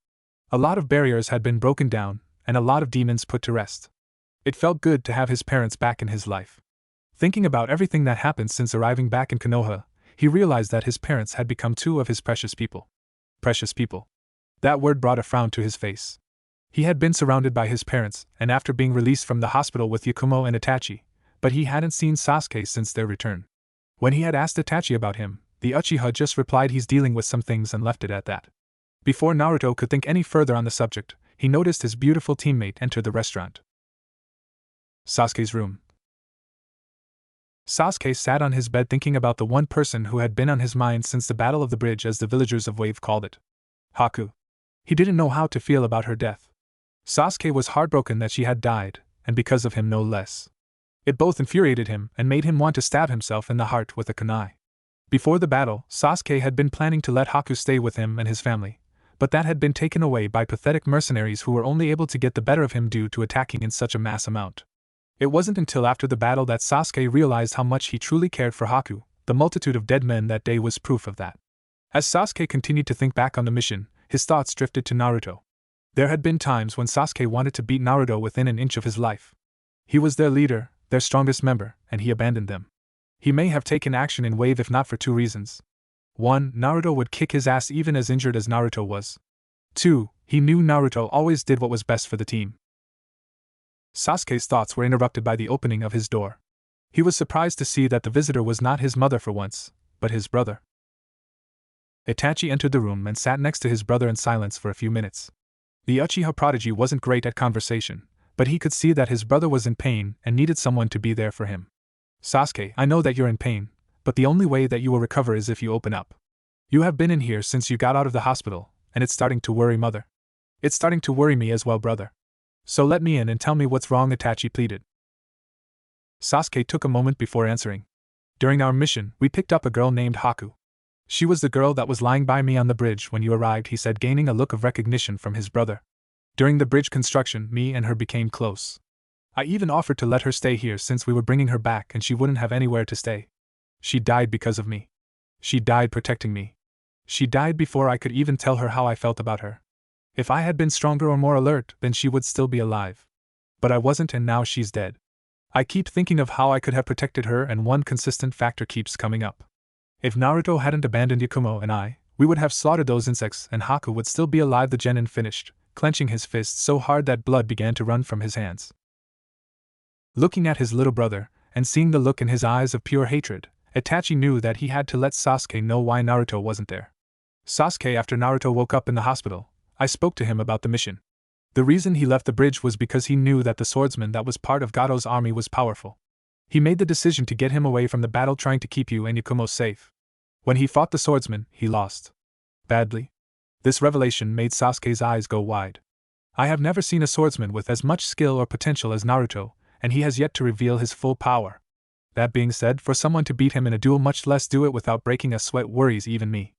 A lot of barriers had been broken down, and a lot of demons put to rest. It felt good to have his parents back in his life. Thinking about everything that happened since arriving back in Konoha, he realized that his parents had become two of his precious people. Precious people. That word brought a frown to his face. He had been surrounded by his parents, and after being released from the hospital with Yakumo and Itachi, but he hadn't seen Sasuke since their return. When he had asked Itachi about him, the Uchiha just replied he's dealing with some things and left it at that. Before Naruto could think any further on the subject, he noticed his beautiful teammate enter the restaurant. Sasuke's room. Sasuke sat on his bed thinking about the one person who had been on his mind since the Battle of the Bridge, as the villagers of Wave called it. Haku. He didn't know how to feel about her death. Sasuke was heartbroken that she had died, and because of him no less. It both infuriated him and made him want to stab himself in the heart with a kunai. Before the battle, Sasuke had been planning to let Haku stay with him and his family, but that had been taken away by pathetic mercenaries who were only able to get the better of him due to attacking in such a mass amount. It wasn't until after the battle that Sasuke realized how much he truly cared for Haku. The multitude of dead men that day was proof of that. As Sasuke continued to think back on the mission, his thoughts drifted to Naruto. There had been times when Sasuke wanted to beat Naruto within an inch of his life. He was their leader, their strongest member, and he abandoned them. He may have taken action in Wave if not for two reasons. 1. Naruto would kick his ass even as injured as Naruto was. 2. He knew Naruto always did what was best for the team. Sasuke's thoughts were interrupted by the opening of his door. He was surprised to see that the visitor was not his mother for once, but his brother. Itachi entered the room and sat next to his brother in silence for a few minutes. The Uchiha prodigy wasn't great at conversation, but he could see that his brother was in pain and needed someone to be there for him. "Sasuke, I know that you're in pain, but the only way that you will recover is if you open up. You have been in here since you got out of the hospital, and it's starting to worry Mother. It's starting to worry me as well, brother. So let me in and tell me what's wrong," Itachi pleaded. Sasuke took a moment before answering. "During our mission, we picked up a girl named Haku. She was the girl that was lying by me on the bridge when you arrived," he said, gaining a look of recognition from his brother. "During the bridge construction, me and her became close. I even offered to let her stay here since we were bringing her back, and she wouldn't have anywhere to stay. She died because of me. She died protecting me. She died before I could even tell her how I felt about her. If I had been stronger or more alert, then she would still be alive. But I wasn't, and now she's dead. I keep thinking of how I could have protected her, and one consistent factor keeps coming up. If Naruto hadn't abandoned Yakumo and I, we would have slaughtered those insects and Haku would still be alive." The genin finished, clenching his fists so hard that blood began to run from his hands. Looking at his little brother, and seeing the look in his eyes of pure hatred, Itachi knew that he had to let Sasuke know why Naruto wasn't there. Sasuke, after Naruto woke up in the hospital, I spoke to him about the mission. The reason he left the bridge was because he knew that the swordsman that was part of Gado's army was powerful. He made the decision to get him away from the battle, trying to keep you and Yakumo safe. When he fought the swordsman, he lost. Badly. This revelation made Sasuke's eyes go wide. I have never seen a swordsman with as much skill or potential as Naruto, and he has yet to reveal his full power. That being said, for someone to beat him in a duel, much less do it without breaking a sweat, worries even me.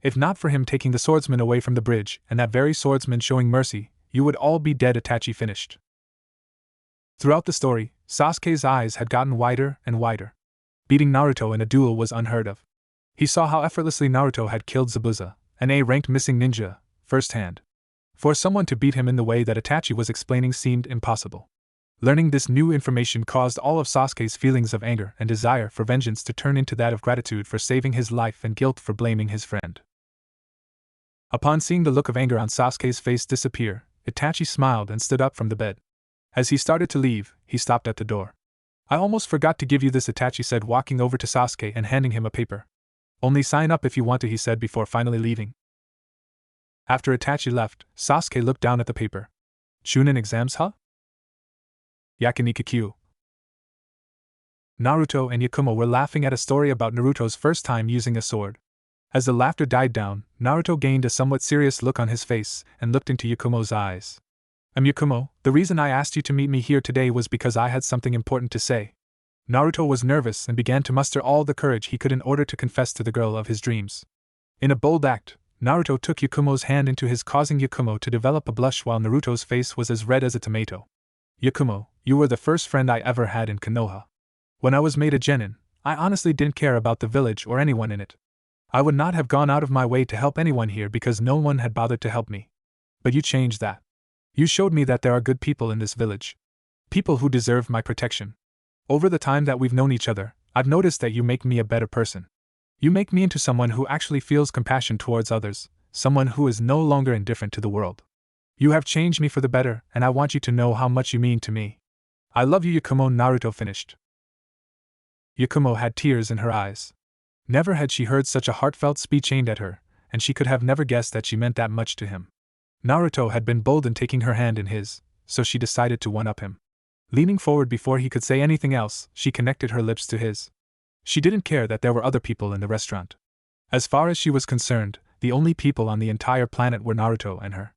If not for him taking the swordsman away from the bridge, and that very swordsman showing mercy, you would all be dead. Itachi finished. Throughout the story, Sasuke's eyes had gotten wider and wider. Beating Naruto in a duel was unheard of. He saw how effortlessly Naruto had killed Zabuza, an A-ranked missing ninja, firsthand. For someone to beat him in the way that Itachi was explaining seemed impossible. Learning this new information caused all of Sasuke's feelings of anger and desire for vengeance to turn into that of gratitude for saving his life and guilt for blaming his friend. Upon seeing the look of anger on Sasuke's face disappear, Itachi smiled and stood up from the bed. As he started to leave, he stopped at the door. I almost forgot to give you this, Itachi said, walking over to Sasuke and handing him a paper. Only sign up if you want to, he said before finally leaving. After Itachi left, Sasuke looked down at the paper. Chunin exams, huh? Yakinikakyu. Naruto and Yakumo were laughing at a story about Naruto's first time using a sword. As the laughter died down, Naruto gained a somewhat serious look on his face and looked into Yakumo's eyes. Yakumo, the reason I asked you to meet me here today was because I had something important to say. Naruto was nervous and began to muster all the courage he could in order to confess to the girl of his dreams. In a bold act, Naruto took Yakumo's hand into his, causing Yakumo to develop a blush while Naruto's face was as red as a tomato. Yakumo, you were the first friend I ever had in Konoha. When I was made a genin, I honestly didn't care about the village or anyone in it. I would not have gone out of my way to help anyone here because no one had bothered to help me. But you changed that. You showed me that there are good people in this village. People who deserve my protection. Over the time that we've known each other, I've noticed that you make me a better person. You make me into someone who actually feels compassion towards others, someone who is no longer indifferent to the world. You have changed me for the better, and I want you to know how much you mean to me. I love you, Yakumo. Naruto finished. Yakumo had tears in her eyes. Never had she heard such a heartfelt speech aimed at her, and she could have never guessed that she meant that much to him. Naruto had been bold in taking her hand in his, so she decided to one-up him. Leaning forward before he could say anything else, she connected her lips to his. She didn't care that there were other people in the restaurant. As far as she was concerned, the only people on the entire planet were Naruto and her.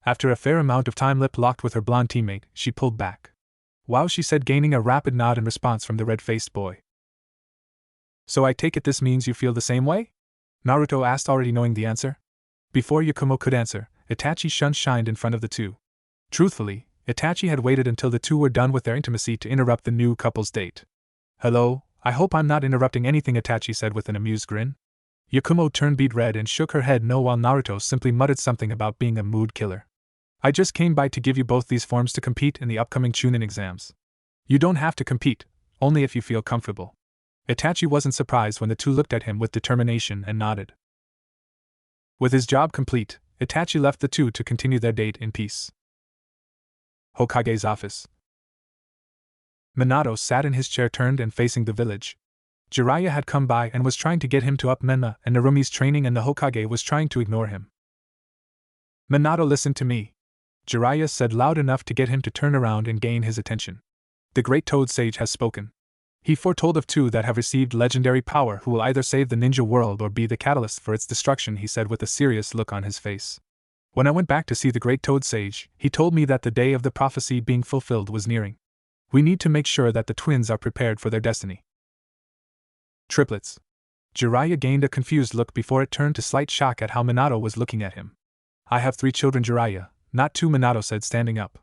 After a fair amount of time lip-locked with her blonde teammate, she pulled back. Wow, she said, gaining a rapid nod in response from the red-faced boy. So I take it this means you feel the same way? Naruto asked, already knowing the answer. Before Yakumo could answer, Itachi shined in front of the two. Truthfully, Itachi had waited until the two were done with their intimacy to interrupt the new couple's date. Hello, I hope I'm not interrupting anything, Itachi said with an amused grin. Yakumo turned beet red and shook her head no, while Naruto simply muttered something about being a mood killer. I just came by to give you both these forms to compete in the upcoming Chunin exams. You don't have to compete, only if you feel comfortable. Itachi wasn't surprised when the two looked at him with determination and nodded. With his job complete, Itachi left the two to continue their date in peace. Hokage's office. Minato sat in his chair, turned and facing the village. Jiraiya had come by and was trying to get him to up Menma and Narumi's training, and the Hokage was trying to ignore him. Minato, listen to me, Jiraiya said loud enough to get him to turn around and gain his attention. The great Toad Sage has spoken. He foretold of two that have received legendary power who will either save the ninja world or be the catalyst for its destruction, he said with a serious look on his face. When I went back to see the great Toad Sage, he told me that the day of the prophecy being fulfilled was nearing. We need to make sure that the twins are prepared for their destiny. Triplets. Jiraiya gained a confused look before it turned to slight shock at how Minato was looking at him. I have 3 children, Jiraiya, not 2, Minato said, standing up.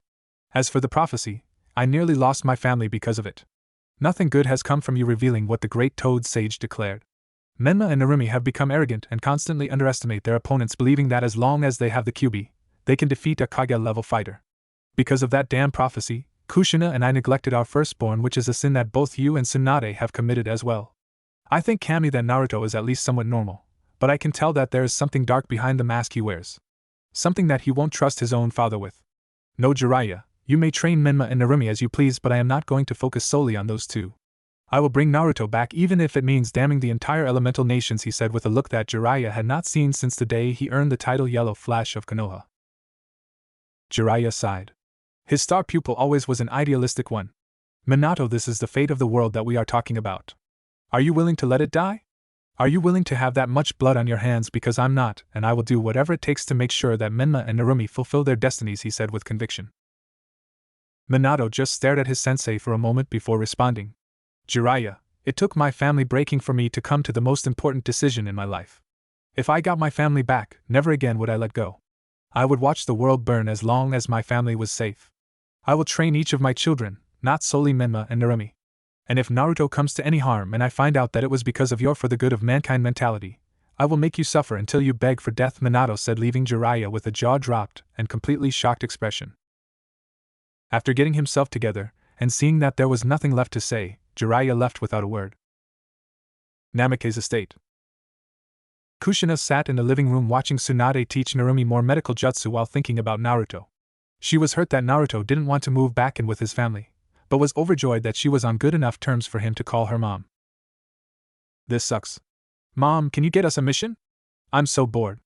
As for the prophecy, I nearly lost my family because of it. Nothing good has come from you revealing what the great Toad Sage declared. Menma and Narumi have become arrogant and constantly underestimate their opponents, believing that as long as they have the QB, they can defeat a Kage-level fighter. Because of that damn prophecy, Kushina and I neglected our firstborn, which is a sin that both you and Tsunade have committed as well. I think Kami that Naruto is at least somewhat normal, but I can tell that there is something dark behind the mask he wears. Something that he won't trust his own father with. No, Jiraiya, you may train Menma and Narumi as you please, but I am not going to focus solely on those two. I will bring Naruto back even if it means damning the entire elemental nations, he said with a look that Jiraiya had not seen since the day he earned the title Yellow Flash of Konoha. Jiraiya sighed. His star pupil always was an idealistic one. Minato, this is the fate of the world that we are talking about. Are you willing to let it die? Are you willing to have that much blood on your hands? Because I'm not, and I will do whatever it takes to make sure that Menma and Narumi fulfill their destinies, he said with conviction. Minato just stared at his sensei for a moment before responding. Jiraiya, it took my family breaking for me to come to the most important decision in my life. If I got my family back, never again would I let go. I would watch the world burn as long as my family was safe. I will train each of my children, not solely Menma and Narumi. And if Naruto comes to any harm and I find out that it was because of your for the good of mankind mentality, I will make you suffer until you beg for death, Minato said, leaving Jiraiya with a jaw-dropped and completely shocked expression. After getting himself together, and seeing that there was nothing left to say, Jiraiya left without a word. Namake's estate. Kushina sat in the living room watching Tsunade teach Narumi more medical jutsu while thinking about Naruto. She was hurt that Naruto didn't want to move back in with his family, but was overjoyed that she was on good enough terms for him to call her mom. This sucks. Mom, can you get us a mission? I'm so bored.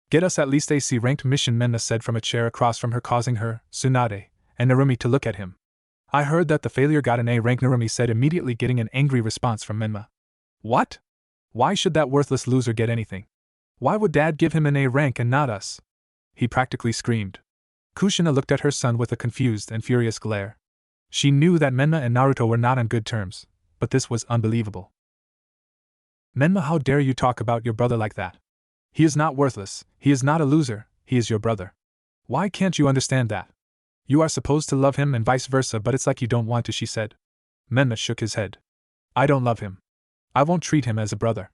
Get us at least a C-ranked mission, Menma said from a chair across from her, causing her, Tsunade, and Narumi to look at him. I heard that the failure got an A rank, Narumi said, immediately getting an angry response from Menma. What? Why should that worthless loser get anything? Why would Dad give him an A rank and not us? He practically screamed. Kushina looked at her son with a confused and furious glare. She knew that Menma and Naruto were not on good terms, but this was unbelievable. Menma, how dare you talk about your brother like that? He is not worthless, he is not a loser, he is your brother. Why can't you understand that? You are supposed to love him and vice versa, but it's like you don't want to, she said. Menma shook his head. I don't love him. I won't treat him as a brother.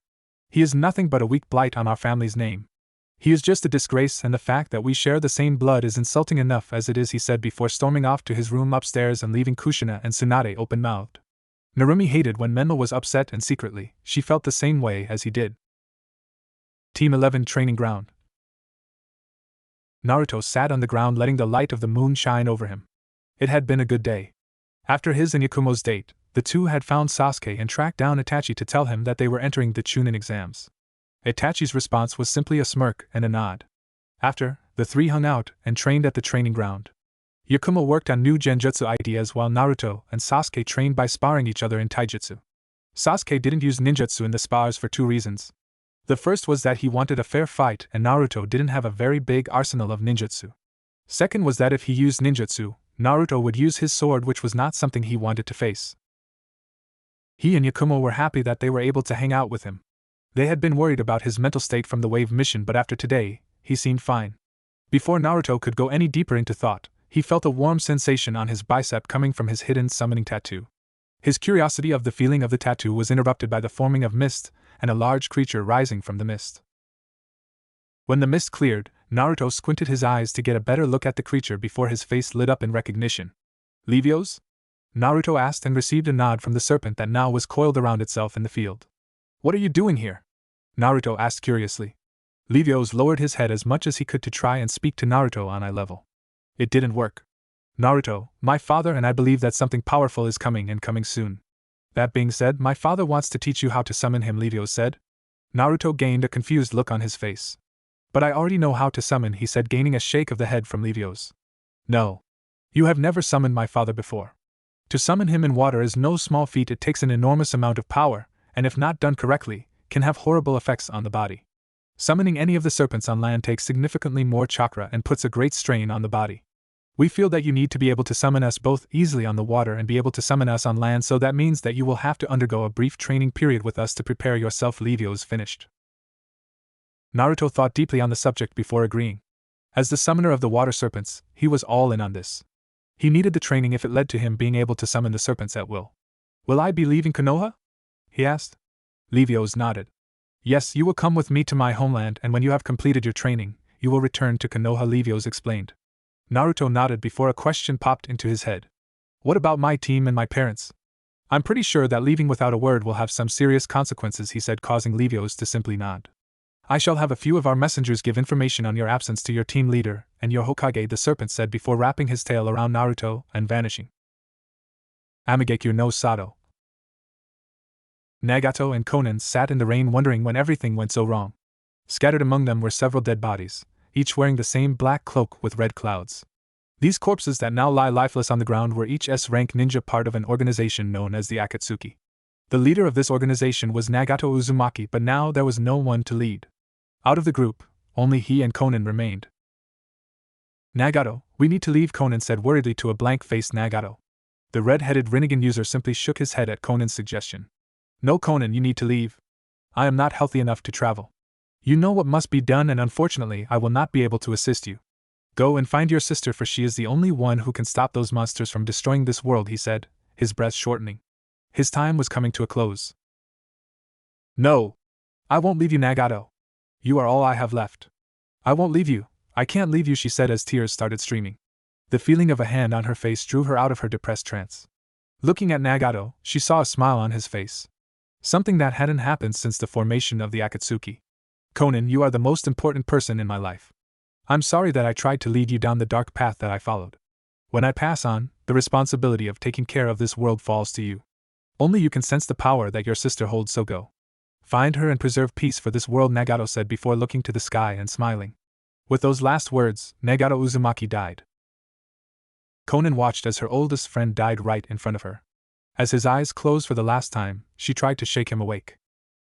He is nothing but a weak blight on our family's name. He is just a disgrace, and the fact that we share the same blood is insulting enough as it is, he said before storming off to his room upstairs and leaving Kushina and Tsunade open-mouthed. Narumi hated when Menma was upset, and secretly, she felt the same way as he did. Team 11 Training Ground. Naruto sat on the ground letting the light of the moon shine over him. It had been a good day. After his and Yakumo's date, the two had found Sasuke and tracked down Itachi to tell him that they were entering the Chunin exams. Itachi's response was simply a smirk and a nod. After, the three hung out and trained at the training ground. Yakumo worked on new genjutsu ideas while Naruto and Sasuke trained by sparring each other in taijutsu. Sasuke didn't use ninjutsu in the spars for two reasons. The first was that he wanted a fair fight and Naruto didn't have a very big arsenal of ninjutsu. Second was that if he used ninjutsu, Naruto would use his sword, which was not something he wanted to face. He and Yakumo were happy that they were able to hang out with him. They had been worried about his mental state from the wave mission, but after today, he seemed fine. Before Naruto could go any deeper into thought, he felt a warm sensation on his bicep coming from his hidden summoning tattoo. His curiosity of the feeling of the tattoo was interrupted by the forming of mist, and a large creature rising from the mist. When the mist cleared, Naruto squinted his eyes to get a better look at the creature before his face lit up in recognition. Levios? Naruto asked and received a nod from the serpent that now was coiled around itself in the field. What are you doing here? Naruto asked curiously. Levios lowered his head as much as he could to try and speak to Naruto on eye level. It didn't work. Naruto, my father and I believe that something powerful is coming and coming soon. That being said, my father wants to teach you how to summon him, Levios said. Naruto gained a confused look on his face. But I already know how to summon, he said, gaining a shake of the head from Levios. No. You have never summoned my father before. To summon him in water is no small feat. It takes an enormous amount of power, and if not done correctly, can have horrible effects on the body. Summoning any of the serpents on land takes significantly more chakra and puts a great strain on the body. We feel that you need to be able to summon us both easily on the water and be able to summon us on land, so that means that you will have to undergo a brief training period with us to prepare yourself, Levios finished. Naruto thought deeply on the subject before agreeing. As the summoner of the water serpents, he was all in on this. He needed the training if it led to him being able to summon the serpents at will. Will I be leaving Konoha? He asked. Levios nodded. Yes, you will come with me to my homeland, and when you have completed your training, you will return to Konoha, Levios explained. Naruto nodded before a question popped into his head. What about my team and my parents? I'm pretty sure that leaving without a word will have some serious consequences, he said, causing Levios to simply nod. I shall have a few of our messengers give information on your absence to your team leader and your Hokage, the serpent said before wrapping his tail around Naruto and vanishing. Amigekyo no Sato. Nagato and Conan sat in the rain wondering when everything went so wrong. Scattered among them were several dead bodies, each wearing the same black cloak with red clouds. These corpses that now lie lifeless on the ground were each S-rank ninja, part of an organization known as the Akatsuki. The leader of this organization was Nagato Uzumaki, but now there was no one to lead. Out of the group, only he and Conan remained. Nagato, we need to leave, Conan said worriedly to a blank-faced Nagato. The red-headed Rinnegan user simply shook his head at Conan's suggestion. No, Conan, you need to leave. I am not healthy enough to travel. You know what must be done, and unfortunately I will not be able to assist you. Go and find your sister, for she is the only one who can stop those monsters from destroying this world, he said, his breath shortening. His time was coming to a close. No! I won't leave you, Nagato. You are all I have left. I won't leave you. I can't leave you, she said as tears started streaming. The feeling of a hand on her face drew her out of her depressed trance. Looking at Nagato, she saw a smile on his face. Something that hadn't happened since the formation of the Akatsuki. Conan, you are the most important person in my life. I'm sorry that I tried to lead you down the dark path that I followed. When I pass on, the responsibility of taking care of this world falls to you. Only you can sense the power that your sister holds, so go. Find her and preserve peace for this world, Nagato said before looking to the sky and smiling. With those last words, Nagato Uzumaki died. Conan watched as her oldest friend died right in front of her. As his eyes closed for the last time, she tried to shake him awake.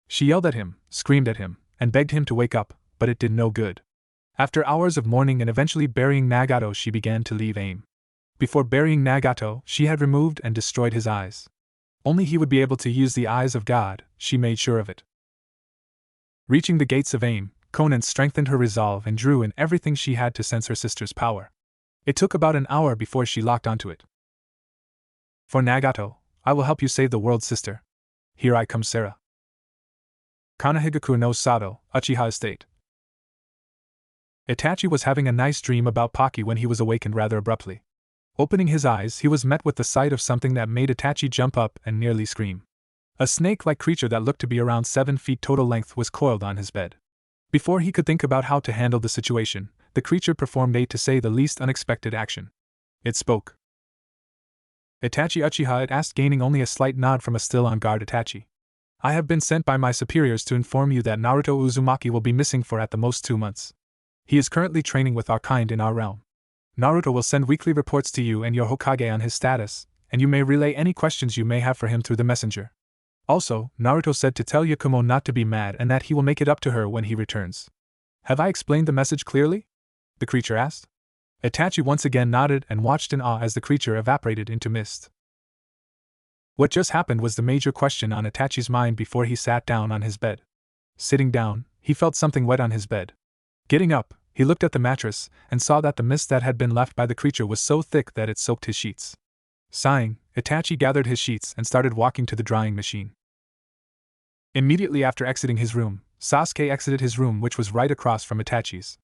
She yelled at him, screamed at him, and begged him to wake up, but it did no good. After hours of mourning and eventually burying Nagato, she began to leave AIM. Before burying Nagato, she had removed and destroyed his eyes. Only he would be able to use the eyes of God, she made sure of it. Reaching the gates of AIM, Conan strengthened her resolve and drew in everything she had to sense her sister's power. It took about an hour before she locked onto it. For Nagato, I will help you save the world, sister. Here I come, Sarah. Kanahigaku no Sato, Uchiha Estate. Itachi was having a nice dream about Paki when he was awakened rather abruptly. Opening his eyes, he was met with the sight of something that made Itachi jump up and nearly scream. A snake-like creature that looked to be around 7 feet total length was coiled on his bed. Before he could think about how to handle the situation, the creature performed a, to say the least, unexpected action. It spoke. Itachi Uchiha, it asked, gaining only a slight nod from a still-on-guard Itachi. I have been sent by my superiors to inform you that Naruto Uzumaki will be missing for at the most 2 months. He is currently training with our kind in our realm. Naruto will send weekly reports to you and your Hokage on his status, and you may relay any questions you may have for him through the messenger. Also, Naruto said to tell Yakumo not to be mad and that he will make it up to her when he returns. Have I explained the message clearly? The creature asked. Itachi once again nodded and watched in awe as the creature evaporated into mist. What just happened was the major question on Itachi's mind before he sat down on his bed. Sitting down, he felt something wet on his bed. Getting up, he looked at the mattress and saw that the mist that had been left by the creature was so thick that it soaked his sheets. Sighing, Itachi gathered his sheets and started walking to the drying machine. Immediately after exiting his room, Sasuke exited his room, which was right across from Itachi's.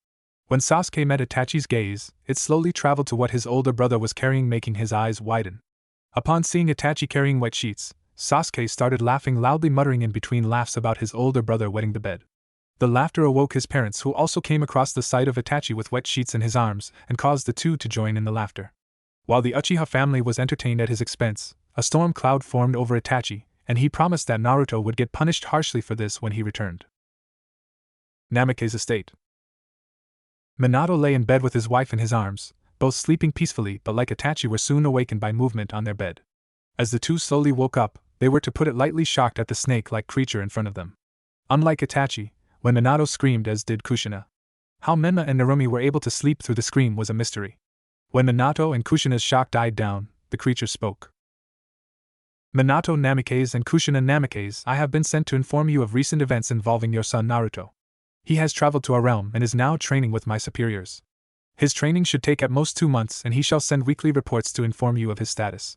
When Sasuke met Itachi's gaze, it slowly traveled to what his older brother was carrying, making his eyes widen. Upon seeing Itachi carrying wet sheets, Sasuke started laughing loudly, muttering in between laughs about his older brother wetting the bed. The laughter awoke his parents, who also came across the sight of Itachi with wet sheets in his arms, and caused the two to join in the laughter. While the Uchiha family was entertained at his expense, a storm cloud formed over Itachi, and he promised that Naruto would get punished harshly for this when he returned. Namake's estate. Minato lay in bed with his wife in his arms, both sleeping peacefully, but like Itachi were soon awakened by movement on their bed. As the two slowly woke up, they were, to put it lightly, shocked at the snake-like creature in front of them. Unlike Itachi, when Minato screamed, as did Kushina. How Menma and Narumi were able to sleep through the scream was a mystery. When Minato and Kushina's shock died down, the creature spoke. Minato Namikaze and Kushina Namikaze, I have been sent to inform you of recent events involving your son Naruto. He has traveled to our realm and is now training with my superiors. His training should take at most 2 months, and he shall send weekly reports to inform you of his status.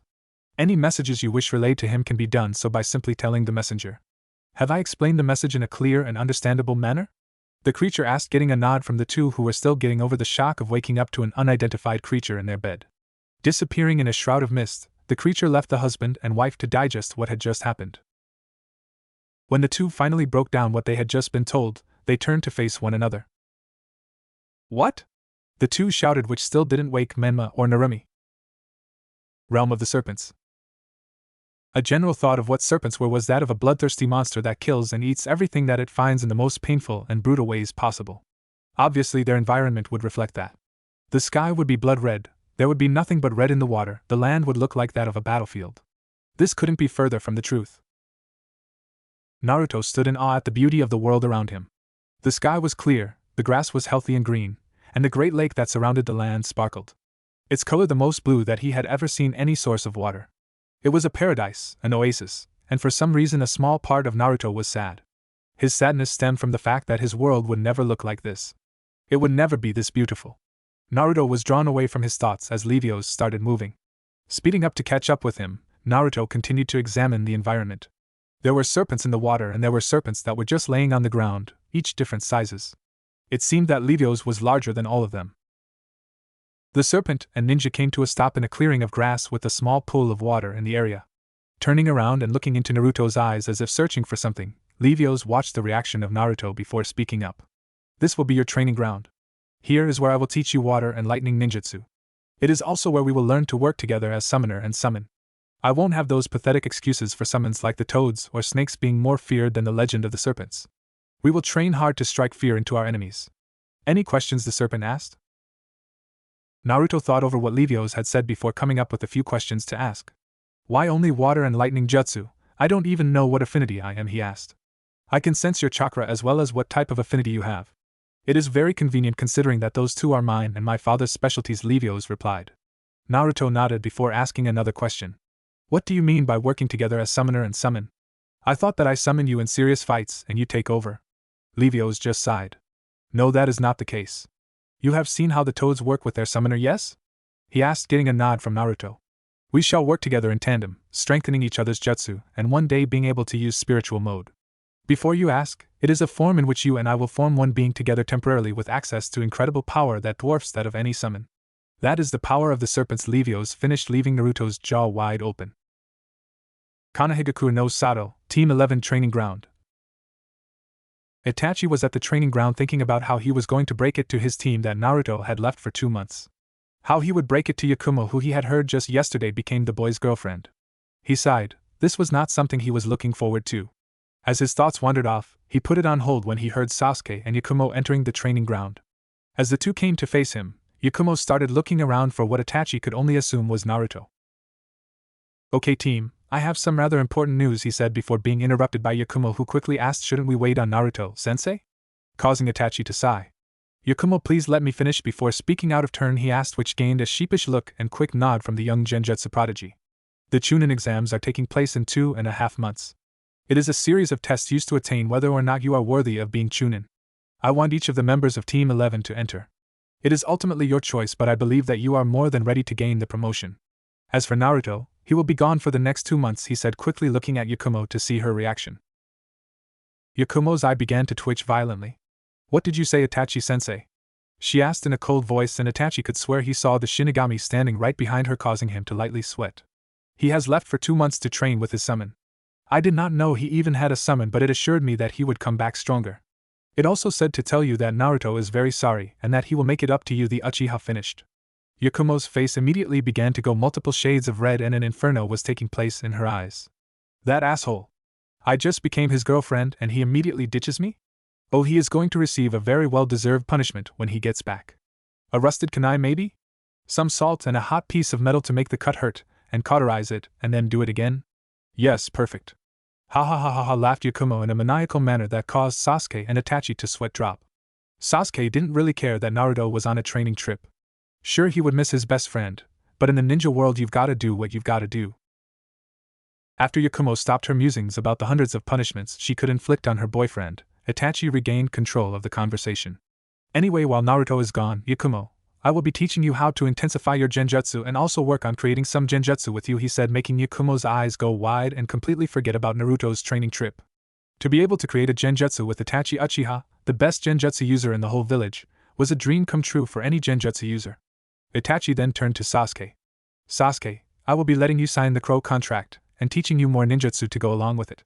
Any messages you wish relayed to him can be done so by simply telling the messenger. Have I explained the message in a clear and understandable manner? The creature asked, getting a nod from the two who were still getting over the shock of waking up to an unidentified creature in their bed. Disappearing in a shroud of mist, the creature left the husband and wife to digest what had just happened. When the two finally broke down what they had just been told, they turned to face one another. What? The two shouted, which still didn't wake Menma or Narumi. Realm of the Serpents. A general thought of what serpents were was that of a bloodthirsty monster that kills and eats everything that it finds in the most painful and brutal ways possible. Obviously, their environment would reflect that. The sky would be blood red, there would be nothing but red in the water, the land would look like that of a battlefield. This couldn't be further from the truth. Naruto stood in awe at the beauty of the world around him. The sky was clear, the grass was healthy and green, and the great lake that surrounded the land sparkled. Its color the most blue that he had ever seen any source of water. It was a paradise, an oasis, and for some reason a small part of Naruto was sad. His sadness stemmed from the fact that his world would never look like this. It would never be this beautiful. Naruto was drawn away from his thoughts as Levios started moving. Speeding up to catch up with him, Naruto continued to examine the environment. There were serpents in the water and there were serpents that were just laying on the ground, each different sizes. It seemed that Levios was larger than all of them. The serpent and ninja came to a stop in a clearing of grass with a small pool of water in the area. Turning around and looking into Naruto's eyes as if searching for something, Levios watched the reaction of Naruto before speaking up. This will be your training ground. Here is where I will teach you water and lightning ninjutsu. It is also where we will learn to work together as summoner and summon. I won't have those pathetic excuses for summons like the toads or snakes being more feared than the legend of the serpents. We will train hard to strike fear into our enemies. Any questions? The serpent asked. Naruto thought over what Levios had said before coming up with a few questions to ask. Why only water and lightning jutsu? I don't even know what affinity I am, he asked. I can sense your chakra as well as what type of affinity you have. It is very convenient considering that those two are mine and my father's specialties, Levios replied. Naruto nodded before asking another question. What do you mean by working together as summoner and summon? I thought that I summon you in serious fights and you take over. Levios just sighed. No, that is not the case. You have seen how the toads work with their summoner, yes? He asked, getting a nod from Naruto. We shall work together in tandem, strengthening each other's jutsu, and one day being able to use spiritual mode. Before you ask, it is a form in which you and I will form one being together temporarily with access to incredible power that dwarfs that of any summon. That is the power of the serpents. Levios finished, leaving Naruto's jaw wide open. Konohagakure no Sato, Team 11 Training Ground. Itachi was at the training ground thinking about how he was going to break it to his team that Naruto had left for 2 months. How he would break it to Yakumo, who he had heard just yesterday became the boy's girlfriend. He sighed. This was not something he was looking forward to. As his thoughts wandered off, he put it on hold when he heard Sasuke and Yakumo entering the training ground. As the two came to face him, Yakumo started looking around for what Itachi could only assume was Naruto. Okay team, I have some rather important news, he said before being interrupted by Yakumo, who quickly asked, shouldn't we wait on Naruto, sensei? Causing Itachi to sigh. Yakumo, please let me finish. Before speaking out of turn, he asked, which gained a sheepish look and quick nod from the young Genjutsu prodigy. The Chunin exams are taking place in 2.5 months. It is a series of tests used to attain whether or not you are worthy of being Chunin. I want each of the members of Team 11 to enter. It is ultimately your choice, but I believe that you are more than ready to gain the promotion. As for Naruto, he will be gone for the next 2 months, he said, quickly looking at Yakumo to see her reaction. Yakumo's eye began to twitch violently. What did you say, Itachi-sensei? She asked in a cold voice, and Itachi could swear he saw the Shinigami standing right behind her, causing him to lightly sweat. He has left for 2 months to train with his summon. I did not know he even had a summon, but it assured me that he would come back stronger. It also said to tell you that Naruto is very sorry and that he will make it up to you. The Uchiha finished. Yakumo's face immediately began to go multiple shades of red and an inferno was taking place in her eyes. That asshole. I just became his girlfriend and he immediately ditches me? Oh, he is going to receive a very well-deserved punishment when he gets back. A rusted kunai maybe? Some salt and a hot piece of metal to make the cut hurt, and cauterize it, and then do it again? Yes, perfect. Ha ha ha ha ha, laughed Yakumo in a maniacal manner that caused Sasuke and Itachi to sweat drop. Sasuke didn't really care that Naruto was on a training trip. Sure, he would miss his best friend, but in the ninja world you've gotta do what you've gotta do. After Yakumo stopped her musings about the hundreds of punishments she could inflict on her boyfriend, Itachi regained control of the conversation. Anyway, while Naruto is gone, Yakumo, I will be teaching you how to intensify your genjutsu and also work on creating some genjutsu with you, he said, making Yakumo's eyes go wide and completely forget about Naruto's training trip. To be able to create a genjutsu with Itachi Uchiha, the best genjutsu user in the whole village, was a dream come true for any genjutsu user. Itachi then turned to Sasuke. Sasuke, I will be letting you sign the Crow contract, and teaching you more ninjutsu to go along with it.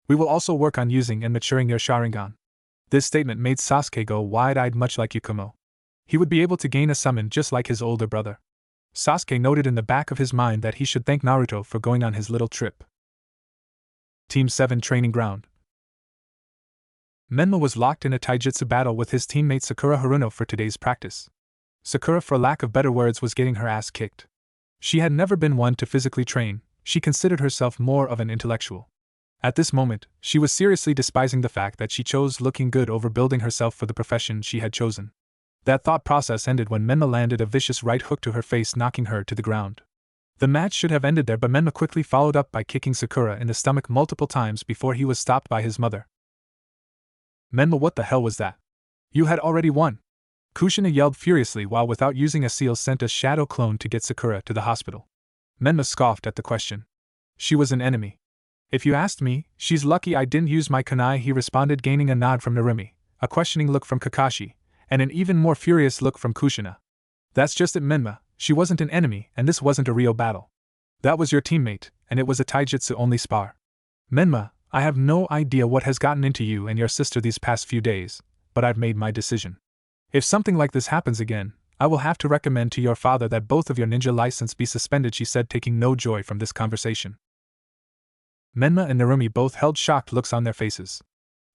We will also work on using and maturing your Sharingan. This statement made Sasuke go wide-eyed, much like Yakumo. He would be able to gain a summon just like his older brother. Sasuke noted in the back of his mind that he should thank Naruto for going on his little trip. Team 7 Training Ground. Menma was locked in a taijutsu battle with his teammate Sakura Haruno for today's practice. Sakura, for lack of better words, was getting her ass kicked. She had never been one to physically train, she considered herself more of an intellectual. At this moment, she was seriously despising the fact that she chose looking good over building herself for the profession she had chosen. That thought process ended when Menma landed a vicious right hook to her face, knocking her to the ground. The match should have ended there, but Menma quickly followed up by kicking Sakura in the stomach multiple times before he was stopped by his mother. Menma, what the hell was that? You had already won! Kushina yelled furiously while, without using a seal, sent a shadow clone to get Sakura to the hospital. Menma scoffed at the question. She was an enemy. If you asked me, she's lucky I didn't use my kunai, he responded, gaining a nod from Narumi, a questioning look from Kakashi, and an even more furious look from Kushina. That's just it, Menma, she wasn't an enemy, and this wasn't a real battle. That was your teammate, and it was a taijutsu-only spar. Menma, I have no idea what has gotten into you and your sister these past few days, but I've made my decision. If something like this happens again, I will have to recommend to your father that both of your ninja license be suspended, she said, taking no joy from this conversation. Menma and Narumi both held shocked looks on their faces.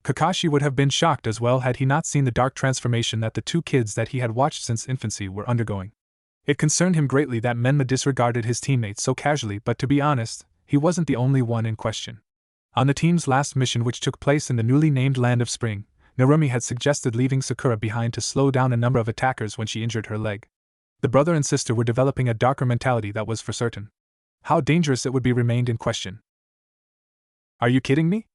Kakashi would have been shocked as well had he not seen the dark transformation that the two kids that he had watched since infancy were undergoing. It concerned him greatly that Menma disregarded his teammates so casually, but to be honest, he wasn't the only one in question. On the team's last mission, which took place in the newly named Land of Spring, Narumi had suggested leaving Sakura behind to slow down a number of attackers when she injured her leg. The brother and sister were developing a darker mentality, that was for certain. How dangerous it would be remained in question. Are you kidding me?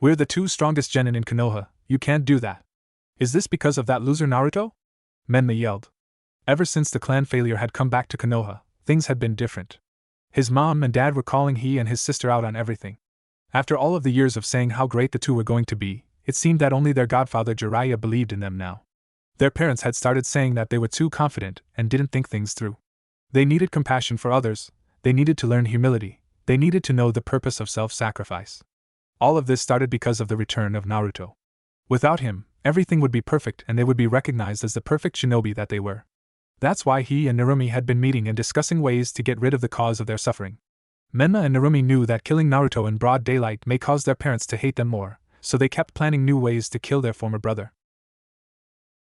We're the two strongest genin in Konoha, you can't do that. Is this because of that loser Naruto? Menma yelled. Ever since the clan failure had come back to Konoha, things had been different. His mom and dad were calling he and his sister out on everything. After all of the years of saying how great the two were going to be, it seemed that only their godfather Jiraiya believed in them now. Their parents had started saying that they were too confident and didn't think things through. They needed compassion for others, they needed to learn humility, they needed to know the purpose of self-sacrifice. All of this started because of the return of Naruto. Without him, everything would be perfect and they would be recognized as the perfect shinobi that they were. That's why he and Narumi had been meeting and discussing ways to get rid of the cause of their suffering. Menma and Narumi knew that killing Naruto in broad daylight may cause their parents to hate them more, so they kept planning new ways to kill their former brother.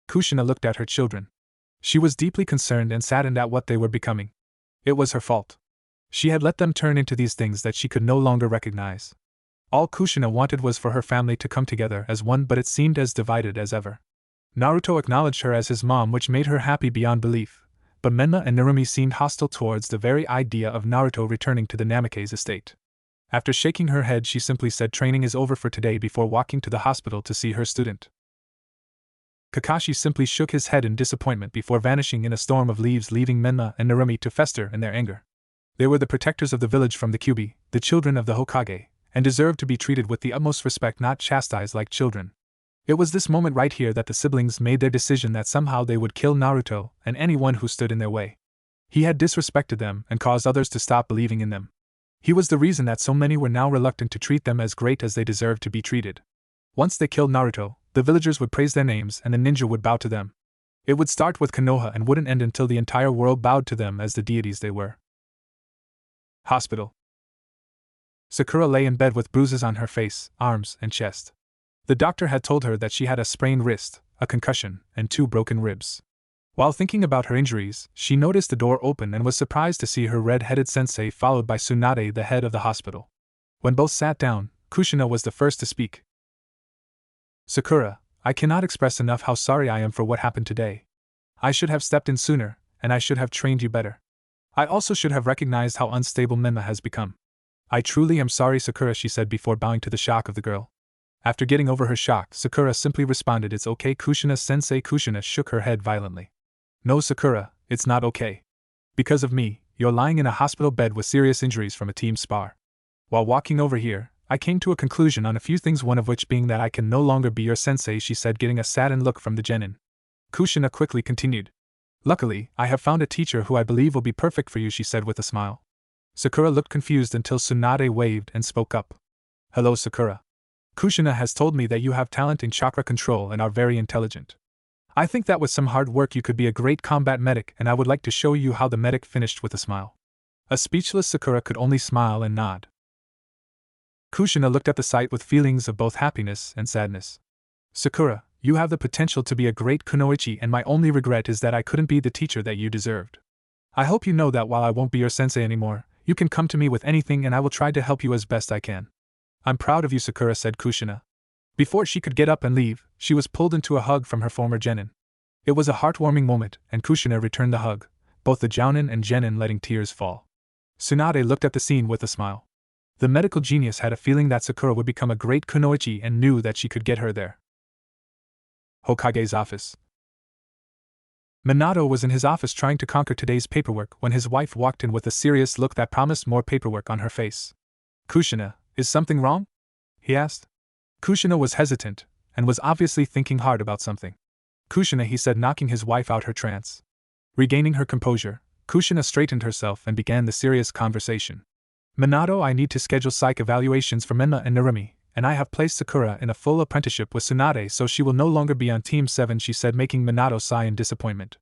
Kushina looked at her children. She was deeply concerned and saddened at what they were becoming. It was her fault. She had let them turn into these things that she could no longer recognize. All Kushina wanted was for her family to come together as one, but it seemed as divided as ever. Naruto acknowledged her as his mom, which made her happy beyond belief, but Menma and Narumi seemed hostile towards the very idea of Naruto returning to the Namikaze estate. After shaking her head, she simply said training is over for today before walking to the hospital to see her student. Kakashi simply shook his head in disappointment before vanishing in a storm of leaves, leaving Menma and Narumi to fester in their anger. They were the protectors of the village from the Kyuubi, the children of the Hokage, and deserved to be treated with the utmost respect, not chastised like children. It was this moment right here that the siblings made their decision that somehow they would kill Naruto and anyone who stood in their way. He had disrespected them and caused others to stop believing in them. He was the reason that so many were now reluctant to treat them as great as they deserved to be treated. Once they killed Naruto, the villagers would praise their names and the ninja would bow to them. It would start with Konoha and wouldn't end until the entire world bowed to them as the deities they were. Hospital. Sakura lay in bed with bruises on her face, arms, and chest. The doctor had told her that she had a sprained wrist, a concussion, and 2 broken ribs. While thinking about her injuries, she noticed the door open and was surprised to see her red-headed sensei followed by Tsunade, the head of the hospital. When both sat down, Kushina was the first to speak. Sakura, I cannot express enough how sorry I am for what happened today. I should have stepped in sooner, and I should have trained you better. I also should have recognized how unstable Menma has become. I truly am sorry, Sakura, she said before bowing to the shock of the girl. After getting over her shock, Sakura simply responded, It's okay, Kushina-sensei. Kushina shook her head violently. No, Sakura, it's not okay. Because of me, you're lying in a hospital bed with serious injuries from a team spar. While walking over here, I came to a conclusion on a few things, one of which being that I can no longer be your sensei, she said, getting a saddened look from the genin. Kushina quickly continued. Luckily, I have found a teacher who I believe will be perfect for you, she said with a smile. Sakura looked confused until Tsunade waved and spoke up. Hello, Sakura. Kushina has told me that you have talent in chakra control and are very intelligent. I think that with some hard work you could be a great combat medic, and I would like to show you how. The medic finished with a smile. A speechless Sakura could only smile and nod. Kushina looked at the sight with feelings of both happiness and sadness. Sakura, you have the potential to be a great kunoichi, and my only regret is that I couldn't be the teacher that you deserved. I hope you know that while I won't be your sensei anymore, you can come to me with anything and I will try to help you as best I can. I'm proud of you, Sakura, said Kushina. Before she could get up and leave, she was pulled into a hug from her former genin. It was a heartwarming moment, and Kushina returned the hug, both the jounin and genin letting tears fall. Tsunade looked at the scene with a smile. The medical genius had a feeling that Sakura would become a great kunoichi and knew that she could get her there. Hokage's office. Minato was in his office trying to conquer today's paperwork when his wife walked in with a serious look that promised more paperwork on her face. Kushina, is something wrong? He asked. Kushina was hesitant, and was obviously thinking hard about something. Kushina, he said, knocking his wife out her trance. Regaining her composure, Kushina straightened herself and began the serious conversation. Minato, I need to schedule psych evaluations for Menma and Narumi, and I have placed Sakura in a full apprenticeship with Tsunade, so she will no longer be on Team 7, she said, making Minato sigh in disappointment.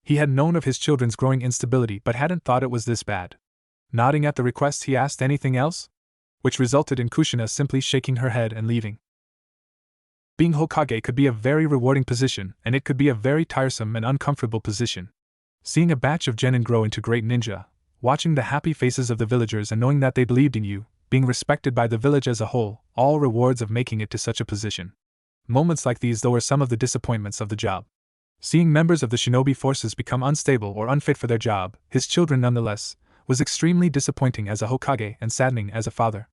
He had known of his children's growing instability but hadn't thought it was this bad. Nodding at the request, he asked, anything else? Which resulted in Kushina simply shaking her head and leaving. Being Hokage could be a very rewarding position, and it could be a very tiresome and uncomfortable position. Seeing a batch of genin grow into great ninja, watching the happy faces of the villagers and knowing that they believed in you, being respected by the village as a whole, all rewards of making it to such a position. Moments like these, though, were some of the disappointments of the job. Seeing members of the shinobi forces become unstable or unfit for their job, his children nonetheless, was extremely disappointing as a Hokage and saddening as a father.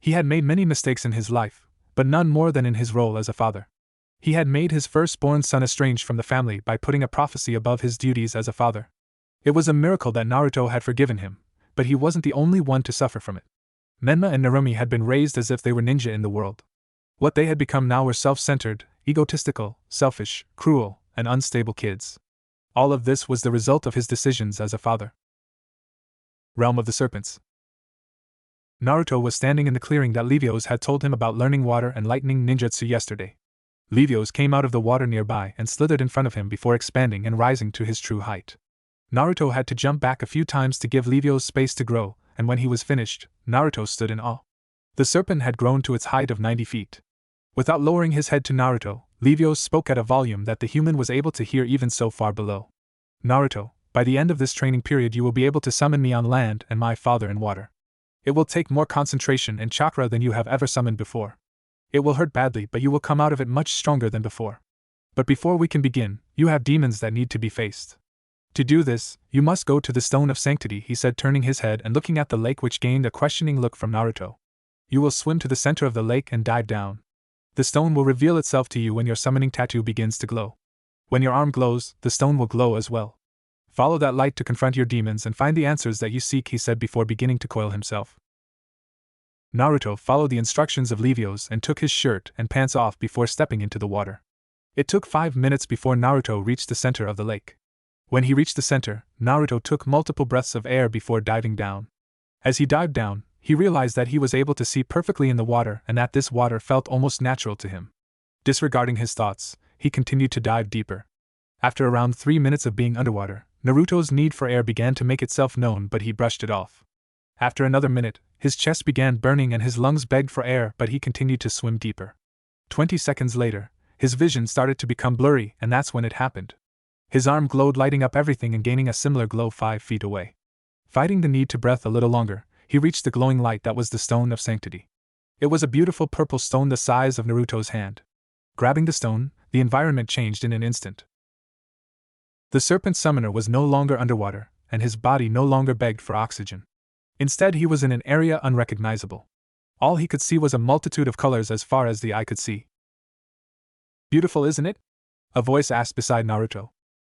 He had made many mistakes in his life, but none more than in his role as a father. He had made his firstborn son estranged from the family by putting a prophecy above his duties as a father. It was a miracle that Naruto had forgiven him, but he wasn't the only one to suffer from it. Menma and Narumi had been raised as if they were ninja in the world. What they had become now were self-centered, egotistical, selfish, cruel, and unstable kids. All of this was the result of his decisions as a father. Realm of the Serpents. Naruto was standing in the clearing that Levios had told him about learning water and lightning ninjutsu yesterday. Levios came out of the water nearby and slithered in front of him before expanding and rising to his true height. Naruto had to jump back a few times to give Levios space to grow, and when he was finished, Naruto stood in awe. The serpent had grown to its height of 90 feet. Without lowering his head to Naruto, Levios spoke at a volume that the human was able to hear even so far below. Naruto, by the end of this training period you will be able to summon me on land and my father in water. It will take more concentration and chakra than you have ever summoned before. It will hurt badly, but you will come out of it much stronger than before. But before we can begin, you have demons that need to be faced. To do this, you must go to the Stone of Sanctity, he said, turning his head and looking at the lake, which gained a questioning look from Naruto. You will swim to the center of the lake and dive down. The stone will reveal itself to you when your summoning tattoo begins to glow. When your arm glows, the stone will glow as well. Follow that light to confront your demons and find the answers that you seek, he said before beginning to coil himself. Naruto followed the instructions of Levios and took his shirt and pants off before stepping into the water. It took 5 minutes before Naruto reached the center of the lake. When he reached the center, Naruto took multiple breaths of air before diving down. As he dived down, he realized that he was able to see perfectly in the water and that this water felt almost natural to him. Disregarding his thoughts, he continued to dive deeper. After around 3 minutes of being underwater, Naruto's need for air began to make itself known, but he brushed it off. After another minute, his chest began burning and his lungs begged for air, but he continued to swim deeper. 20 seconds later, his vision started to become blurry, and that's when it happened. His arm glowed, lighting up everything and gaining a similar glow 5 feet away. Fighting the need to breathe a little longer, he reached the glowing light that was the Stone of Sanctity. It was a beautiful purple stone the size of Naruto's hand. Grabbing the stone, the environment changed in an instant. The serpent summoner was no longer underwater, and his body no longer begged for oxygen. Instead, he was in an area unrecognizable. All he could see was a multitude of colors as far as the eye could see. Beautiful, isn't it? A voice asked beside Naruto.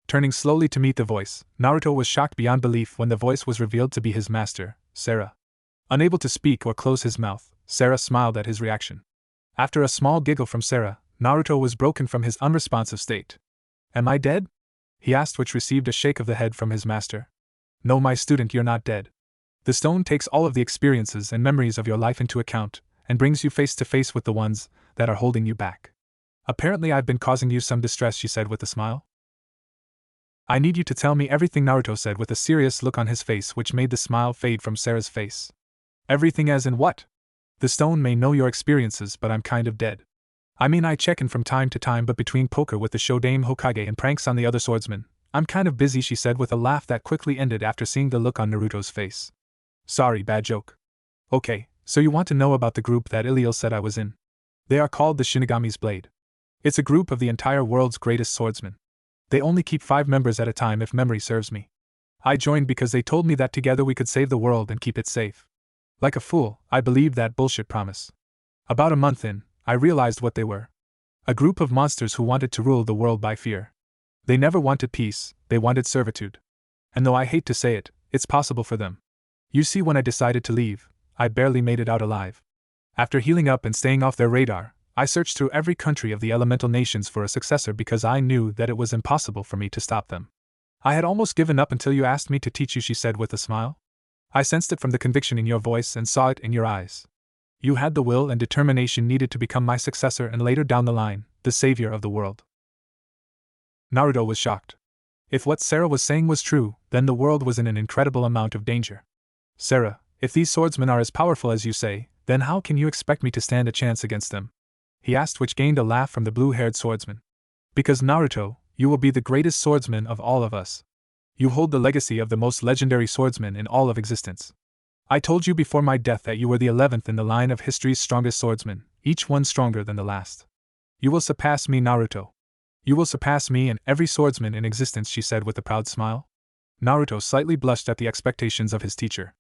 Turning slowly to meet the voice, Naruto was shocked beyond belief when the voice was revealed to be his master, Sarah. Unable to speak or close his mouth, Sarah smiled at his reaction. After a small giggle from Sarah, Naruto was broken from his unresponsive state. Am I dead? He asked, which received a shake of the head from his master. No, my student, you're not dead. The stone takes all of the experiences and memories of your life into account, and brings you face to face with the ones that are holding you back. Apparently I've been causing you some distress, she said with a smile. I need you to tell me everything, Naruto said with a serious look on his face, which made the smile fade from Sarah's face. Everything as in what? The stone may know your experiences, but I'm kind of dead. I mean, I check in from time to time, but between poker with the Shodame Hokage and pranks on the other swordsmen, I'm kind of busy, she said with a laugh that quickly ended after seeing the look on Naruto's face. Sorry, bad joke. Okay, so you want to know about the group that Iliel said I was in? They are called the Shinigami's Blade. It's a group of the entire world's greatest swordsmen. They only keep 5 members at a time if memory serves me. I joined because they told me that together we could save the world and keep it safe. Like a fool, I believed that bullshit promise. About a month in, I realized what they were. A group of monsters who wanted to rule the world by fear. They never wanted peace, they wanted servitude. And though I hate to say it, it's possible for them. You see, when I decided to leave, I barely made it out alive. After healing up and staying off their radar, I searched through every country of the elemental nations for a successor because I knew that it was impossible for me to stop them. I had almost given up until you asked me to teach you, she said with a smile. I sensed it from the conviction in your voice and saw it in your eyes. You had the will and determination needed to become my successor and later down the line, the savior of the world. Naruto was shocked. If what Sarah was saying was true, then the world was in an incredible amount of danger. Sarah, if these swordsmen are as powerful as you say, then how can you expect me to stand a chance against them? He asked, which gained a laugh from the blue-haired swordsman. Because Naruto, you will be the greatest swordsman of all of us. You hold the legacy of the most legendary swordsman in all of existence. I told you before my death that you were the 11th in the line of history's strongest swordsmen, each one stronger than the last. You will surpass me, Naruto. You will surpass me and every swordsman in existence, she said with a proud smile. Naruto slightly blushed at the expectations of his teacher.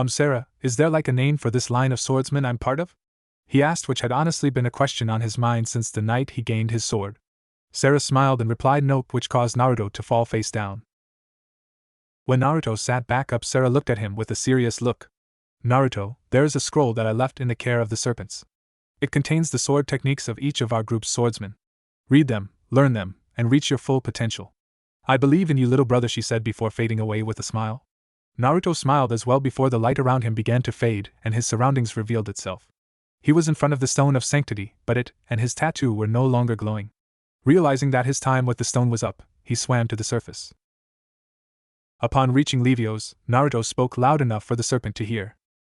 Sarah, is there like a name for this line of swordsmen I'm part of? He asked, which had honestly been a question on his mind since the night he gained his sword. Sarah smiled and replied nope, which caused Naruto to fall face down. When Naruto sat back up, Sarah looked at him with a serious look. Naruto, there is a scroll that I left in the care of the serpents. It contains the sword techniques of each of our group's swordsmen. Read them, learn them, and reach your full potential. I believe in you, little brother, she said before fading away with a smile. Naruto smiled as well before the light around him began to fade and his surroundings revealed itself. He was in front of the Stone of Sanctity, but it and his tattoo were no longer glowing. Realizing that his time with the stone was up, he swam to the surface. Upon reaching Levios, Naruto spoke loud enough for the serpent to hear.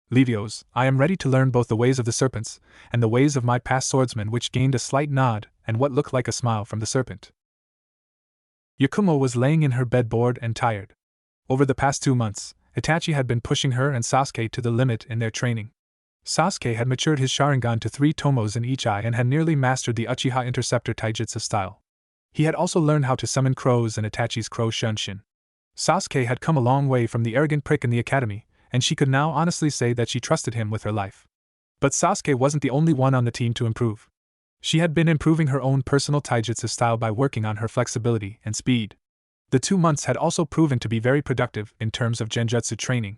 Levios, I am ready to learn both the ways of the serpents and the ways of my past swordsman, which gained a slight nod and what looked like a smile from the serpent. Yakumo was laying in her bed bored and tired. Over the past 2 months, Itachi had been pushing her and Sasuke to the limit in their training. Sasuke had matured his Sharingan to 3 tomos in each eye and had nearly mastered the Uchiha Interceptor Taijutsu style. He had also learned how to summon crows and Itachi's crow Shunshin. Sasuke had come a long way from the arrogant prick in the academy, and she could now honestly say that she trusted him with her life. But Sasuke wasn't the only one on the team to improve. She had been improving her own personal taijutsu style by working on her flexibility and speed. The 2 months had also proven to be very productive in terms of genjutsu training.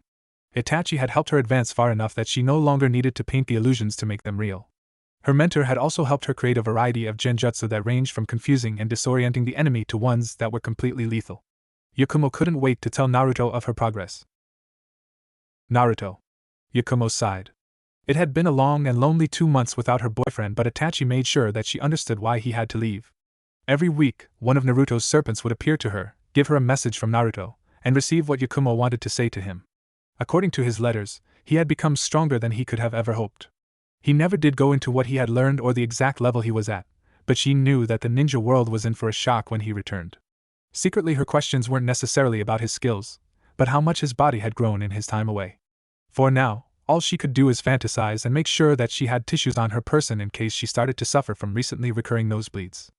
Itachi had helped her advance far enough that she no longer needed to paint the illusions to make them real. Her mentor had also helped her create a variety of genjutsu that ranged from confusing and disorienting the enemy to ones that were completely lethal. Yakumo couldn't wait to tell Naruto of her progress. Naruto. Yakumo sighed. It had been a long and lonely 2 months without her boyfriend, but Itachi made sure that she understood why he had to leave. Every week, one of Naruto's serpents would appear to her, give her a message from Naruto, and receive what Yakumo wanted to say to him. According to his letters, he had become stronger than he could have ever hoped. He never did go into what he had learned or the exact level he was at, but she knew that the ninja world was in for a shock when he returned. Secretly, her questions weren't necessarily about his skills, but how much his body had grown in his time away. For now, all she could do is fantasize and make sure that she had tissues on her person in case she started to suffer from recently recurring nosebleeds.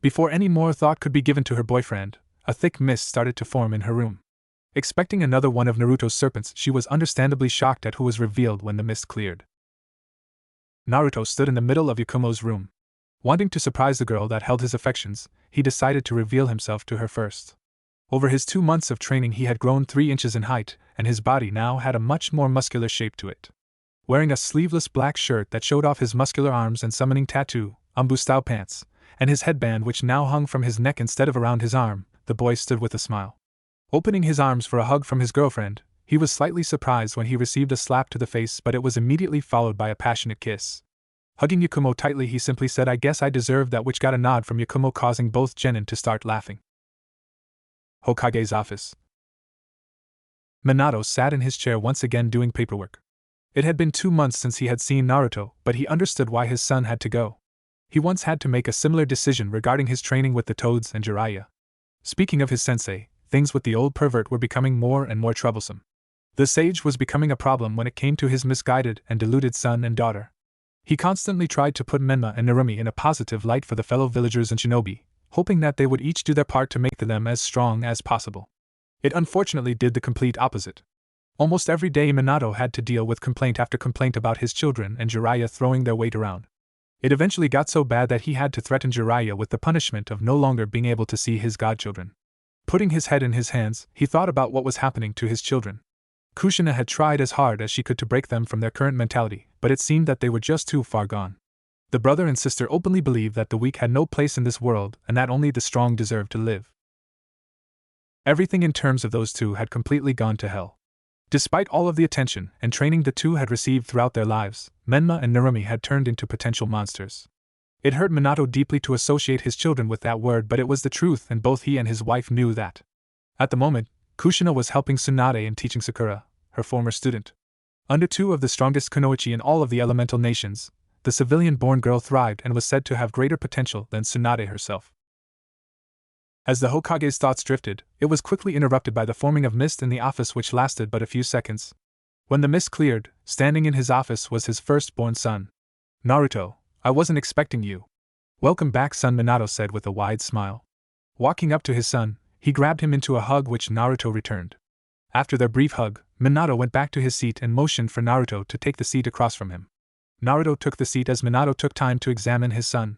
Before any more thought could be given to her boyfriend, a thick mist started to form in her room. Expecting another one of Naruto's serpents, she was understandably shocked at who was revealed when the mist cleared. Naruto stood in the middle of Yakumo's room. Wanting to surprise the girl that held his affections, he decided to reveal himself to her first. Over his 2 months of training, he had grown 3 inches in height, and his body now had a much more muscular shape to it. Wearing a sleeveless black shirt that showed off his muscular arms and summoning tattoo, Umbu-style pants, and his headband which now hung from his neck instead of around his arm, the boy stood with a smile. Opening his arms for a hug from his girlfriend, he was slightly surprised when he received a slap to the face, but it was immediately followed by a passionate kiss. Hugging Yakumo tightly, he simply said, "I guess I deserve that," which got a nod from Yakumo, causing both genin to start laughing. Hokage's office. Minato sat in his chair once again doing paperwork. It had been 2 months since he had seen Naruto, but he understood why his son had to go. He once had to make a similar decision regarding his training with the Toads and Jiraiya. Speaking of his sensei, things with the old pervert were becoming more and more troublesome. The sage was becoming a problem when it came to his misguided and deluded son and daughter. He constantly tried to put Menma and Narumi in a positive light for the fellow villagers and shinobi, hoping that they would each do their part to make them as strong as possible. It unfortunately did the complete opposite. Almost every day Minato had to deal with complaint after complaint about his children and Jiraiya throwing their weight around. It eventually got so bad that he had to threaten Jiraiya with the punishment of no longer being able to see his godchildren. Putting his head in his hands, he thought about what was happening to his children. Kushina had tried as hard as she could to break them from their current mentality, but it seemed that they were just too far gone. The brother and sister openly believed that the weak had no place in this world and that only the strong deserved to live. Everything in terms of those two had completely gone to hell. Despite all of the attention and training the two had received throughout their lives, Menma and Narumi had turned into potential monsters. It hurt Minato deeply to associate his children with that word, but it was the truth and both he and his wife knew that. At the moment, Kushina was helping Tsunade in teaching Sakura, her former student. Under two of the strongest kunoichi in all of the elemental nations, the civilian-born girl thrived and was said to have greater potential than Tsunade herself. As the Hokage's thoughts drifted, it was quickly interrupted by the forming of mist in the office, which lasted but a few seconds. When the mist cleared, standing in his office was his firstborn son. "Naruto, I wasn't expecting you." "Welcome back, son," Minato said with a wide smile. Walking up to his son, he grabbed him into a hug which Naruto returned. After their brief hug, Minato went back to his seat and motioned for Naruto to take the seat across from him. Naruto took the seat as Minato took time to examine his son.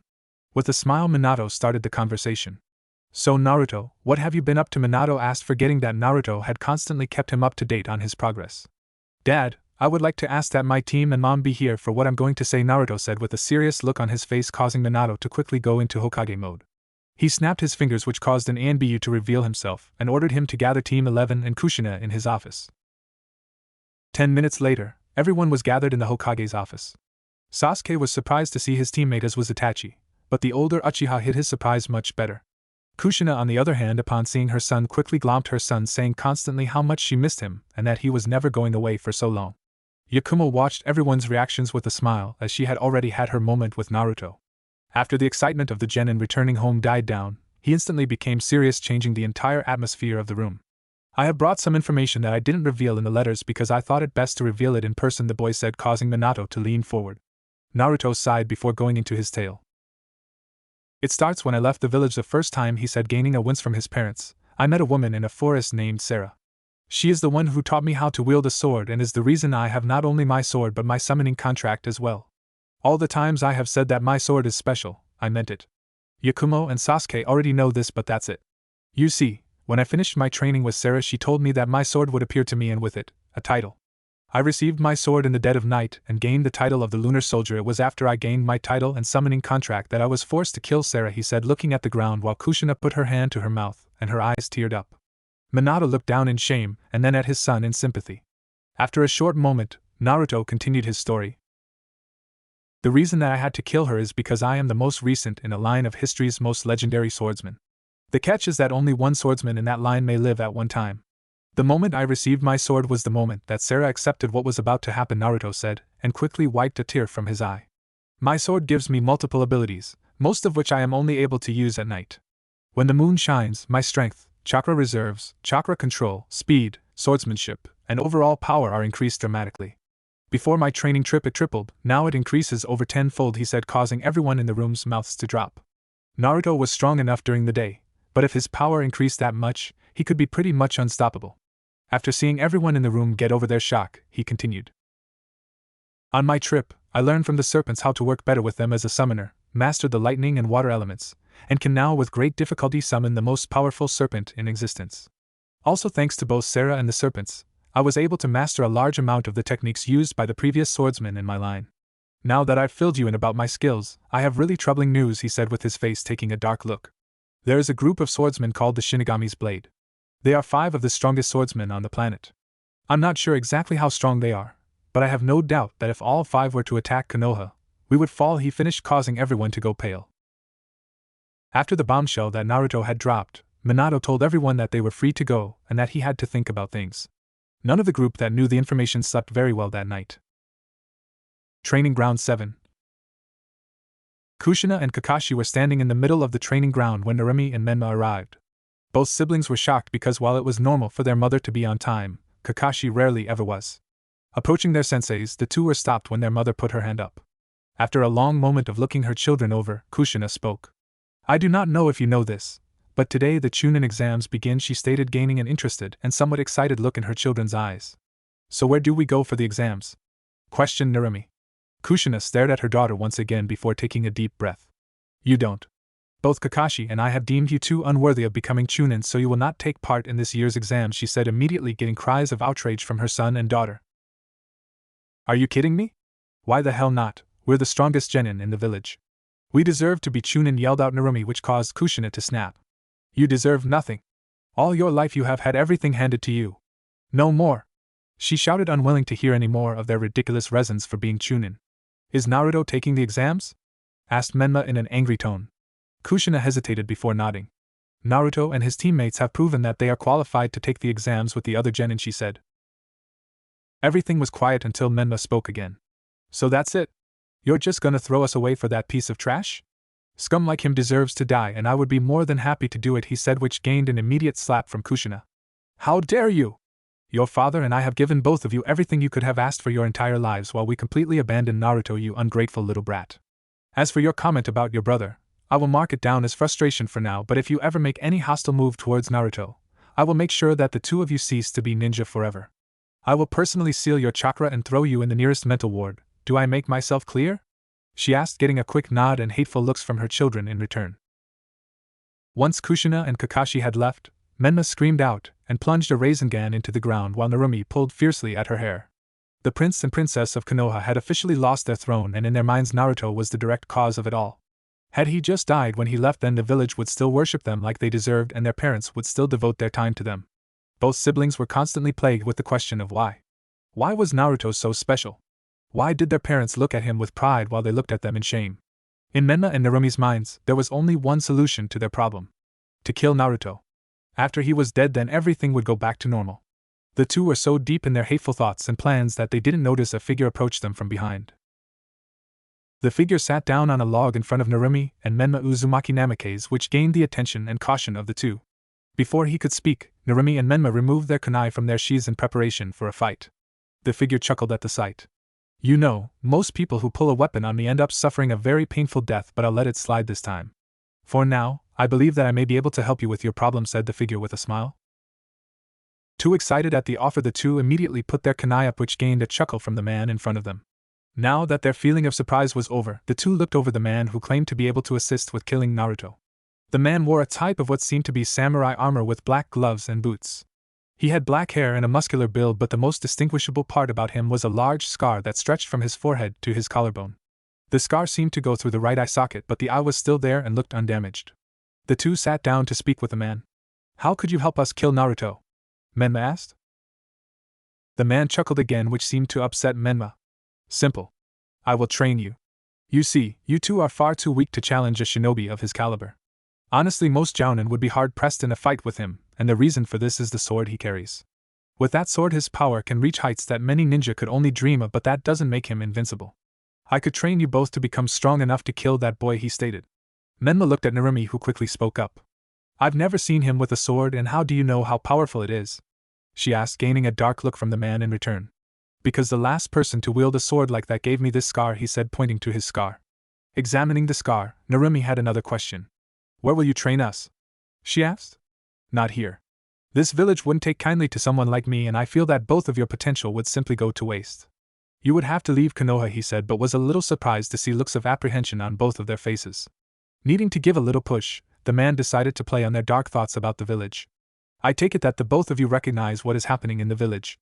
With a smile, Minato started the conversation. "So Naruto, what have you been up to?" Minato asked, forgetting that Naruto had constantly kept him up to date on his progress. "Dad, I would like to ask that my team and mom be here for what I'm going to say," Naruto said with a serious look on his face, causing Minato to quickly go into Hokage mode. He snapped his fingers, which caused an Anbu to reveal himself, and ordered him to gather Team 11 and Kushina in his office. 10 minutes later, everyone was gathered in the Hokage's office. Sasuke was surprised to see his teammate as was Itachi, but the older Uchiha hid his surprise much better. Kushina, on the other hand, upon seeing her son, quickly glommed her son, saying constantly how much she missed him and that he was never going away for so long. Yakumo watched everyone's reactions with a smile, as she had already had her moment with Naruto. After the excitement of the genin returning home died down, he instantly became serious, changing the entire atmosphere of the room. "I have brought some information that I didn't reveal in the letters because I thought it best to reveal it in person," the boy said, causing Minato to lean forward. Naruto sighed before going into his tale. "It starts when I left the village the first time," he said, gaining a wince from his parents. "I met a woman in a forest named Sarah. She is the one who taught me how to wield a sword and is the reason I have not only my sword but my summoning contract as well. All the times I have said that my sword is special, I meant it. Yakumo and Sasuke already know this, but that's it. You see, when I finished my training with Sarah, she told me that my sword would appear to me, and with it, a title. I received my sword in the dead of night and gained the title of the Lunar Soldier. It was after I gained my title and summoning contract that I was forced to kill Sarah," he said, looking at the ground while Kushina put her hand to her mouth and her eyes teared up. Minato looked down in shame and then at his son in sympathy. After a short moment, Naruto continued his story. "The reason that I had to kill her is because I am the most recent in a line of history's most legendary swordsmen. The catch is that only one swordsman in that line may live at one time. The moment I received my sword was the moment that Sarah accepted what was about to happen," Naruto said, and quickly wiped a tear from his eye. "My sword gives me multiple abilities, most of which I am only able to use at night. When the moon shines, my strength, chakra reserves, chakra control, speed, swordsmanship, and overall power are increased dramatically. Before my training trip it tripled, now it increases over tenfold," he said, causing everyone in the room's mouths to drop. Naruto was strong enough during the day, but if his power increased that much, he could be pretty much unstoppable. After seeing everyone in the room get over their shock, he continued. "On my trip, I learned from the serpents how to work better with them as a summoner, mastered the lightning and water elements, and can now with great difficulty summon the most powerful serpent in existence. Also thanks to both Sarah and the serpents, I was able to master a large amount of the techniques used by the previous swordsmen in my line. Now that I've filled you in about my skills, I have really troubling news," he said with his face taking a dark look. "There is a group of swordsmen called the Shinigami's Blade. They are 5 of the strongest swordsmen on the planet. I'm not sure exactly how strong they are, but I have no doubt that if all 5 were to attack Konoha, we would fall," he finished, causing everyone to go pale. After the bombshell that Naruto had dropped, Minato told everyone that they were free to go and that he had to think about things. None of the group that knew the information slept very well that night. Training Ground 7. Kushina and Kakashi were standing in the middle of the training ground when Narumi and Menma arrived. Both siblings were shocked because while it was normal for their mother to be on time, Kakashi rarely ever was. Approaching their senseis, the two were stopped when their mother put her hand up. After a long moment of looking her children over, Kushina spoke. I do not know if you know this, but today the Chunin exams begin, she stated, gaining an interested and somewhat excited look in her children's eyes. So where do we go for the exams? Questioned Narumi. Kushina stared at her daughter once again before taking a deep breath. You don't. Both Kakashi and I have deemed you too unworthy of becoming Chunin, so you will not take part in this year's exams, she said, immediately getting cries of outrage from her son and daughter. Are you kidding me? Why the hell not? We're the strongest genin in the village. We deserve to be Chunin, yelled out Narumi, which caused Kushina to snap. You deserve nothing. All your life you have had everything handed to you. No more. She shouted, unwilling to hear any more of their ridiculous reasons for being Chunin. Is Naruto taking the exams? Asked Menma in an angry tone. Kushina hesitated before nodding. Naruto and his teammates have proven that they are qualified to take the exams with the other genin, she said. Everything was quiet until Menma spoke again. So that's it? You're just gonna throw us away for that piece of trash? Scum like him deserves to die, and I would be more than happy to do it, he said, which gained an immediate slap from Kushina. How dare you! Your father and I have given both of you everything you could have asked for your entire lives while we completely abandoned Naruto, you ungrateful little brat. As for your comment about your brother, I will mark it down as frustration for now, but if you ever make any hostile move towards Naruto, I will make sure that the two of you cease to be ninja forever. I will personally seal your chakra and throw you in the nearest mental ward. Do I make myself clear? She asked, getting a quick nod and hateful looks from her children in return. Once Kushina and Kakashi had left, Menma screamed out and plunged a Rasengan into the ground while Narumi pulled fiercely at her hair. The prince and princess of Konoha had officially lost their throne, and in their minds Naruto was the direct cause of it all. Had he just died when he left, then the village would still worship them like they deserved, and their parents would still devote their time to them. Both siblings were constantly plagued with the question of why. Why was Naruto so special? Why did their parents look at him with pride while they looked at them in shame? In Menma and Narumi's minds, there was only one solution to their problem. To kill Naruto. After he was dead, then everything would go back to normal. The two were so deep in their hateful thoughts and plans that they didn't notice a figure approach them from behind. The figure sat down on a log in front of Narumi and Menma Uzumaki Namikaze, which gained the attention and caution of the two. Before he could speak, Narumi and Menma removed their kunai from their sheaths in preparation for a fight. The figure chuckled at the sight. You know, most people who pull a weapon on me end up suffering a very painful death, but I'll let it slide this time. For now, I believe that I may be able to help you with your problem, said the figure with a smile. Too excited at the offer, the two immediately put their kunai up, which gained a chuckle from the man in front of them. Now that their feeling of surprise was over, the two looked over the man who claimed to be able to assist with killing Naruto. The man wore a type of what seemed to be samurai armor with black gloves and boots. He had black hair and a muscular build, but the most distinguishable part about him was a large scar that stretched from his forehead to his collarbone. The scar seemed to go through the right eye socket, but the eye was still there and looked undamaged. The two sat down to speak with the man. How could you help us kill Naruto? Menma asked. The man chuckled again, which seemed to upset Menma. Simple. I will train you. You see, you two are far too weak to challenge a shinobi of his caliber. Honestly, most jounin would be hard-pressed in a fight with him, and the reason for this is the sword he carries. With that sword, his power can reach heights that many ninja could only dream of, but that doesn't make him invincible. I could train you both to become strong enough to kill that boy, he stated. Menma looked at Narumi, who quickly spoke up. I've never seen him with a sword, and how do you know how powerful it is? She asked, gaining a dark look from the man in return. Because the last person to wield a sword like that gave me this scar, he said, pointing to his scar. Examining the scar, Narumi had another question. Where will you train us? She asked. Not here. This village wouldn't take kindly to someone like me, and I feel that both of your potential would simply go to waste. You would have to leave Konoha, he said, but was a little surprised to see looks of apprehension on both of their faces. Needing to give a little push, the man decided to play on their dark thoughts about the village. I take it that the both of you recognize what is happening in the village.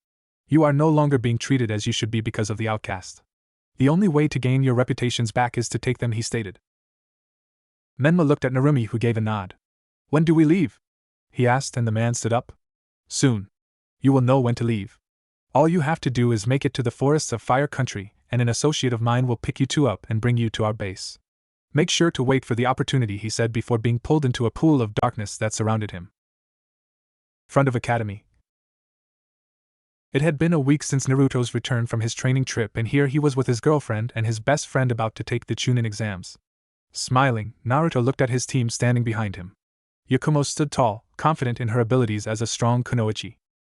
You are no longer being treated as you should be because of the outcast. The only way to gain your reputations back is to take them, he stated. Menma looked at Narumi, who gave a nod. When do we leave? He asked, and the man stood up. Soon. You will know when to leave. All you have to do is make it to the forests of Fire Country, and an associate of mine will pick you two up and bring you to our base. Make sure to wait for the opportunity, he said before being pulled into a pool of darkness that surrounded him. Front of Academy. It had been a week since Naruto's return from his training trip, and here he was with his girlfriend and his best friend about to take the Chunin exams. Smiling, Naruto looked at his team standing behind him. Yakumo stood tall, confident in her abilities as a strong kunoichi.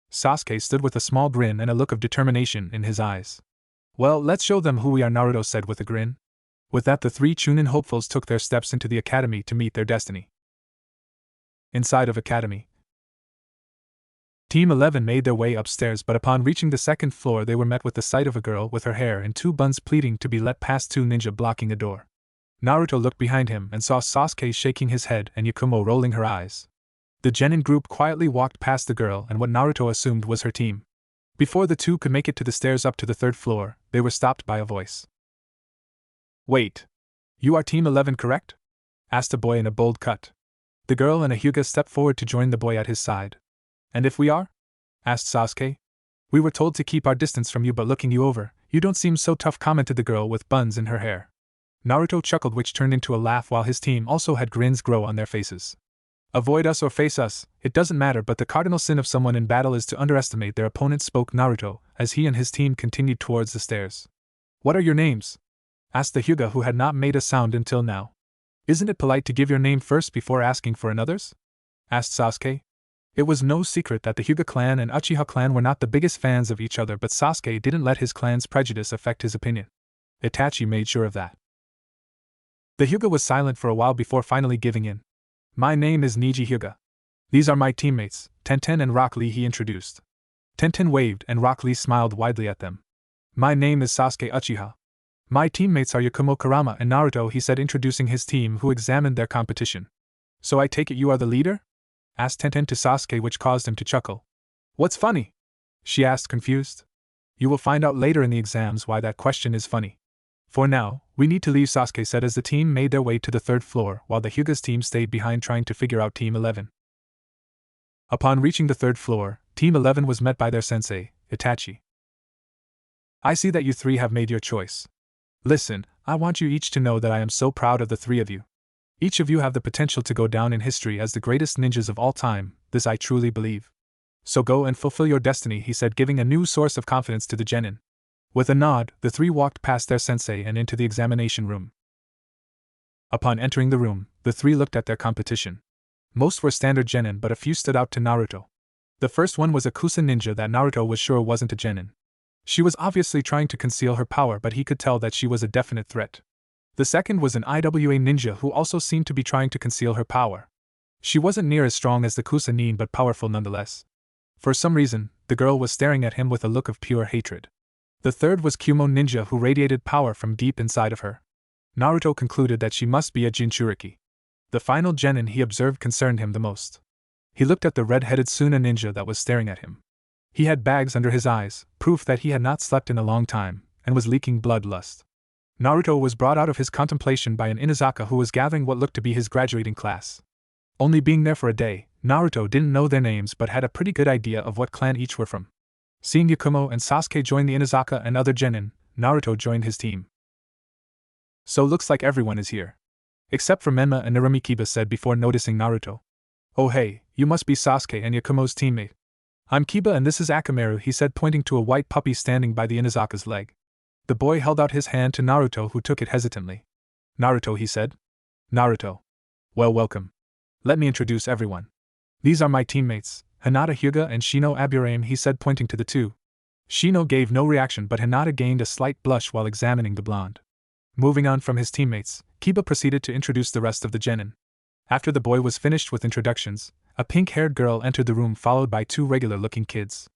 Sasuke stood with a small grin and a look of determination in his eyes. "Well, let's show them who we are," Naruto said with a grin. With that, the three Chunin hopefuls took their steps into the academy to meet their destiny. Inside of academy, Team 11 made their way upstairs, but upon reaching the second floor they were met with the sight of a girl with her hair in two buns pleading to be let past, two ninja blocking a door. Naruto looked behind him and saw Sasuke shaking his head and Yakumo rolling her eyes. The genin group quietly walked past the girl and what Naruto assumed was her team. Before the two could make it to the stairs up to the third floor, they were stopped by a voice. "Wait. You are Team 11, correct?" asked a boy in a bold cut. The girl and a Hyuga stepped forward to join the boy at his side. "And if we are?" asked Sasuke. "We were told to keep our distance from you, but looking you over, you don't seem so tough," commented the girl with buns in her hair. Naruto chuckled, which turned into a laugh, while his team also had grins grow on their faces. "Avoid us or face us, it doesn't matter, but the cardinal sin of someone in battle is to underestimate their opponent," spoke Naruto, as he and his team continued towards the stairs. "What are your names?" asked the Hyuga, who had not made a sound until now. "Isn't it polite to give your name first before asking for another's?" asked Sasuke. It was no secret that the Hyuga clan and Uchiha clan were not the biggest fans of each other, but Sasuke didn't let his clan's prejudice affect his opinion. Itachi made sure of that. The Hyuga was silent for a while before finally giving in. "My name is Niji Hyuga. These are my teammates, Tenten and Rock Lee," he introduced. Tenten waved and Rock Lee smiled widely at them. "My name is Sasuke Uchiha. My teammates are Yakumo, Kurama, and Naruto," he said, introducing his team, who examined their competition. "So I take it you are the leader?" asked Tenten to Sasuke, which caused him to chuckle. "What's funny?" she asked, confused. "You will find out later in the exams why that question is funny. For now, we need to leave," Sasuke said as the team made their way to the third floor, while the Hyuga's team stayed behind trying to figure out Team 11. Upon reaching the third floor, Team 11 was met by their sensei, Itachi. "I see that you three have made your choice. Listen, I want you each to know that I am so proud of the three of you. Each of you have the potential to go down in history as the greatest ninjas of all time, this I truly believe. So go and fulfill your destiny," he said, giving a new source of confidence to the genin. With a nod, the three walked past their sensei and into the examination room. Upon entering the room, the three looked at their competition. Most were standard genin, but a few stood out to Naruto. The first one was a Kusa ninja that Naruto was sure wasn't a genin. She was obviously trying to conceal her power, but he could tell that she was a definite threat. The second was an IWA ninja who also seemed to be trying to conceal her power. She wasn't near as strong as the Kusa nin, but powerful nonetheless. For some reason, the girl was staring at him with a look of pure hatred. The third was Kumo ninja, who radiated power from deep inside of her. Naruto concluded that she must be a Jinchuriki. The final genin he observed concerned him the most. He looked at the red-headed Suna ninja that was staring at him. He had bags under his eyes, proof that he had not slept in a long time, and was leaking bloodlust. Naruto was brought out of his contemplation by an Inazaka who was gathering what looked to be his graduating class. Only being there for a day, Naruto didn't know their names but had a pretty good idea of what clan each were from. Seeing Yakumo and Sasuke join the Inazaka and other genin, Naruto joined his team. "So looks like everyone is here. Except for Menma and Narumi," Kiba said before noticing Naruto. "Oh hey, you must be Sasuke and Yakumo's teammate." "I'm Kiba and this is Akamaru," he said, pointing to a white puppy standing by the Inazaka's leg. The boy held out his hand to Naruto, who took it hesitantly. "Naruto," he said. "Naruto. Well, welcome. Let me introduce everyone. These are my teammates, Hinata Hyuga and Shino Aburame," he said, pointing to the two. Shino gave no reaction, but Hinata gained a slight blush while examining the blonde. Moving on from his teammates, Kiba proceeded to introduce the rest of the genin. After the boy was finished with introductions, a pink-haired girl entered the room followed by two regular-looking kids.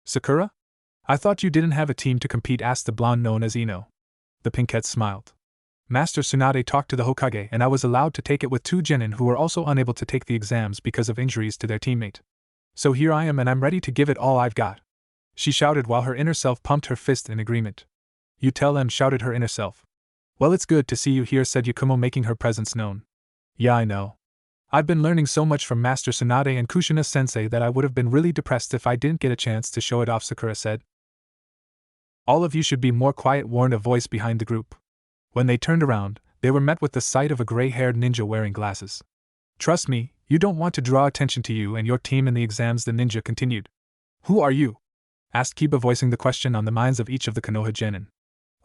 "Sakura? I thought you didn't have a team to compete?" asked the blonde known as Ino. The pinkette smiled. "Master Tsunade talked to the Hokage and I was allowed to take it with two genin who were also unable to take the exams because of injuries to their teammate. So here I am and I'm ready to give it all I've got," she shouted while her inner self pumped her fist in agreement. "You tell them," shouted her inner self. "Well, it's good to see you here," said Yakumo, making her presence known. "Yeah, I know. I've been learning so much from Master Tsunade and Kushina Sensei that I would have been really depressed if I didn't get a chance to show it off," Sakura said. "All of you should be more quiet," warned a voice behind the group. When they turned around, they were met with the sight of a gray-haired ninja wearing glasses. "Trust me, you don't want to draw attention to you and your team in the exams," the ninja continued. Who are you? Asked Kiba, voicing the question on the minds of each of the Konoha genin.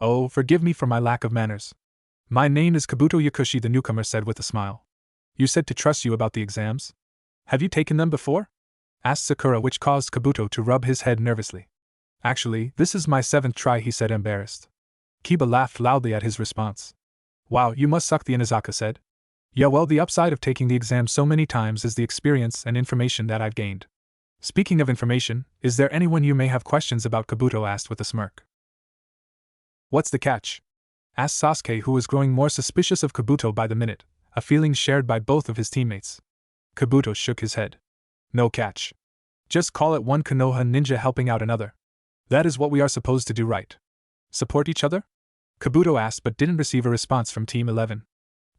Oh, forgive me for my lack of manners. My name is Kabuto Yakushi, the newcomer said with a smile. You said to trust you about the exams? Have you taken them before? Asked Sakura, which caused Kabuto to rub his head nervously. Actually, this is my 7th try, he said, embarrassed. Kiba laughed loudly at his response. Wow, you must suck, the Inazaka said. Yeah, well, the upside of taking the exam so many times is the experience and information that I've gained. Speaking of information, is there anyone you may have questions about? Kabuto asked with a smirk. What's the catch? Asked Sasuke, who was growing more suspicious of Kabuto by the minute, a feeling shared by both of his teammates. Kabuto shook his head. No catch. Just call it one Konoha ninja helping out another. That is what we are supposed to do, right? Support each other? Kabuto asked, but didn't receive a response from Team 11.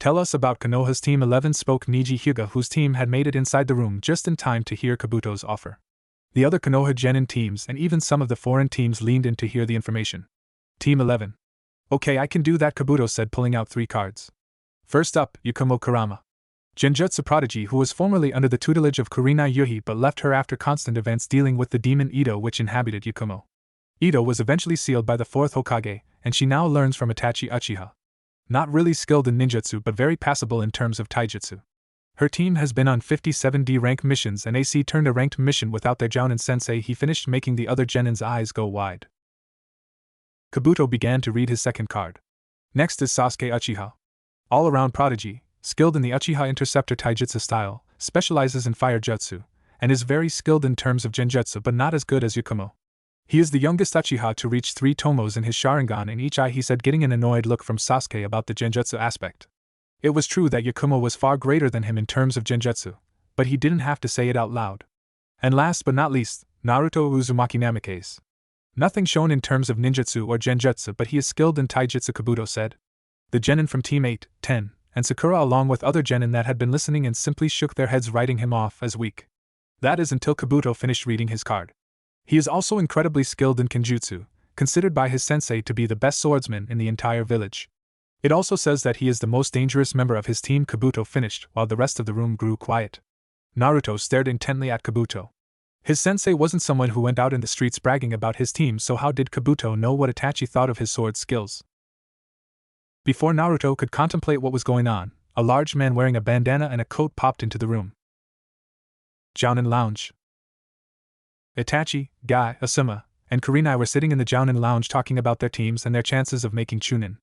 Tell us about Konoha's Team 11, spoke Niji Hyuga, whose team had made it inside the room just in time to hear Kabuto's offer. The other Konoha genin teams and even some of the foreign teams leaned in to hear the information. Team 11. Okay, I can do that, Kabuto said, pulling out 3 cards. First up, Yakumo Kurama. Genjutsu prodigy who was formerly under the tutelage of Kurenai Yuhi but left her after constant events dealing with the demon Ito which inhabited Yakumo. Ito was eventually sealed by the 4th Hokage, and she now learns from Itachi Uchiha. Not really skilled in ninjutsu but very passable in terms of taijutsu. Her team has been on 57 D rank missions, and AC turned a ranked mission without their Jounin sensei. He finished, making the other genin's eyes go wide. Kabuto began to read his second card. Next is Sasuke Uchiha. All-around prodigy, skilled in the Uchiha Interceptor Taijutsu style, specializes in fire jutsu, and is very skilled in terms of genjutsu but not as good as Yakumo. He is the youngest Uchiha to reach 3 tomos in his Sharingan in each eye, he said, getting an annoyed look from Sasuke about the genjutsu aspect. It was true that Yakumo was far greater than him in terms of genjutsu, but he didn't have to say it out loud. And last but not least, Naruto Uzumaki Namikaze. Nothing shown in terms of ninjutsu or genjutsu, but he is skilled in taijutsu, Kabuto said. The genin from Team 8, 10, and Sakura along with other genin that had been listening and simply shook their heads, writing him off as weak. That is until Kabuto finished reading his card. He is also incredibly skilled in kenjutsu, considered by his sensei to be the best swordsman in the entire village. It also says that he is the most dangerous member of his team. Kabuto finished while the rest of the room grew quiet. Naruto stared intently at Kabuto. His sensei wasn't someone who went out in the streets bragging about his team, so how did Kabuto know what Itachi thought of his sword skills? Before Naruto could contemplate what was going on, a large man wearing a bandana and a coat popped into the room. Jounin Lounge. Itachi, Guy, Asuma, and Kurenai were sitting in the Jounin Lounge talking about their teams and their chances of making Chunin.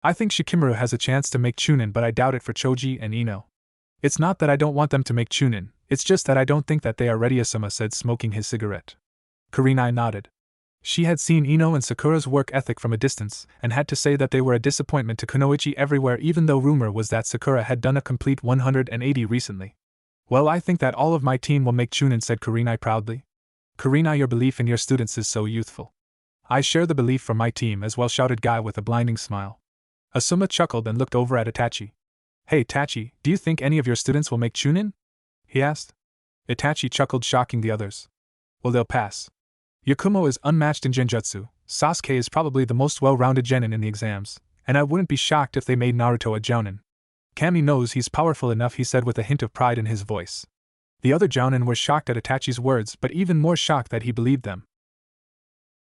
I think Shikamaru has a chance to make Chunin, but I doubt it for Choji and Ino. It's not that I don't want them to make Chunin, it's just that I don't think that they are ready, Asuma said, smoking his cigarette. Kurenai nodded. She had seen Ino and Sakura's work ethic from a distance, and had to say that they were a disappointment to Kunoichi everywhere, even though rumor was that Sakura had done a complete 180 recently. Well, I think that all of my team will make Chunin, said Kurenai proudly. Kurenai, your belief in your students is so youthful. I share the belief from my team as well, shouted Guy with a blinding smile. Asuma chuckled and looked over at Itachi. Hey Itachi, do you think any of your students will make Chunin? He asked. Itachi chuckled, shocking the others. Well, they'll pass. Yakumo is unmatched in genjutsu, Sasuke is probably the most well-rounded genin in the exams, and I wouldn't be shocked if they made Naruto a jounin. Kami knows he's powerful enough, he said with a hint of pride in his voice. The other jounin were shocked at Itachi's words, but even more shocked that he believed them.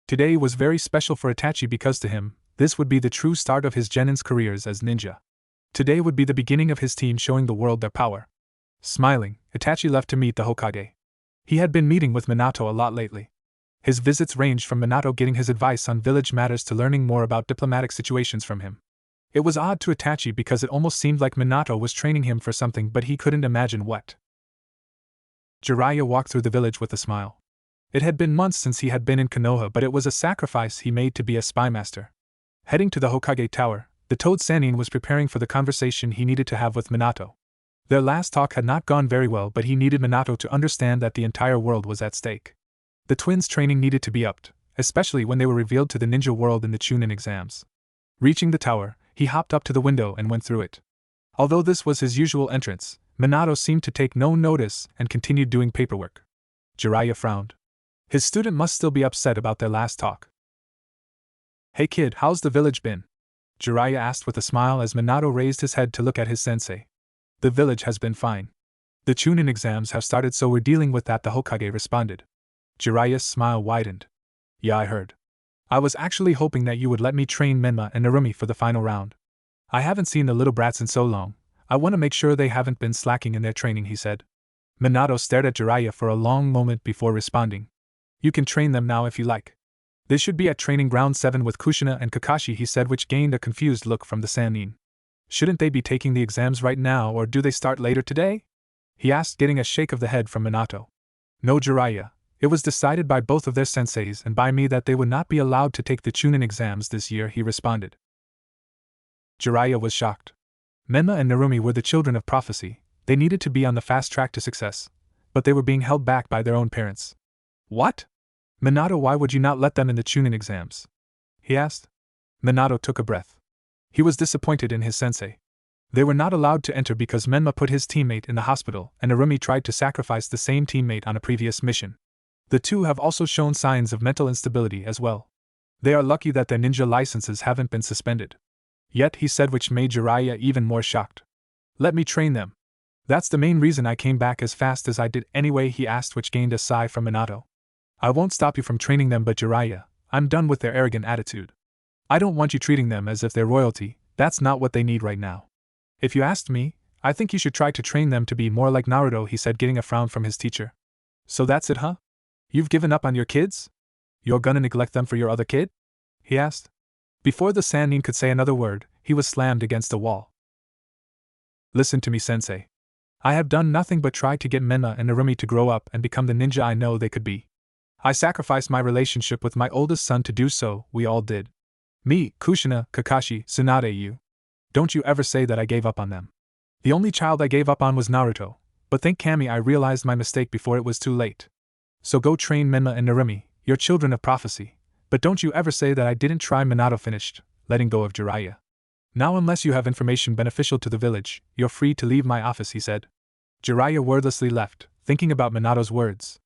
Today was very special for Itachi because to him, this would be the true start of his genin's careers as ninja. Today would be the beginning of his team showing the world their power. Smiling, Itachi left to meet the Hokage. He had been meeting with Minato a lot lately. His visits ranged from Minato getting his advice on village matters to learning more about diplomatic situations from him. It was odd to Itachi because it almost seemed like Minato was training him for something, but he couldn't imagine what. Jiraiya walked through the village with a smile. It had been months since he had been in Konoha, but it was a sacrifice he made to be a spy master. Heading to the Hokage Tower, the Toad Sannin was preparing for the conversation he needed to have with Minato. Their last talk had not gone very well, but he needed Minato to understand that the entire world was at stake. The twins' training needed to be upped, especially when they were revealed to the ninja world in the Chunin exams. Reaching the tower, he hopped up to the window and went through it. Although this was his usual entrance, Minato seemed to take no notice and continued doing paperwork. Jiraiya frowned. His student must still be upset about their last talk. Hey kid, how's the village been? Jiraiya asked with a smile as Minato raised his head to look at his sensei. The village has been fine. The Chunin exams have started, so we're dealing with that, the Hokage responded. Jiraiya's smile widened. Yeah, I heard. I was actually hoping that you would let me train Menma and Narumi for the final round. I haven't seen the little brats in so long. I want to make sure they haven't been slacking in their training, he said. Minato stared at Jiraiya for a long moment before responding. You can train them now if you like. They should be at training ground 7 with Kushina and Kakashi, he said, which gained a confused look from the Sannin. Shouldn't they be taking the exams right now, or do they start later today? He asked, getting a shake of the head from Minato. No, Jiraiya. It was decided by both of their senseis and by me that they would not be allowed to take the Chunin exams this year, he responded. Jiraiya was shocked. Menma and Narumi were the children of prophecy. They needed to be on the fast track to success, but they were being held back by their own parents. What? Minato, why would you not let them in the Chunin exams? He asked. Minato took a breath. He was disappointed in his sensei. They were not allowed to enter because Menma put his teammate in the hospital and Narumi tried to sacrifice the same teammate on a previous mission. The two have also shown signs of mental instability as well. They are lucky that their ninja licenses haven't been suspended. Yet, he said, which made Jiraiya even more shocked. Let me train them. That's the main reason I came back as fast as I did anyway, he asked, which gained a sigh from Minato. I won't stop you from training them, but Jiraiya, I'm done with their arrogant attitude. I don't want you treating them as if they're royalty. That's not what they need right now. If you asked me, I think you should try to train them to be more like Naruto, he said, getting a frown from his teacher. So that's it, huh? You've given up on your kids? You're gonna neglect them for your other kid? He asked. Before the Sannin could say another word, he was slammed against a wall. Listen to me, sensei. I have done nothing but try to get Menma and Narumi to grow up and become the ninja I know they could be. I sacrificed my relationship with my oldest son to do so, we all did. Me, Kushina, Kakashi, Tsunade, you. Don't you ever say that I gave up on them. The only child I gave up on was Naruto, but thank Kami I realized my mistake before it was too late. So go train Menma and Narumi, your children of prophecy. But don't you ever say that I didn't try. Minato finished, letting go of Jiraiya. Now, unless you have information beneficial to the village, you're free to leave my office, he said. Jiraiya wordlessly left, thinking about Minato's words.